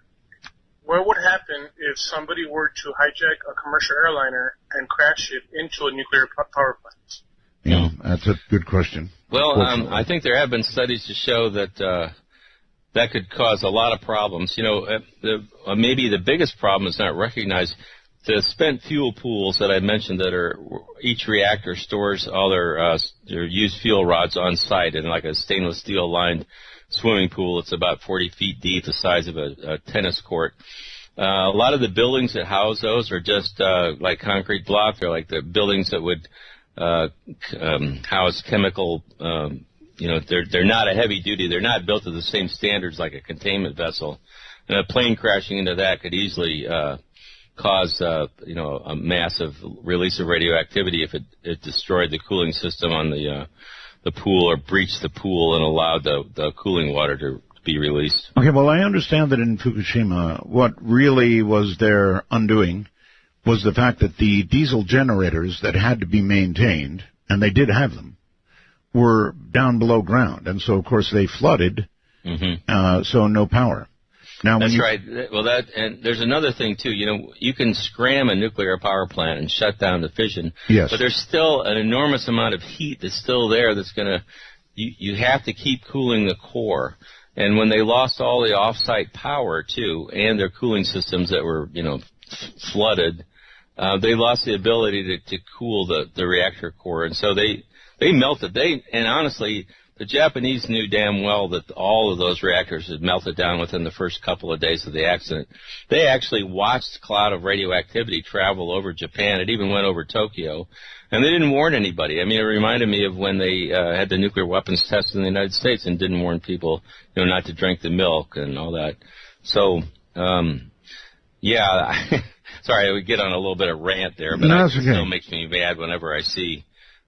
What would happen if somebody were to hijack a commercial airliner and crash it into a nuclear power plant? Yeah, that's a good question. Well, I think there have been studies to show that that could cause a lot of problems. Maybe the biggest problem is not recognized. The spent fuel pools that I mentioned, that are each reactor stores all their used fuel rods on site in like a stainless steel lined swimming pool. It's about 40 feet deep, the size of a tennis court. A lot of the buildings that house those are just like concrete block. They're like the buildings that would house chemical. They're not a heavy duty. They're not built to the same standards like a containment vessel. And a plane crashing into that could easily cause a massive release of radioactivity if it destroyed the cooling system on the pool, or breached the pool and allowed the cooling water to be released. Okay, well, I understand that in Fukushima, what really was their undoing was the fact that the diesel generators that had to be maintained, and they did have them, were down below ground. And so, of course, they flooded, so no power. Now, that's right. Well, and there's another thing, too. You can scram a nuclear power plant and shut down the fission. Yes. But there's still an enormous amount of heat that's still there that's going to, you have to keep cooling the core. And when they lost all the off-site power, too, and their cooling systems that were, flooded, they lost the ability to cool the reactor core. And so they melted. And honestly, the Japanese knew damn well that all of those reactors had melted down within the first couple of days of the accident. They actually watched a cloud of radioactivity travel over Japan. It even went over Tokyo. And they didn't warn anybody. I mean, it reminded me of when they had the nuclear weapons tested in the United States and didn't warn people, not to drink the milk and all that. So, sorry, I would get on a little bit of rant there, but it still makes me mad whenever I see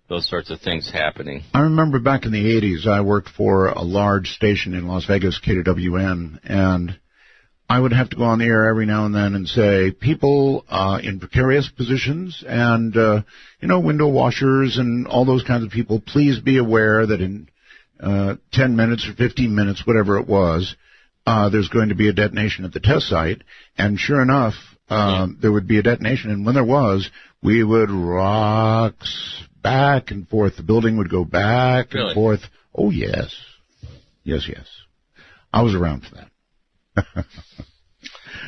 those sorts of things happening. I remember back in the 80s, I worked for a large station in Las Vegas, KWN, and I would have to go on the air every now and then and say, people in precarious positions and, window washers and all those kinds of people, please be aware that in 10 minutes or 15 minutes, whatever it was, there's going to be a detonation at the test site. And sure enough, there would be a detonation. And when there was, we would rock back and forth. The building would go back and forth. Oh, yes. Yes. I was around for that.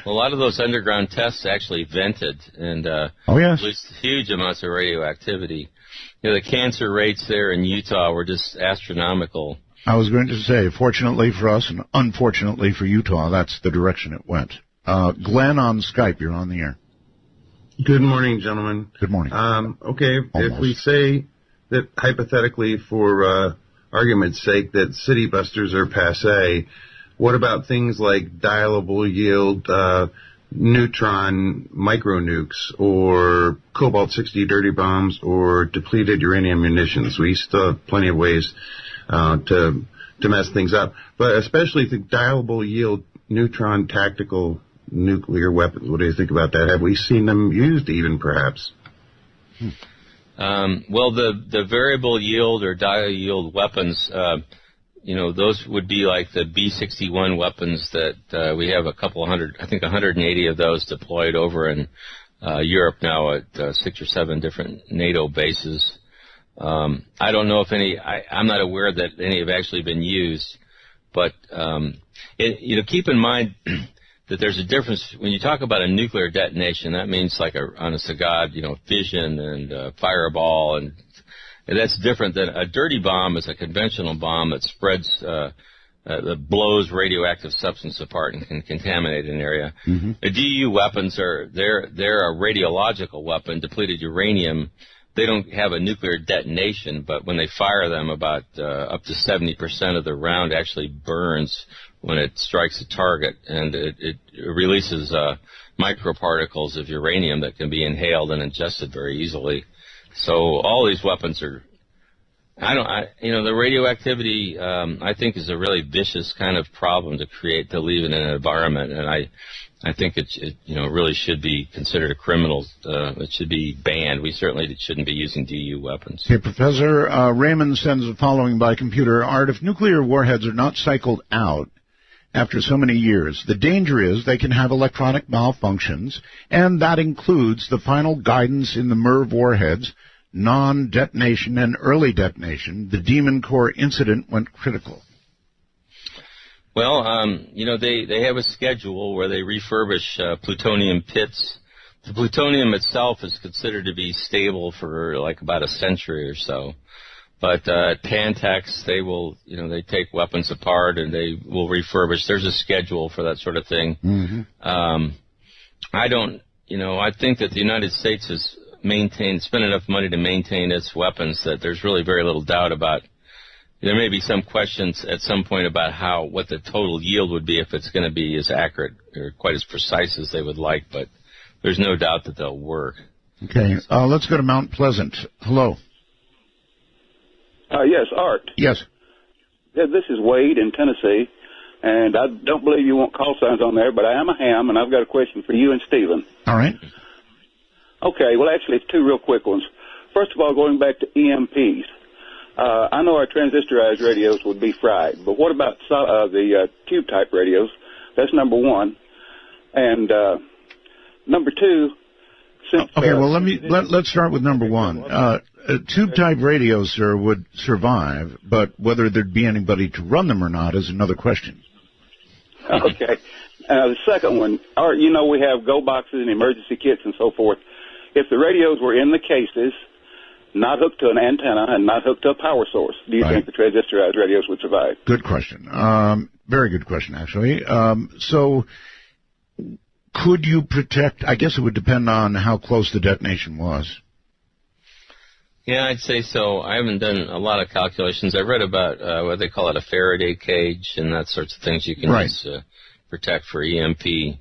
Well, a lot of those underground tests actually vented and released huge amounts of radioactivity. The cancer rates there in Utah were just astronomical. I was going to say, fortunately for us and unfortunately for Utah, that's the direction it went. Glenn on Skype, you're on the air. Good morning, gentlemen. Good morning. Okay, if we say that hypothetically, for argument's sake, that city busters are passé, what about things like dialable yield neutron micronukes or cobalt-60 dirty bombs or depleted uranium munitions? We still have plenty of ways to mess things up, but especially the dialable yield neutron tactical nuclear weapons. What do you think about that? Have we seen them used even, perhaps? Well, the variable yield or dial yield weapons, those would be like the B-61 weapons that we have a couple hundred, I think 180 of those deployed over in Europe now at 6 or 7 different NATO bases. I don't know if any. I'm not aware that any have actually been used, but keep in mind that there's a difference when you talk about a nuclear detonation. That means like honest to God, fission and fireball, and that's different than a dirty bomb. Is a conventional bomb that spreads, that blows radioactive substance apart and can contaminate an area. Mm-hmm. The DU weapons they're a radiological weapon, depleted uranium. They don't have a nuclear detonation, but when they fire them, about up to 70% of the round actually burns when it strikes a target, and it releases microparticles of uranium that can be inhaled and ingested very easily. So all these weapons are, the radioactivity, I think, is a really vicious kind of problem to leave in an environment, and I think it really should be considered a criminal. It should be banned. We certainly shouldn't be using DU weapons. Okay, Professor, Raymond sends the following by computer. Art, if nuclear warheads are not cycled out after so many years, the danger is they can have electronic malfunctions, and that includes the final guidance in the MERV warheads, non-detonation and early detonation. The Demon Core incident went critical. Well, they have a schedule where they refurbish plutonium pits. The plutonium itself is considered to be stable for like about a century or so. But Pantex, they take weapons apart and they will refurbish. There's a schedule for that sort of thing. Mm-hmm. I think that the United States has spent enough money to maintain its weapons that there's really very little doubt about. There may be some questions at some point about what the total yield would be if it's going to be as accurate or quite as precise as they would like, but there's no doubt that they'll work. Okay, let's go to Mount Pleasant. Hello. Yes, Art. Yes. Yeah, this is Wade in Tennessee, and I don't believe you want call signs on there, but I am a ham, and I've got a question for you and Stephen. All right. Okay, well, actually, it's two real quick ones. First of all, going back to EMPs. I know our transistorized radios would be fried, but what about the tube-type radios? That's number one. And number two, okay, well, let's start with number one. Tube-type radios, sir, would survive, but whether there'd be anybody to run them or not is another question. Okay. The second one, Art, we have go boxes and emergency kits and so forth. If the radios were in the cases, not hooked to an antenna and not hooked to a power source, do you think the transistorized radios would survive? Good question. Very good question, actually. So could you protect, I guess it would depend on how close the detonation was. Yeah, I'd say so. I haven't done a lot of calculations. I read about what they call it, a Faraday cage and that sorts of things you can use to protect for EMP.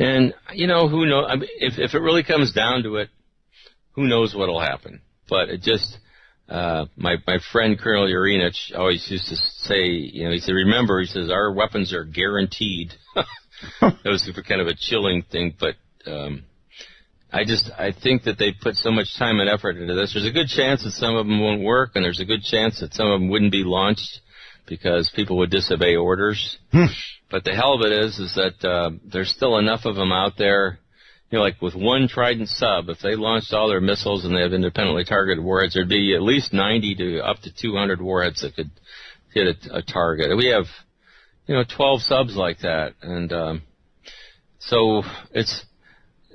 And, who knows? I mean, if it really comes down to it, who knows what will happen? But it just, my friend Colonel Urinich always used to say, he said, remember, he says, our weapons are guaranteed. That was kind of a chilling thing, but I think that they put so much time and effort into this. There's a good chance that some of them won't work, and there's a good chance that some of them wouldn't be launched because people would disobey orders. But the hell of it is that there's still enough of them out there. Like with one Trident sub, if they launched all their missiles and they have independently targeted warheads, there'd be at least 90 to up to 200 warheads that could hit a target. We have, 12 subs like that, and so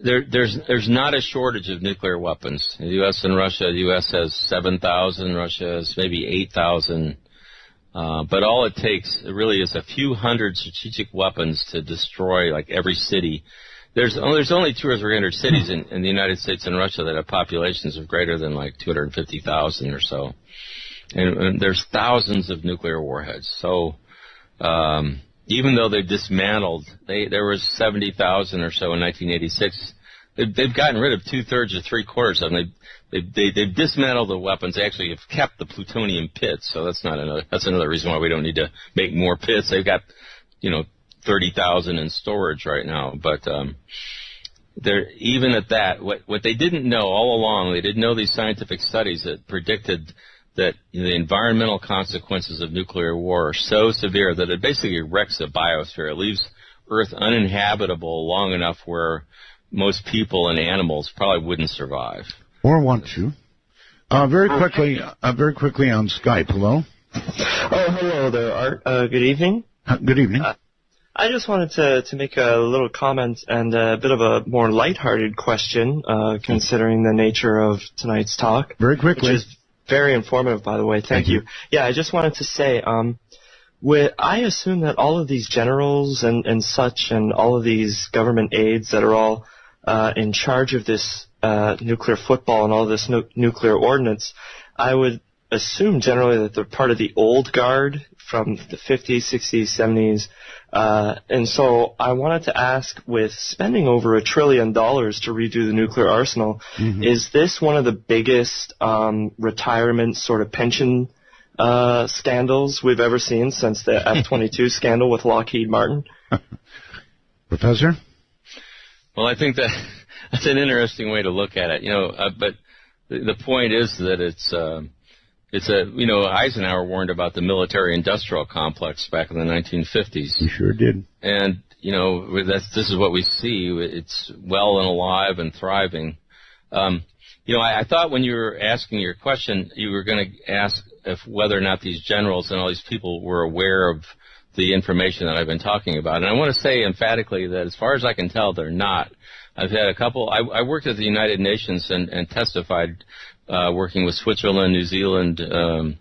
there's not a shortage of nuclear weapons. The U.S. and Russia, the U.S. has 7,000, Russia has maybe 8,000. But all it takes really is a few hundred strategic weapons to destroy like every city. There's only 200 or 300 cities in the United States and Russia that have populations of greater than like 250,000 or so, and there's thousands of nuclear warheads. So even though they've dismantled, there was 70,000 or so in 1986. They've gotten rid of 2/3 or 3/4 of them. They've dismantled the weapons. They actually have kept the plutonium pits. So that's another reason why we don't need to make more pits. They've got 30,000 in storage right now. But they're even at that. What they didn't know all along, they didn't know these scientific studies that predicted that the environmental consequences of nuclear war are so severe that it basically wrecks the biosphere. It leaves Earth uninhabitable long enough where most people and animals probably wouldn't survive. Or want to. Very quickly on Skype. Hello. Oh, hello there, Art. Good evening. Good evening. I just wanted to make a little comment and a bit of a more lighthearted question, considering the nature of tonight's talk. Very quickly. Which is very informative, by the way. Thank you. Yeah, I just wanted to say, I assume that all of these generals and such and all of these government aides that are all in charge of this nuclear football and all this nuclear ordnance, I would assume generally that they're part of the old guard from the 50s, 60s, 70s. And so I wanted to ask, with spending over $1 trillion to redo the nuclear arsenal, is this one of the biggest retirement sort of pension scandals we've ever seen since the F-22 scandal with Lockheed Martin? Professor? Well, I think that's an interesting way to look at it, but the point is that Eisenhower warned about the military-industrial complex back in the 1950s. He sure did. And, this is what we see. It's well and alive and thriving. I thought when you were asking your question, you were going to ask whether or not these generals and all these people were aware of the information that I've been talking about. And I want to say emphatically that as far as I can tell, they're not. I've had a couple. I worked at the United Nations and testified working with Switzerland, New Zealand, and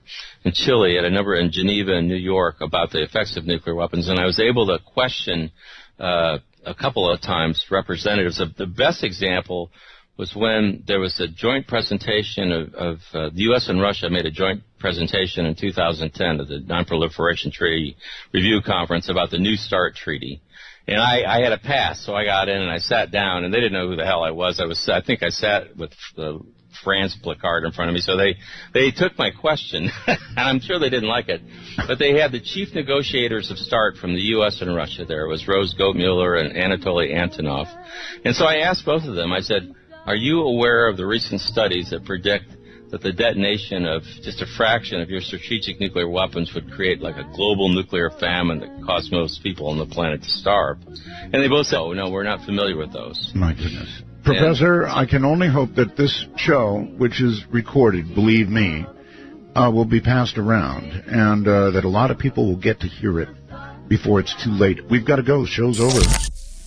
Chile at a number in Geneva and New York about the effects of nuclear weapons. And I was able to question a couple of times representatives. The best example was when there was a joint presentation of the U.S. and Russia made a joint presentation in 2010 at the Non-Proliferation Treaty Review Conference about the New START Treaty. And I had a pass, so I got in and I sat down, and they didn't know who the hell I was. I think I sat with the France placard in front of me, so they took my question, and I'm sure they didn't like it. But they had the chief negotiators of START from the U.S. and Russia there. It was Rose Goetmuller and Anatoly Antonov. And so I asked both of them, I said, are you aware of the recent studies that predict that the detonation of just a fraction of your strategic nuclear weapons would create like a global nuclear famine that caused most people on the planet to starve? And they both said, oh, no, we're not familiar with those. My goodness. Professor, I can only hope that this show, which is recorded, believe me, will be passed around, and that a lot of people will get to hear it before it's too late. We've got to go. Show's over.